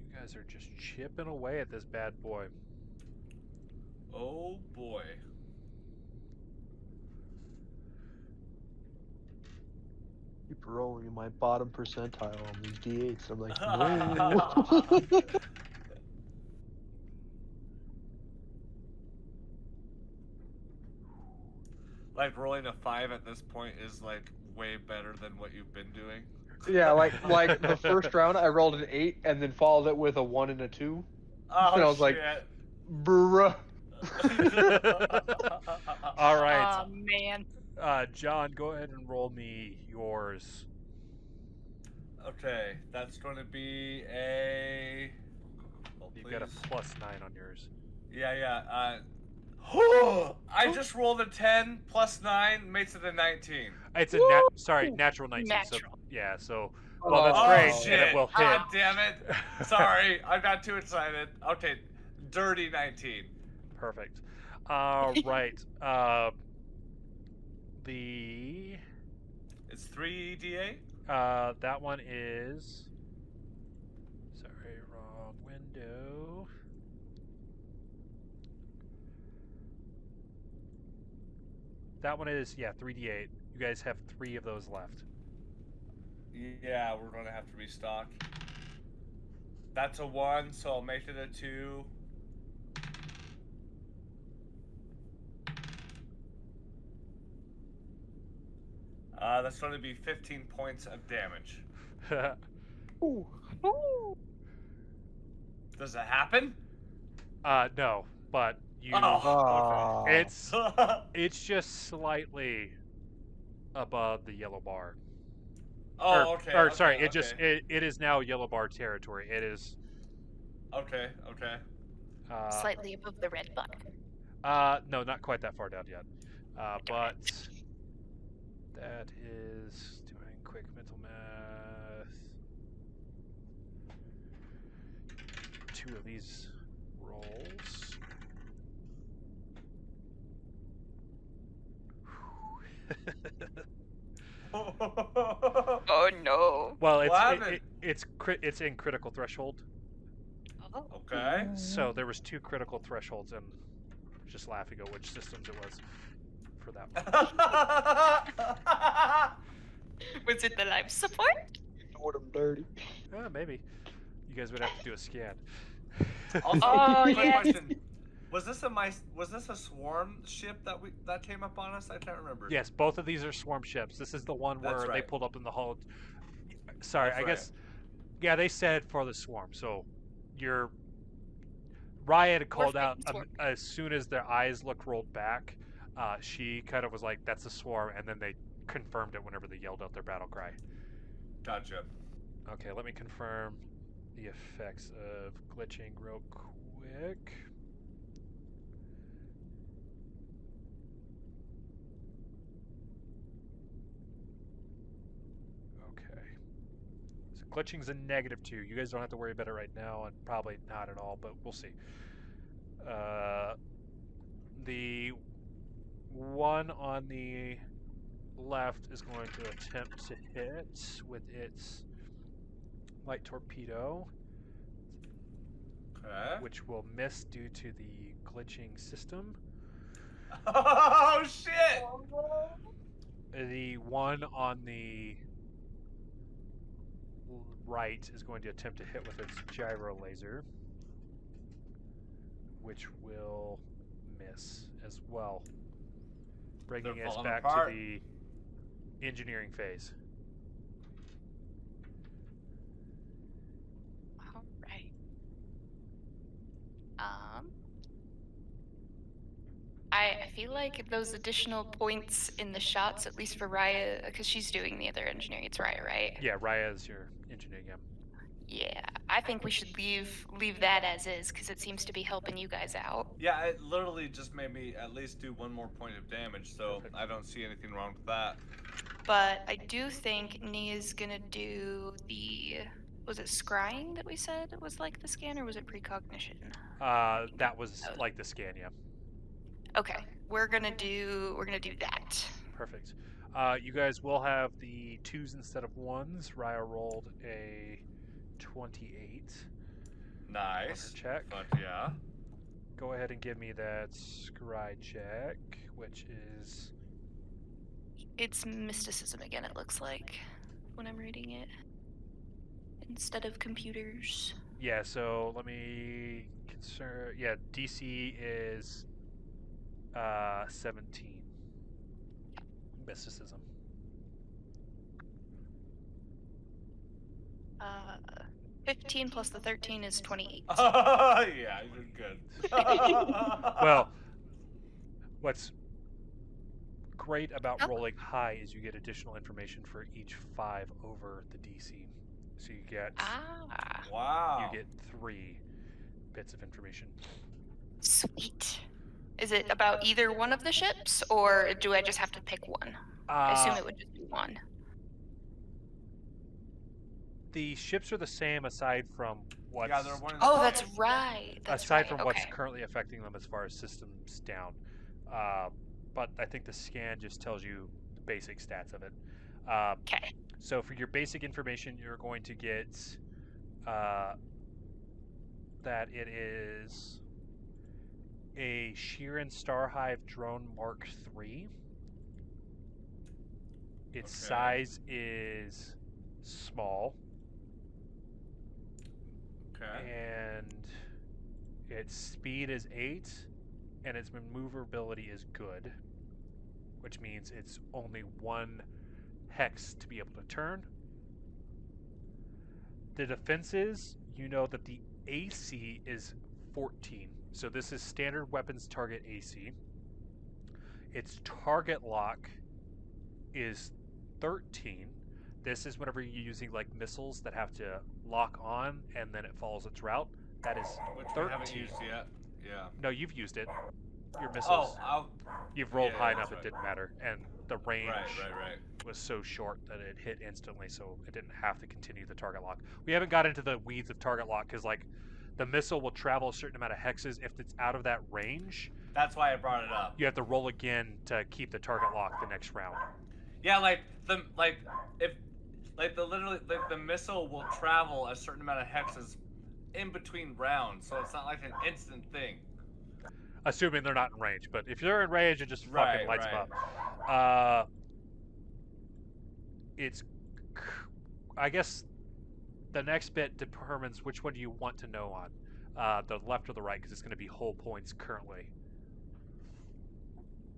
You guys are just chipping away at this bad boy. Oh boy. Keep rolling in my bottom percentile on these D8s. I'm like, no. Like rolling a 5 at this point is like way better than what you've been doing. Yeah, like the first round I rolled an 8 and then followed it with a 1 and a 2. Oh, And I was like, bruh. All right. Oh, man. John, go ahead and roll me yours. Okay, that's going to be a. Oh, You've please. got a +9 on yours. Yeah. I just rolled a 10 plus 9 makes it a 19. It's a natural 19. So Natural. yeah, so well, that's Oh, great, shit. and it will hit. God damn it. Sorry, I got too excited. Okay, dirty 19. Perfect. Right. The It's 3d8? that one is. Sorry, wrong window. That one is 3d8. You guys have 3 of those left. Yeah, we're going to have to restock. That's a 1, so I'll make it a 2. That's going to be 15 points of damage. Does it happen? No, but you. Oh, Okay. It's just slightly above the yellow bar. okay. Sorry, okay. it is now yellow bar territory. It is. Okay. Slightly above the red bar. No, not quite that far down yet. But that is doing quick mental math. 2 of these rolls. Oh no. Well, What it's in critical threshold. Oh. Okay. So there was 2 critical thresholds, and just laughing at which systems it was for that one. Was it the life support? Doing them dirty. Maybe. You guys would have to do a scan. Also, Oh, quick yes. question: was this a swarm ship that came up on us? I can't remember. Yes, both of these are swarm ships. This is the one That's where they right. pulled up in the hull. Sorry, That's I right. guess. Yeah, they said for the swarm. So, Raya had called out fighting swarm. as soon as their eyes looked rolled back. She kind of was like, "That's a swarm," and then they confirmed it whenever they yelled out their battle cry. Gotcha. Okay, let me confirm the effects of glitching real quick. Okay. So glitching's a -2. You guys don't have to worry about it right now, and probably not at all, but we'll see. The one on the left is going to attempt to hit with its light torpedo, Okay. which will miss due to the glitching system. Oh shit! The one on the right is going to attempt to hit with its gyro laser, which will miss as well, bringing They're us falling back apart. to the engineering phase. All right. I feel like those additional points in the shots, at least for Raya, because she's doing the other engineering. It's Raya, right? Yeah, Raya is your engineering. Yeah. Yeah. I think we should leave that as is, because it seems to be helping you guys out. Yeah, it literally just made me at least do 1 more point of damage, so Perfect. I don't see anything wrong with that. But I do think Nia's gonna do the. Was it scrying that we said was like the scan, or was it precognition? That was like the scan, yeah. Okay, we're gonna do that. Perfect. You guys will have the 2s instead of 1s. Raya rolled a 28 Nice. on her check. But yeah. Go ahead and give me that scry check, which is It's mysticism again. It looks like when I'm reading it instead of computers. yeah. So let me consider. Yeah, DC is 17. Mysticism. 15 plus the 13 is 28. Yeah, you're good. Well, what's great about Oh. rolling high is you get additional information for each 5 over the DC. So you get Wow. you get 3 bits of information. Sweet. Is it about either one of the ships, or do I just have to pick one? I assume it would just be one. The ships are the same aside from what's Yeah, they're one and Oh, the that's same. right. That's aside right. from Okay. what's currently affecting them as far as systems down. But I think the scan just tells you the basic stats of it. Okay. So for your basic information, you're going to get that it is a Sheeran Starhive drone Mark III. Its Okay. size is small. Okay. And its speed is 8, and its maneuverability is good, which means it's only 1 hex to be able to turn. The defenses, you know that the AC is 14, so this is standard weapons target AC. Its target lock is 13. This is whenever you're using like missiles that have to lock on and then it follows its route. That is Which 13. we haven't used yet. Yeah. No, you've used it. Your missiles. Oh, You've rolled yeah, high that's enough right. it didn't matter, and the range right. was so short that it hit instantly, so it didn't have to continue the target lock. We haven't got into the weeds of target lock because like the missile will travel a certain amount of hexes. If it's out of that range, That's why I brought it up. You have to roll again to keep the target locked the next round. Yeah, the missile will travel a certain amount of hexes in between rounds, so it's not like an instant thing. Assuming they're not in range, but if you're in range, it just fucking lights them up. It's, I guess, the next bit determines which one do you want to know on, the left or the right, because it's going to be whole points currently.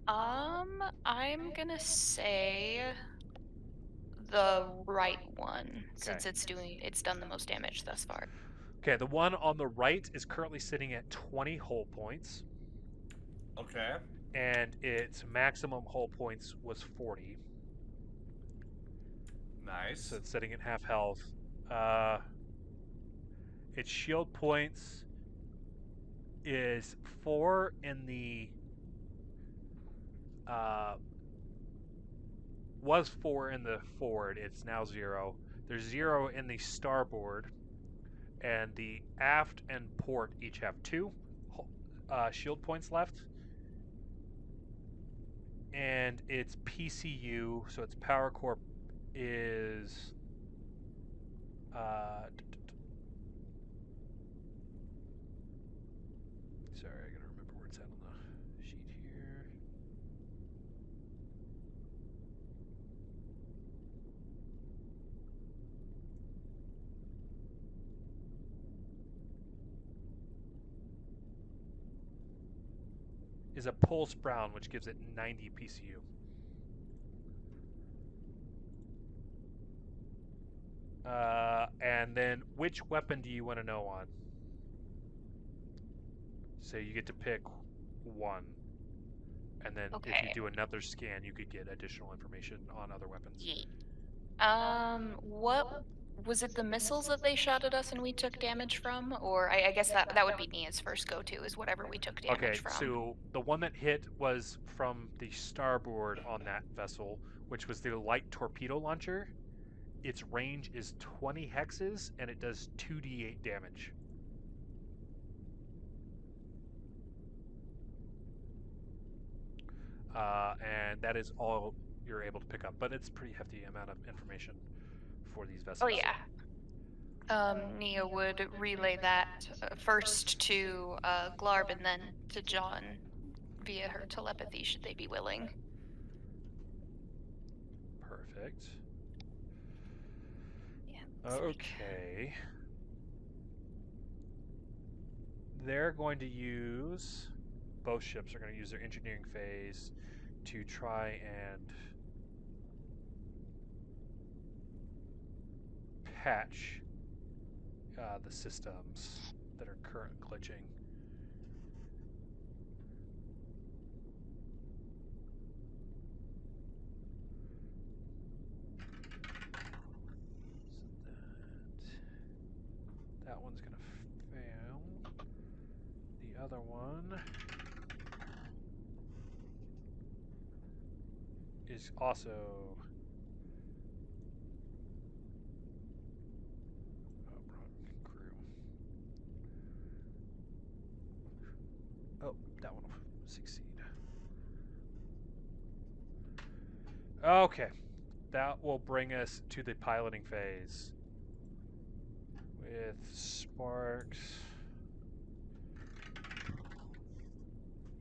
I'm gonna say the right one, since it's done the most damage thus far. Okay, the one on the right is currently sitting at 20 hull points. Okay. And its maximum hull points was 40. Nice. So it's sitting at half health. Its shield points is 4 in the was 4 in the forward. It's now 0. There's 0 in the starboard, and the aft and port each have 2 shield points left. And its PCU, so its power core is sorry, I gotta remember where it's at on the sheet here. Is a pulse brown, which gives it 90 PCU. And then which weapon do you want to know on? So you get to pick one. And then if you do another scan, you could get additional information on other weapons. What was it? The missiles that they shot at us and we took damage from, or I guess that would be Nea's first go-to, is whatever we took damage from. So the one that hit was from the starboard on that vessel, which was the light torpedo launcher. Its range is 20 hexes, and it does 2d8 damage. And that is all you're able to pick up, but it's a pretty hefty amount of information for these vessels. Oh yeah. Nia would relay that first to Glarb and then to John via her telepathy, should they be willing. Perfect. Yeah. Okay. They're going to use, both ships are going to use their engineering phase to try and patch the systems that are currently glitching. That one's going to fail. The other one is also crew. Oh, that one will succeed. Okay, that will bring us to the piloting phase with Sparks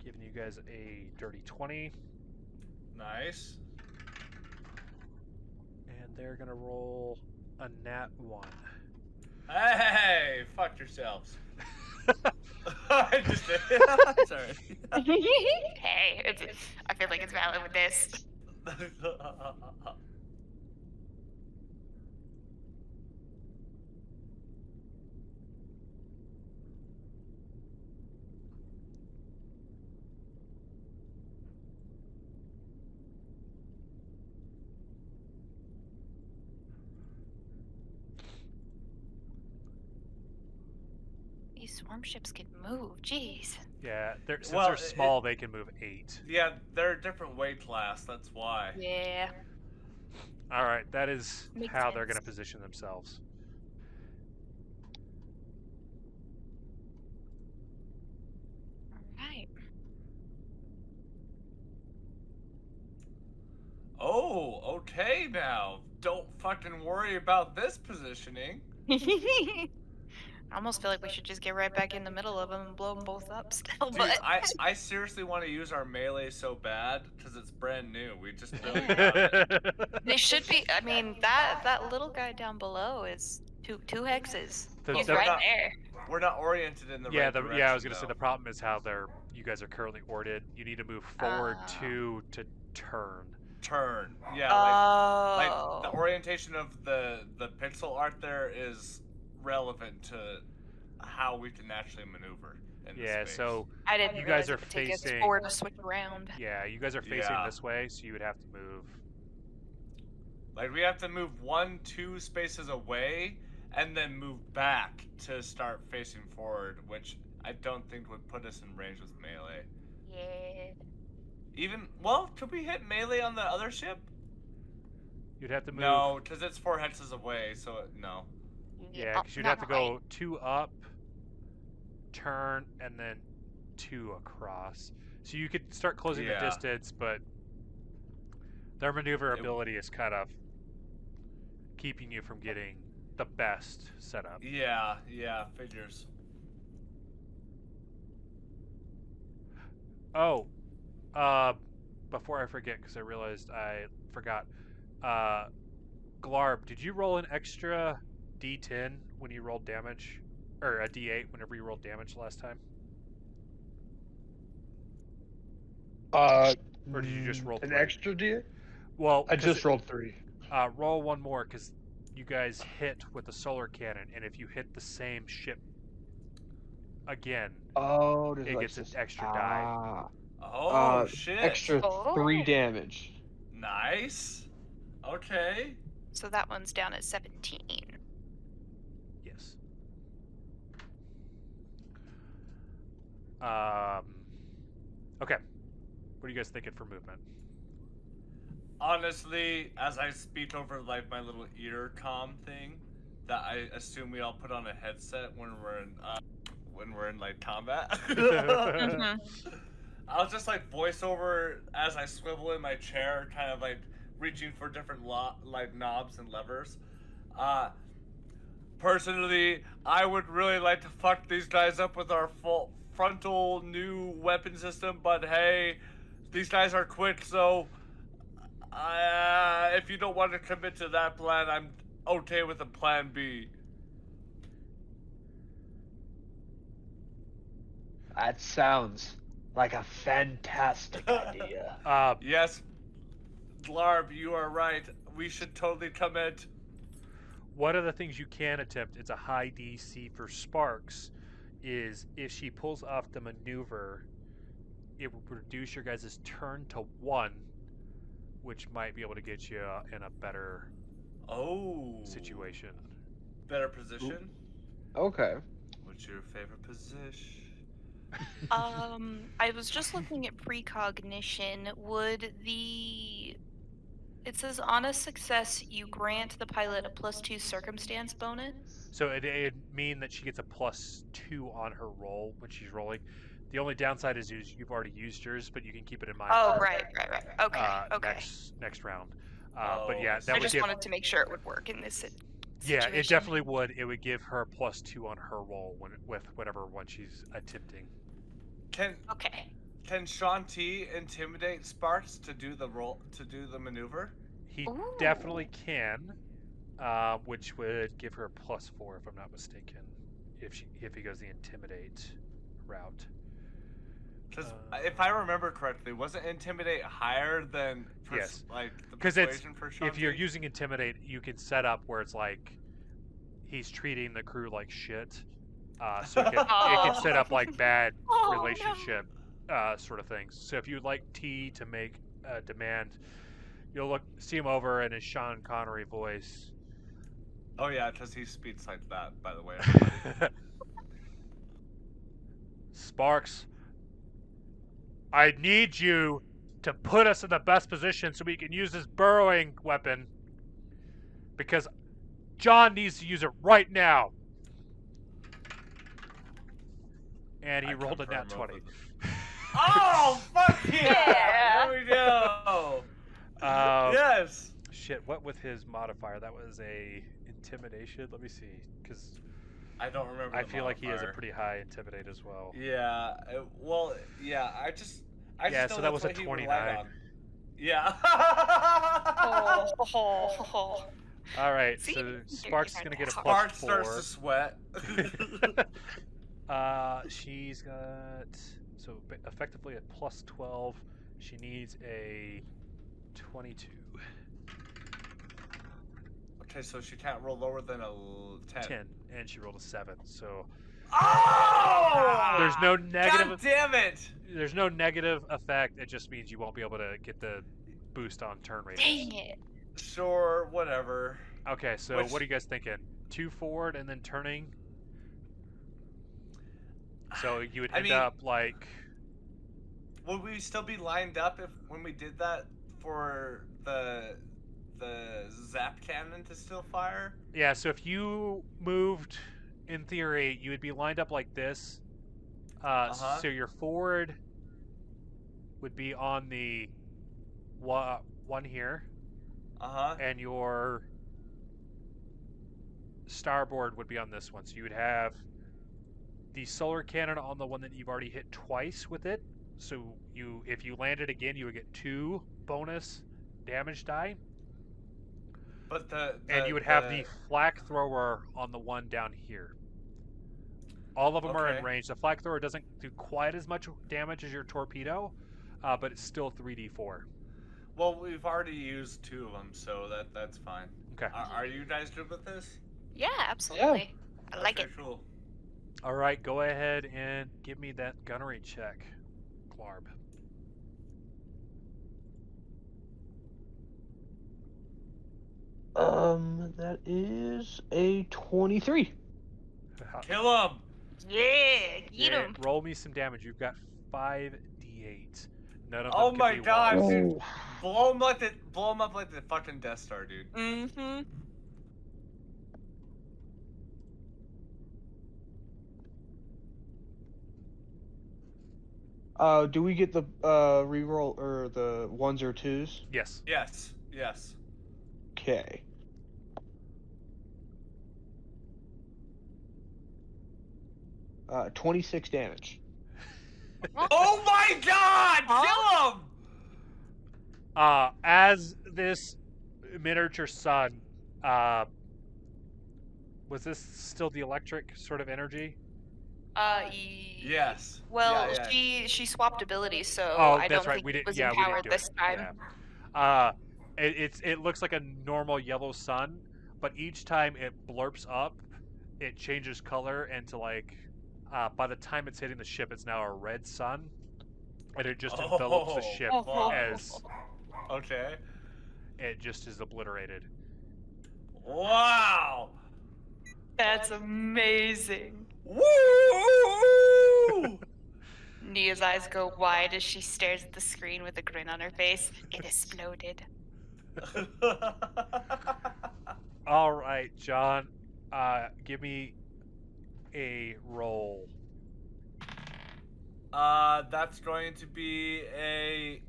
giving you guys a dirty 20. Nice. And they're gonna roll a nat 1. Hey, fuck yourselves. I just sorry. Hey, I feel like it's valid with this. These swarm ships can move, jeez. Yeah, since they're small, they can move 8. Yeah, they're a different weight class, that's why. Yeah. Alright, that is Makes how sense. they're gonna position themselves. Alright. don't fucking worry about this positioning. I almost feel like we should just get right back in the middle of them and blow them both up still, Dude, but I seriously want to use our melee so bad because it's brand new. We just barely got it. they should be. I mean, that little guy down below is two hexes. He's the- right there. We're not oriented in the yeah, right direction. yeah. I was gonna say though. the problem is how you guys are currently ordered. You need to move forward Oh. 2 to turn. Turn. Yeah, like the orientation of the pixel art there is relevant to how we can actually maneuver in this Yeah, space. so I didn't you realize guys are it would take us facing- 4 to switch around. yeah, you guys are facing Yeah. this way, so you would have to move. Like we have to move 1-2 spaces away and then move back to start facing forward, which I don't think would put us in range with melee. Yeah. Could we hit melee on the other ship? You'd have to move. No, because it's 4 hexes away, so no. Yeah, because you'd have to go 2 up, turn, and then 2 across. So you could start closing the Yeah. distance, but their maneuverability is kind of keeping you from getting the best setup. Yeah, figures. Oh, before I forget, because I realized I forgot. Glarb, did you roll an extra D10 when you rolled damage, or a D8 whenever you rolled damage last time, or did you just roll an 3? extra D? Well, I just rolled 3. roll one more because you guys hit with the solar cannon, and if you hit the same ship again, Oh, it gets an extra die. Oh shit! Extra 3 Oh. damage. Nice. Okay. So that one's down at 17. Yes. Okay. What are you guys thinking for movement? Honestly, as I speak over like my little ear comm thing, that I assume we all put on a headset when we're in like combat. Mhm. I'll just like voice over as I swivel in my chair, kind of like reaching for different like knobs and levers. Personally, I would really like to fuck these guys up with our full frontal new weapon system, but hey, these guys are quick, so if you don't want to commit to that plan, I'm okay with a plan B. That sounds like a fantastic idea. Yes, Glarb, you are right. We should totally commit. One of the things you can attempt, it's a high DC for Sparks, is if she pulls off the maneuver, it will reduce your guys' turn to 1, which might be able to get you in a better situation. Better position? Okay. What's your favorite position? I was just looking at precognition. It says on a success, you grant the pilot a +2 circumstance bonus. So it'd mean that she gets a +2 on her roll when she's rolling. The only downside is you've already used yours, but you can keep it in mind. Oh, for, right. Okay. Next round. But yeah, that I would just give. wanted to make sure it would work in this situation. Yeah, it definitely would. It would give her +2 on her roll with whatever one she's attempting. Okay. Can Sean T intimidate Sparks to do the maneuver? He Ooh. definitely can, which would give her a +4 if I'm not mistaken, if he goes the intimidate route. Because if I remember correctly, wasn't intimidate higher than Yes. like the 'Cause it's- persuasion for Sean If you're T? using intimidate, you can set up where it's like he's treating the crew like shit. So it can set up like bad Oh, no. relationship sort of things. So if you'd like T to make a demand, you'll see him over in his Sean Connery voice. Oh yeah, because he speaks like that, by the way. Everybody. Sparks, I need you to put us in the best position so we can use this burrowing weapon, because John needs to use it right now. And he I rolled a confirm nat 20. Oh fuck yeah! Yeah. There we go. Yes. shit, what with his modifier? That was a intimidation. Let me see, because I don't remember. I the feel like he has a modifier. pretty high intimidate as well. Yeah. Well, yeah. I just Yeah, know so that that's was a what he relied 29. on. Yeah. All right, See? so You're Sparks is not gonna get a that plus Spark starts to 4. sweat. She's got effectively a plus 12. She needs a 22. Okay, so she can't roll lower than a 10. 10, and she rolled a 7. So Oh! there's no negative. God damn it! There's no negative effect. It just means you won't be able to get the boost on turn radius. Dang it. Sure, whatever. Okay, so Which- what are you guys thinking? 2 forward and then turning. So you would I end mean- up like. Would we still be lined up when we did that for the zap cannon to still fire? Yeah, so if you moved, in theory, you would be lined up like this. Uh-huh. So your forward would be on the one here, Uh-huh. and your starboard would be on this one. So you would have the solar cannon on the one that you've already hit twice with it. So if you landed again, you would get 2 bonus damage die. But And you would have the flak thrower on the one down here. All of them are in Okay. range. The flak thrower doesn't do quite as much damage as your torpedo, but it's still 3d4. Well, we've already used 2 of them, so that's fine. Okay. Are you guys good with this? Yeah, absolutely. I like Okay, it. Cool. All right, go ahead and give me that gunnery check, Glarb. That is a 23. Kill him! Yeah, get Yeah, him. roll me some damage. You've got 5d8. None of them Oh can my be god, ones. dude! Oh. Blow him up like the fucking Death Star, dude. Mm-hmm. Do we get the reroll or the 1s or 2s? Yes. Yes. Okay. Uh, 26 damage. Oh my god! Huh? Kill him! As this miniature sun, was this still the electric sort of energy? Yes. Well, Yeah. she swapped abilities, so Oh, I that's don't right. think We it didn't. was Yeah, we didn't empowered do this it. time. Yeah. It looks like a normal yellow sun, but each time it blurps up, it changes color into like. By the time it's hitting the ship, it's now a red sun, and it just envelops the ship Oh. as Okay. it just is obliterated. Wow! That's amazing. Woo! Nia's eyes go wide as she stares at the screen with a grin on her face. It exploded. All right, John. Give me a roll. That's going to be a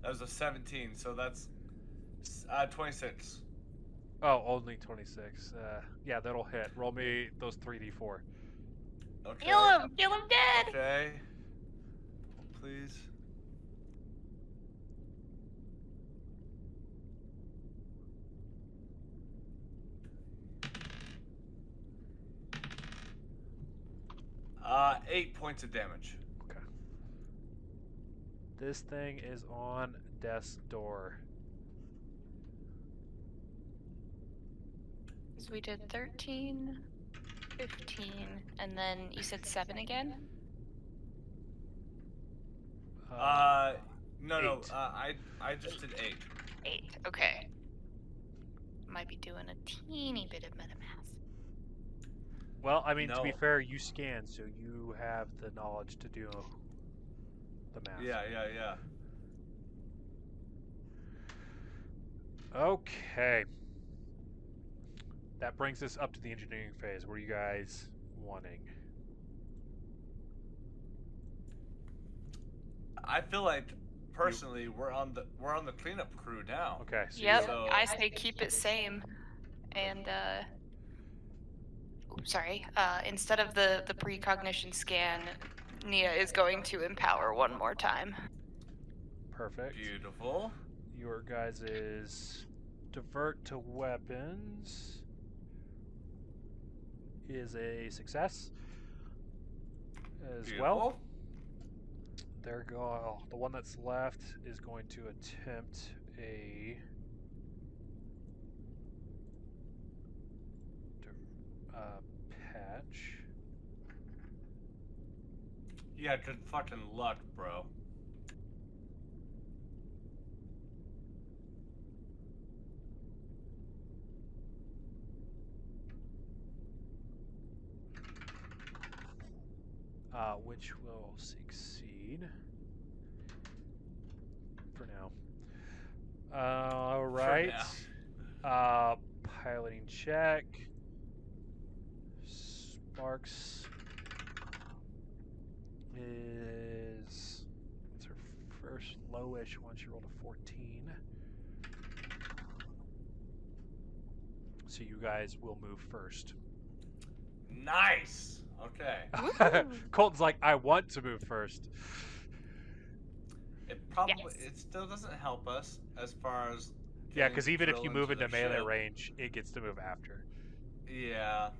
that was a 17, so that's 26. Oh, only 26. Yeah, that'll hit. Roll me those 3d4. Okay. Kill him! Kill him dead! Okay. Please. Uh, 8 points of damage. Okay. This thing is on death's door. So we did 13, 15, and then you said 7 again? No, 8. I just did 8. 8, okay. Might be doing a teeny bit of meta math. Well, I mean, to be No. fair, you scan, so you have the knowledge to do the math. Yeah. Okay. That brings us up to the engineering phase. What are you guys wanting? I feel like personally, we're on the cleanup crew now. Okay. So Yep, So- I say keep it same. And, sorry. Instead of the precognition scan, Nia is going to empower one more time. Perfect. Beautiful. Your guys' divert to weapons is a success as Beautiful. well. There go. The one that's left is going to attempt a patch. Yeah, good fucking luck, bro. Which will succeed for now. All right. Piloting check. Sparks is it's her first lowish one. She rolled a 14. So you guys will move first. Nice. Okay. Colton's like, I want to move first. It probably Yes. it still doesn't help us as far as Yeah, getting because even if drill you move into into the melee ship. range, it gets to move after. Yeah.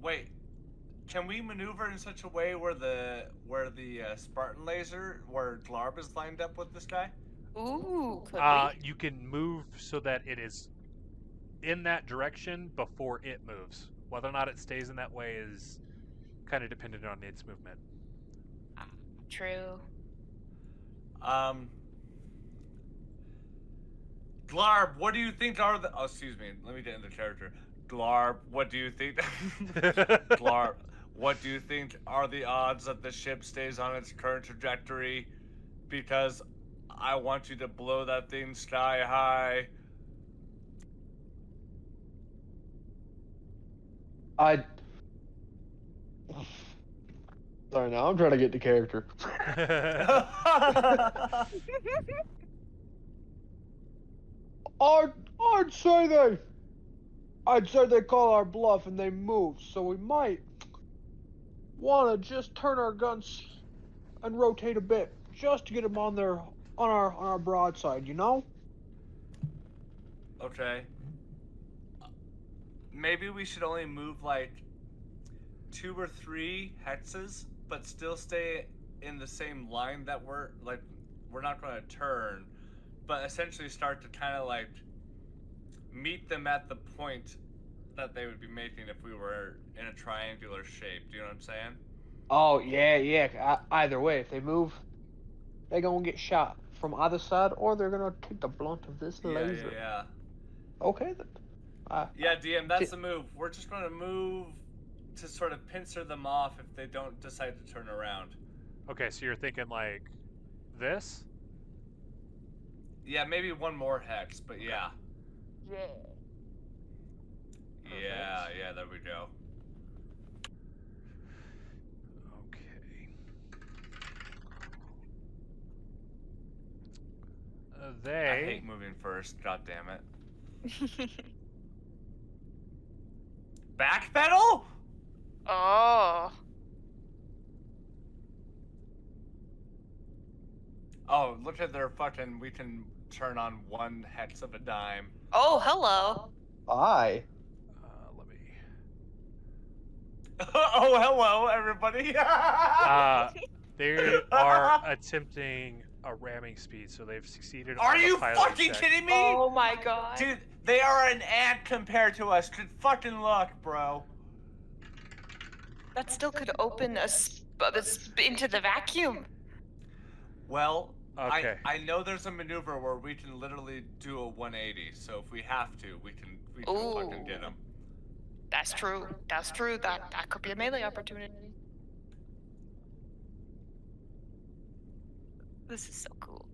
Wait. Can we maneuver in such a way where the Spartan laser, where Glarb is lined up with this guy? Ooh, could You can move so that it is in that direction before it moves. Whether or not it stays in that way is kind of dependent on its movement. we? True. Glarb, what do you think are the? Oh, excuse me. Let me get into character. Glarb, what do you think? Glarb, what do you think are the odds that the ship stays on its current trajectory? Because I want you to blow that thing sky high. Sorry, now I'm trying to get to character. I'd say they call our bluff and they move, so we might want to just turn our guns and rotate a bit, just to get them on our broadside, you know? Okay. Maybe we should only move like 2 or 3 hexes, but still stay in the same line that we're not going to turn, but essentially start to kind of like meet them at the point that they would be making if we were in a triangular shape. Do you know what I'm saying? Oh, yeah. Either way, if they move, they're gonna get shot from either side, or they're gonna take the blunt of this laser. Yeah. Okay, then. Yeah, DM, that's the move. We're just going to move to sort of pincer them off if they don't decide to turn around. Okay, so you're thinking like this? Yeah, maybe one more hex, but yeah. Yeah. Yeah, there we go. Okay. I hate moving first, god damn it. Backpedal? Oh. Oh, look at their fucking, we can turn on 1 hex of a dime. Oh, hello. Aye. Let me. Oh, hello, everybody. They are attempting a ramming speed, so they've succeeded. Are on the you piloting fucking check. kidding me? Oh my god. Dude, they are an ant compared to us. Good fucking luck, bro. That still could open us into the vacuum. Well, Okay. I know there's a maneuver where we can literally do a 180. So if we have to, we can fucking get them. That's true. That's true. That could be a melee opportunity. This is so cool.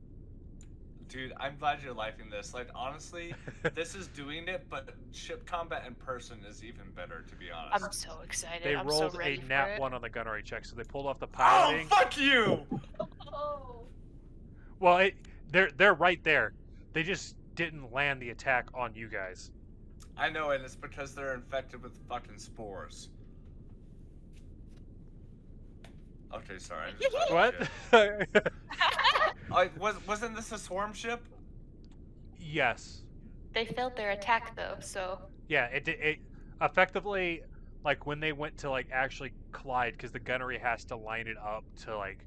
Dude, I'm glad you're liking this. Like, honestly, this is doing it, but ship combat in person is even better, to be honest. I'm so excited. They I'm so rolled ready a for nat it. 1 on the gunnery check, so they pulled off the Oh, piloting. fuck you! Oh. Well, they're right there. They just didn't land the attack on you guys. I know, and it's because they're infected with fucking spores. Okay, sorry. I just talked What? shit. Like, wasn't this a swarm ship? Yes. They failed their attack though, so Yeah, it effectively, like, when they went to, like, actually collide, because the gunnery has to line it up to, like,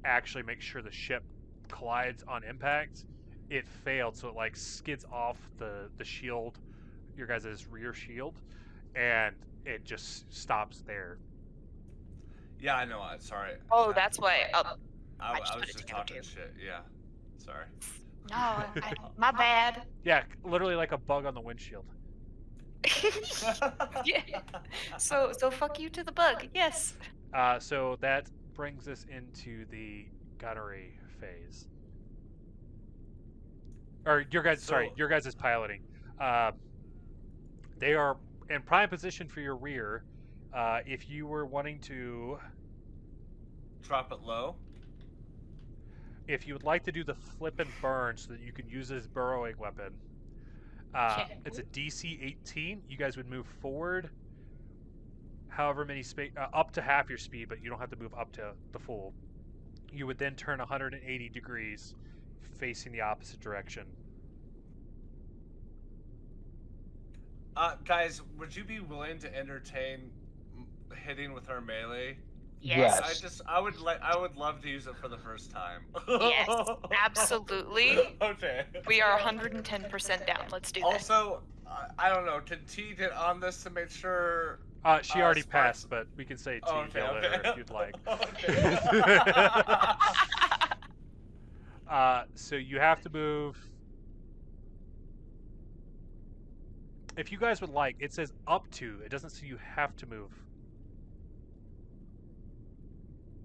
actually make sure the ship collides on impact, it failed, so it, like, skids off the shield, your guys' rear shield, and it just stops there. Yeah, I know. Sorry. oh, that's why. Oh, I just was put it just together, talking too. shit. Yeah. Sorry. no, my bad. Yeah, literally like a bug on the windshield. Yeah. So fuck you to the bug. Yes. So that brings us into the gunnery phase. Or your guys, sorry, So- your guys is piloting. They are in prime position for your rear. If you were wanting to, Drop it low. if you would like to do the flip and burn so that you can use this burrowing weapon, it's a DC 18. You guys would move forward however many space, up to half your speed, but you don't have to move up to the full. You would then turn 180 degrees facing the opposite direction. Guys, would you be willing to entertain hitting with our melee? Yes. I would love to use it for the first time. Yes, absolutely. Okay. We are 110% down. Let's do this. Also, I don't know. Can T get on this to make sure? She already Sparks- passed, but we can say T Oh, okay, yelled at okay. her if you'd like. Okay. So you have to move. If you guys would like, it says up to. It doesn't say you have to move.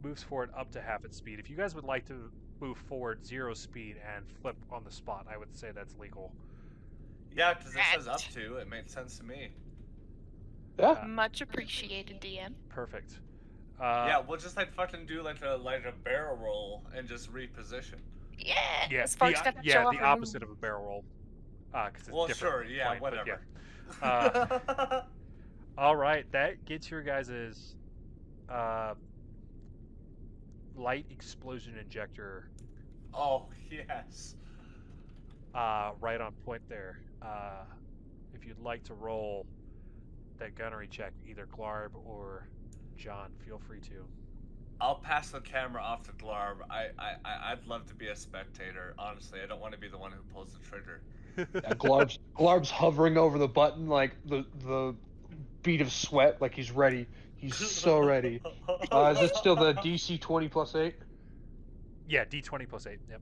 Moves forward up to half its speed. If you guys would like to move forward 0 speed and flip on the spot, I would say that's legal. Yeah, because it says up to. It makes sense to me. Yeah. Much appreciated, DM. Perfect. Yeah, we'll just like fucking do like a barrel roll and just reposition. Yeah. Yeah, Sparks got to show yeah, off the her opposite of a barrel roll. Because it's Well, different. sure, yeah, point, but whatever. yeah. All right, that gets your guys' light explosion injector Oh yes. right on point there. If you'd like to roll that gunnery check, either Glarb or John, feel free to. I'll pass the camera off to Glarb. I'd love to be a spectator. Honestly, I don't want to be the one who pulls the trigger. Yeah, Glarb's hovering over the button, like the bead of sweat, like he's ready. He's so ready. Is this still the DC 20 plus 8? Yeah, D20 plus 8. Yep.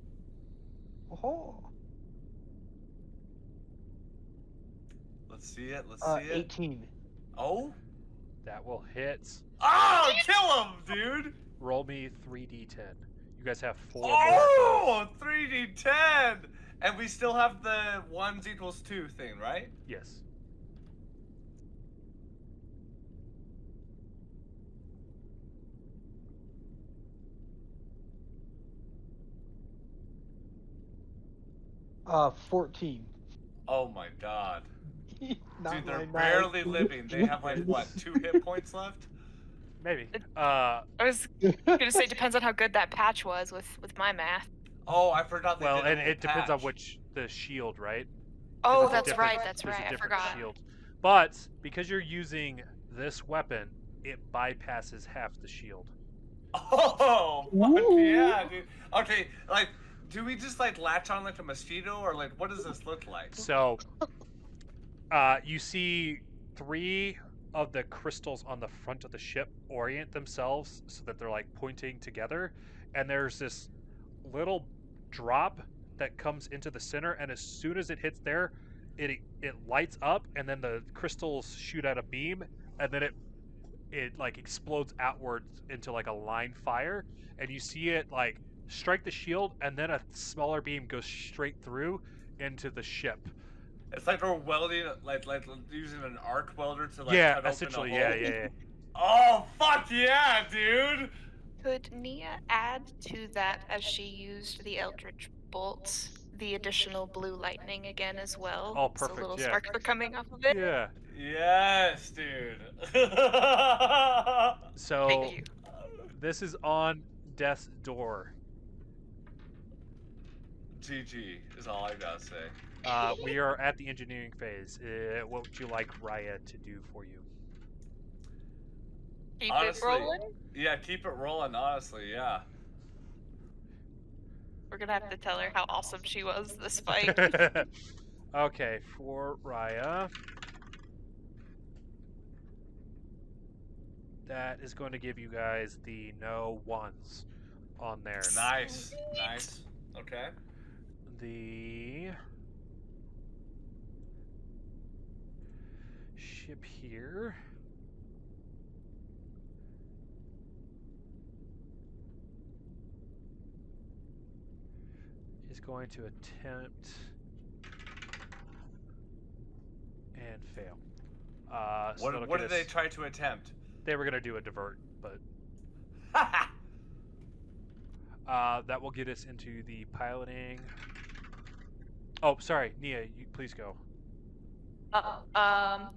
Oh. Let's see it. Let's see it. 18. Oh. That will hit. Oh, kill him, dude. Roll me 3d10. You guys have 4 more. Oh, 3d10. And we still have the 1 = 2 thing, right? Yes. Uh, 14. Oh my god. Not Dude, they're my barely knife. living. They have like what, 2 hit points left? Maybe. I was gonna say depends on how good that patch was with my math. Oh, I forgot they Well, did a and whole it depends on patch. which the shield, right? Oh, There's a that's different- right. That's there's a right. I different forgot. shield. But because you're using this weapon, it bypasses half the shield. Oh, fuck Ooh. yeah, dude. Okay, like, do we just like latch on like a mosquito, or like, what does this look like? So, you see 3 of the crystals on the front of the ship orient themselves so that they're like pointing together, and there's this little drop that comes into the center, and as soon as it hits there, it lights up, and then the crystals shoot out a beam, and then it like explodes outwards into like a line fire, and you see it like strike the shield, and then a smaller beam goes straight through into the ship. It's like we're welding, like using an arc welder to like Yeah, cut open a essentially, hole. yeah. Oh fuck yeah, dude! Could Nia add to that as she used the Eldritch Bolt, the additional blue lightning again as well? Oh, So perfect, little yeah. sparks are coming off of it. Yeah. Yes, dude. So Thank you. this is on death's door. GG is all I gotta say. We are at the engineering phase. What would you like Raya to do for you? Keep Honestly, it rolling. Yeah, keep it rolling. Honestly, yeah. We're gonna have to tell her how awesome she was this fight. Okay, for Raya, that is going to give you guys the no ones on there. Nice, nice. Okay. The ship here is going to attempt and fail. So that'll What get did they us- try to attempt? They were going to do a divert, but that will get us into the piloting. Oh, sorry, Nia, you please go. I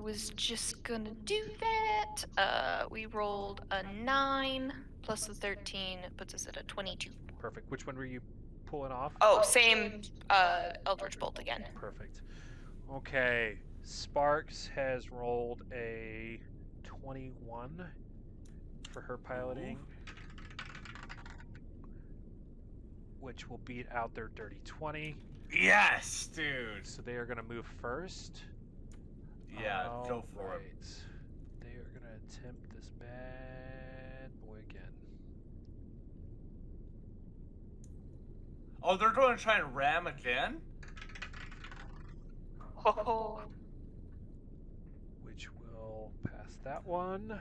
was just gonna do that. We rolled a 9 plus the 13 puts us at a 22. Perfect. Which one were you pulling off? Oh, same Eldritch Bolt again. Perfect. Okay, Sparks has rolled a 21 for her piloting, which will beat out their dirty 20. Yes, dude. So they are going to move first. Yeah, go for it. Alright. They are going to attempt this bad boy again. Oh, they're going to try and ram again? Oh, Which will pass that one.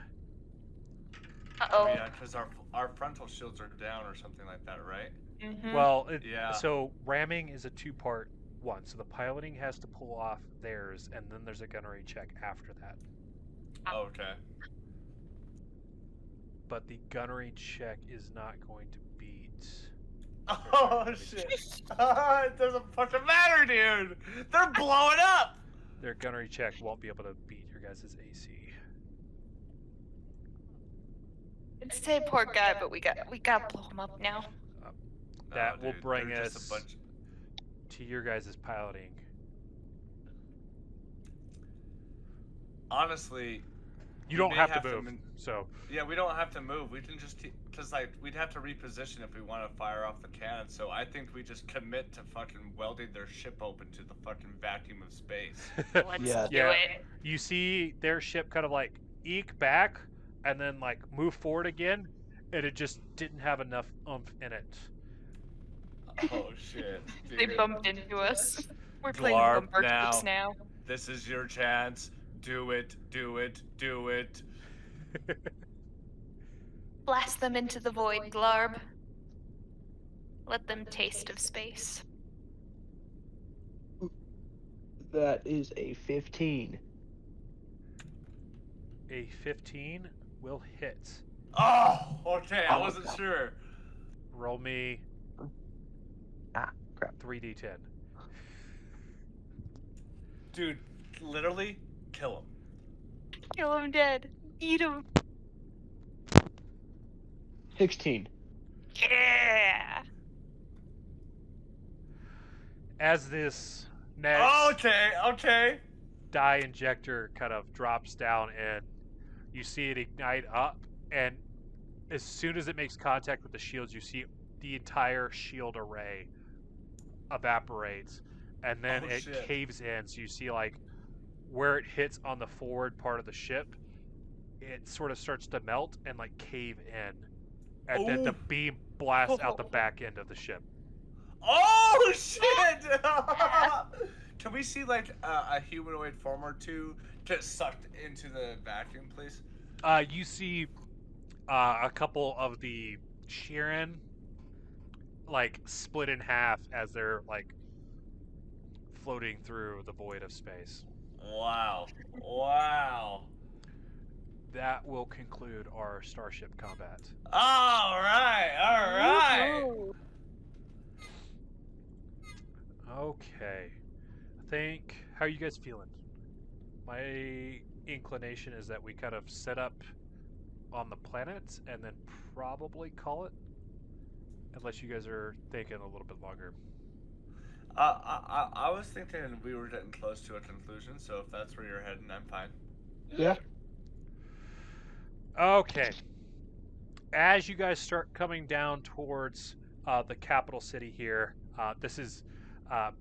uh-oh. Yeah, because our frontal shields are down or something like that, right? Mhm. Well, Yeah. so ramming is a two-part one. So the piloting has to pull off theirs, and then there's a gunnery check after that. Oh, okay. But the gunnery check is not going to beat. Oh shit! It doesn't fucking matter, dude. They're blowing up. Their gunnery check won't be able to beat your guys' AC. It's a poor guy, but we gotta blow him up now. That No, will dude, bring they're us just a bunch. to your guys' piloting. Honestly, You we don't may have to move. man- So Yeah, we don't have to move. We can just because like we'd have to reposition if we want to fire off the cannon. So I think we just commit to fucking welding their ship open to the fucking vacuum of space. Let's Yeah. do Yeah. it. you see their ship kind of like eke back and then like move forward again, and it just didn't have enough oomph in it. Oh shit! They Dude. bumped into us. We're playing Glarb bumper clips now. This is your chance. Do it. Do it. Do it. Blast them into the void, Glarb. Let them taste of space. That is a 15. A 15 will hit. Oh, okay. I Oh, wasn't God. sure. Roll me Ah, crap. 3d10. Dude, literally, kill him. Kill him dead. Eat him. 16. Yeah. As this next Okay. dye injector kind of drops down and you see it ignite up, and as soon as it makes contact with the shields, you see the entire shield array evaporates, and then Oh, it shit. caves in. So you see like where it hits on the forward part of the ship, it sort of starts to melt and like cave in, and then the Ooh. beam blasts out the back end of the ship. Oh shit! Can we see like a humanoid form or two get sucked into the vacuum, please? You see a couple of the Sheeran like split in half as they're like floating through the void of space. Wow. Wow. That will conclude our starship combat. All right. All right. Woohoo. Okay. I think, how are you guys feeling? My inclination is that we kind of set up on the planet and then probably call it, unless you guys are thinking a little bit longer. I was thinking we were getting close to a conclusion, so if that's where you're heading, I'm fine. Yeah. Okay. As you guys start coming down towards the capital city here, this is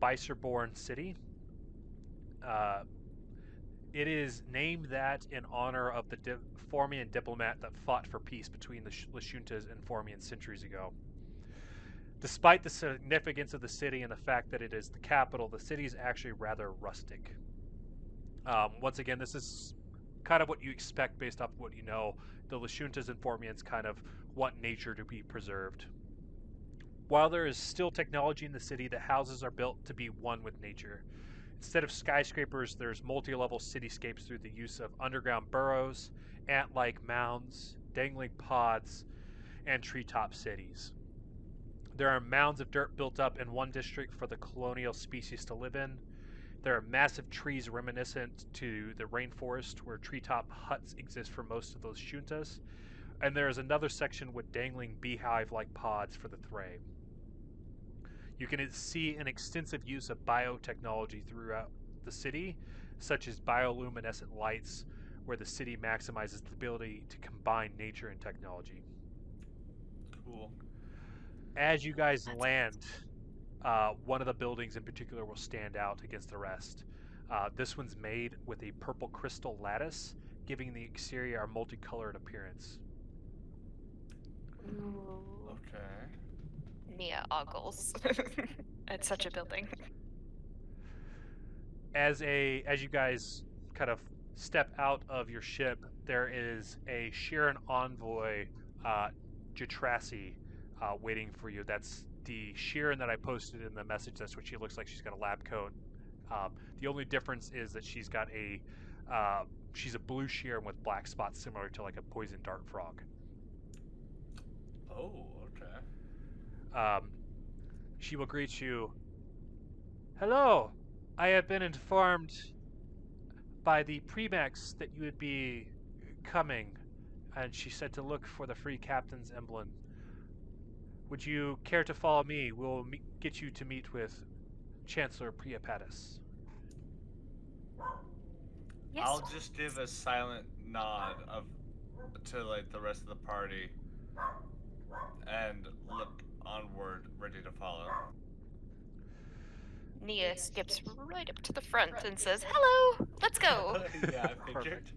Bicerborn City. It is named that in honor of the Formian diplomat that fought for peace between the Lashuntas and Formians centuries ago. Despite the significance of the city and the fact that it is the capital, the city is actually rather rustic. Once again, this is kind of what you expect based off what you know. The Lashuntas and Formians kind of want nature to be preserved. While there is still technology in the city, the houses are built to be one with nature. Instead of skyscrapers, there's multi-level cityscapes through the use of underground burrows, ant-like mounds, dangling pods, and treetop cities. There are mounds of dirt built up in one district for the colonial species to live in. There are massive trees reminiscent to the rainforest where treetop huts exist for most of those shuntas. And there is another section with dangling beehive-like pods for the Thray. You can see an extensive use of biotechnology throughout the city, such as bioluminescent lights, where the city maximizes the ability to combine nature and technology. Cool. As you guys land, one of the buildings in particular will stand out against the rest. This one's made with a purple crystal lattice, giving the exterior a multicolored appearance. Ooh. Okay. Nia ogles at such a building. As you guys kind of step out of your ship, there is a Sharon envoy, Jatrasi, waiting for you. That's the Sharon that I posted in the message. That's what she looks like. She's got a lab coat. The only difference is that she's got she's a blue Sharon with black spots, similar to like a poison dart frog. Oh, okay. She will greet you. Hello, I have been informed by the Premax that you would be coming, and she said to look for the Free Captain's emblem. Would you care to follow me? We'll get you to meet with Chancellor Priapatis. Yes. I'll just give a silent nod to like the rest of the party and look onward, ready to follow. Nia skips right up to the front and says, "Hello, let's go." Yeah, I figured. Perfect.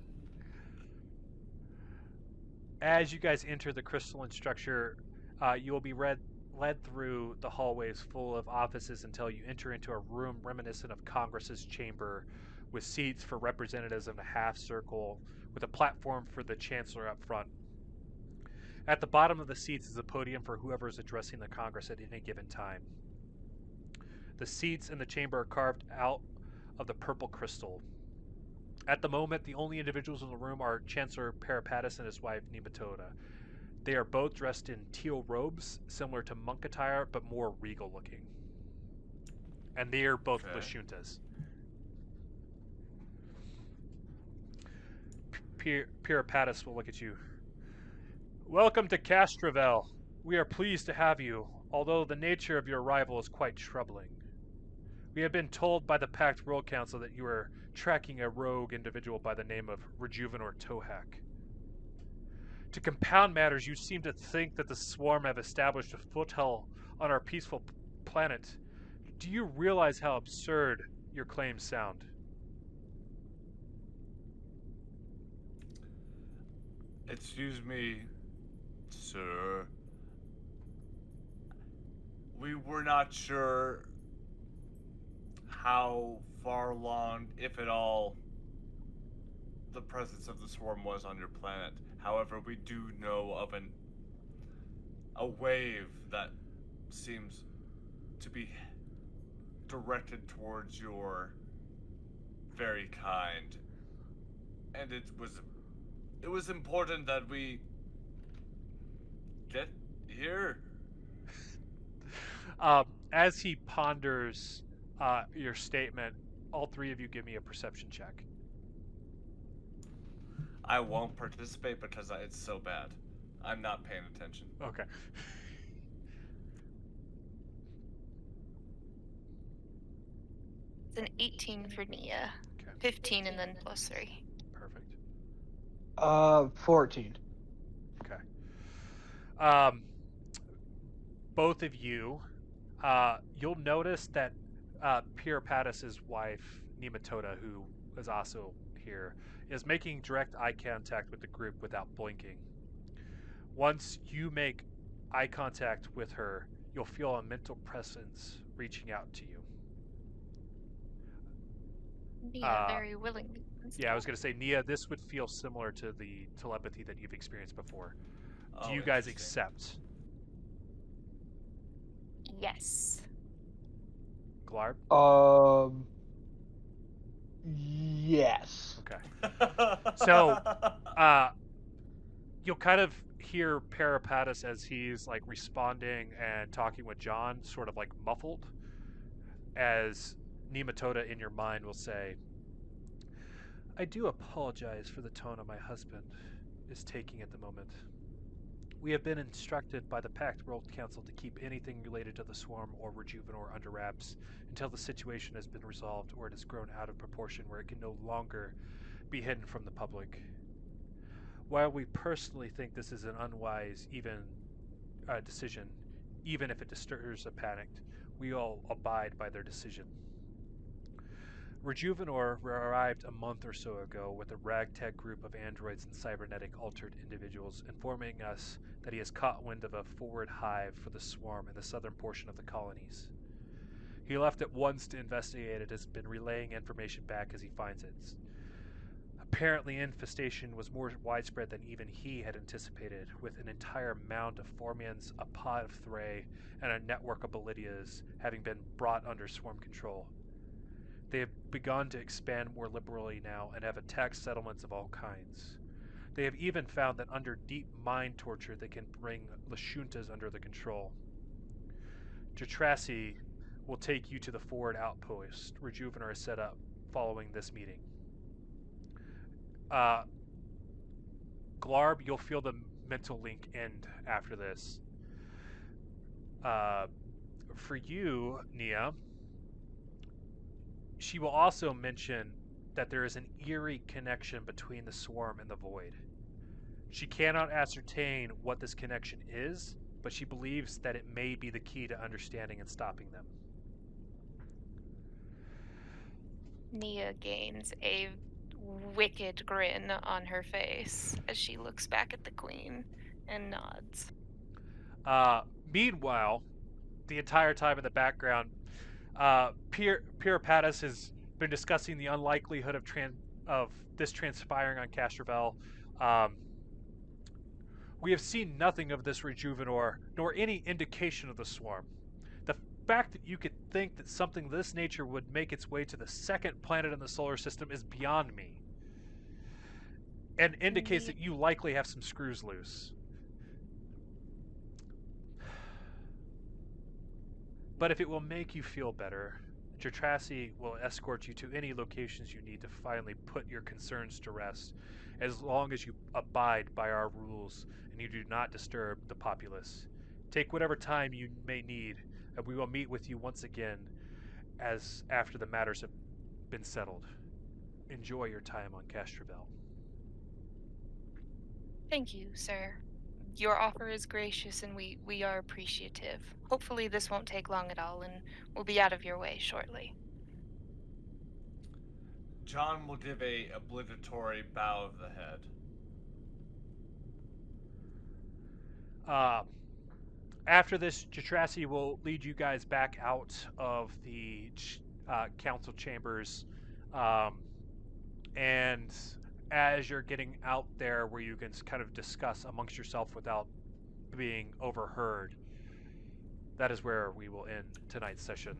As you guys enter the crystalline structure, you will be led through the hallways full of offices until you enter into a room reminiscent of Congress's chamber, with seats for representatives in a half circle, with a platform for the chancellor up front. At the bottom of the seats is a podium for whoever is addressing the Congress at any given time. The seats in the chamber are carved out of the purple crystal. At the moment, the only individuals in the room are Chancellor Peripatus and his wife Nematoda. They are both dressed in teal robes, similar to monk attire, but more regal looking. And they are both Okay. Lashuntas. Peripatus will look at you. Welcome to Castrovel. We are pleased to have you, although the nature of your arrival is quite troubling. We have been told by the Pact World Council that you are tracking a rogue individual by the name of Rejuvenor Tohak. To compound matters, you seem to think that the Swarm have established a foothold on our peaceful planet. Do you realize how absurd your claims sound? Excuse me, sir. We were not sure how far along, if at all, the presence of the swarm was on your planet. However, we do know of a wave that seems to be directed towards your very kind, and it was important that we get here. As he ponders your statement, all three of you give me a perception check. I won't participate because it's so bad. I'm not paying attention. Okay. It's an 18 for Nia. Okay. 15 and then plus 3. Perfect. 14. Okay. Both of you, you'll notice that Pirapatis' wife, Nematoda, who is also here, is making direct eye contact with the group without blinking. Once you make eye contact with her, you'll feel a mental presence reaching out to you. Nia very willingly. Yeah, I was going to say, Nia, this would feel similar to the telepathy that you've experienced before. Do Oh, you guys interesting. accept? Yes. Glarb? Yes. Okay. So, you'll kind of hear Parapatus as he's like responding and talking with John, sort of like muffled, as Nematoda in your mind will say, I do apologize for the tone of my husband is taking at the moment. We have been instructed by the Pact World Council to keep anything related to the Swarm or Rejuvenor under wraps until the situation has been resolved or it has grown out of proportion where it can no longer be hidden from the public. While we personally think this is an unwise decision, even if it disturbs a Pact, we all abide by their decision. Rejuvenor arrived a month or so ago with a ragtag group of androids and cybernetic altered individuals, informing us that he has caught wind of a forward hive for the swarm in the southern portion of the colonies. He left at once to investigate it, has been relaying information back as he finds it. Apparently, infestation was more widespread than even he had anticipated, with an entire mound of Formians, a pod of Thray, and a network of Bolidias having been brought under swarm control. They have begun to expand more liberally now and have attacked settlements of all kinds. They have even found that under deep mind torture they can bring Lashuntas under the control. Jatrasi will take you to the forward outpost Rejuvenor has set up following this meeting. Glarb, you'll feel the mental link end after this. For you, Nia, she will also mention that there is an eerie connection between the swarm and the void. She cannot ascertain what this connection is, but she believes that it may be the key to understanding and stopping them. Nia gains a wicked grin on her face as she looks back at the queen and nods. Meanwhile, the entire time in the background, Pirapatis has been discussing the unlikelihood of this transpiring on Castrovel. We have seen nothing of this Rejuvenor, nor any indication of the swarm. The fact that you could think that something of this nature would make its way to the second planet in the solar system is beyond me, and indicates that you likely have some screws loose. But if it will make you feel better, Jatrasi will escort you to any locations you need to finally put your concerns to rest, as long as you abide by our rules and you do not disturb the populace. Take whatever time you may need, and we will meet with you once again as after the matters have been settled. Enjoy your time on Castrovel. Thank you, sir. Your offer is gracious and we are appreciative. Hopefully this won't take long at all and we'll be out of your way shortly. John will give a obligatory bow of the head. After this, Jatrasi will lead you guys back out of the council chambers, and as you're getting out there where you can kind of discuss amongst yourself without being overheard, that is where we will end tonight's session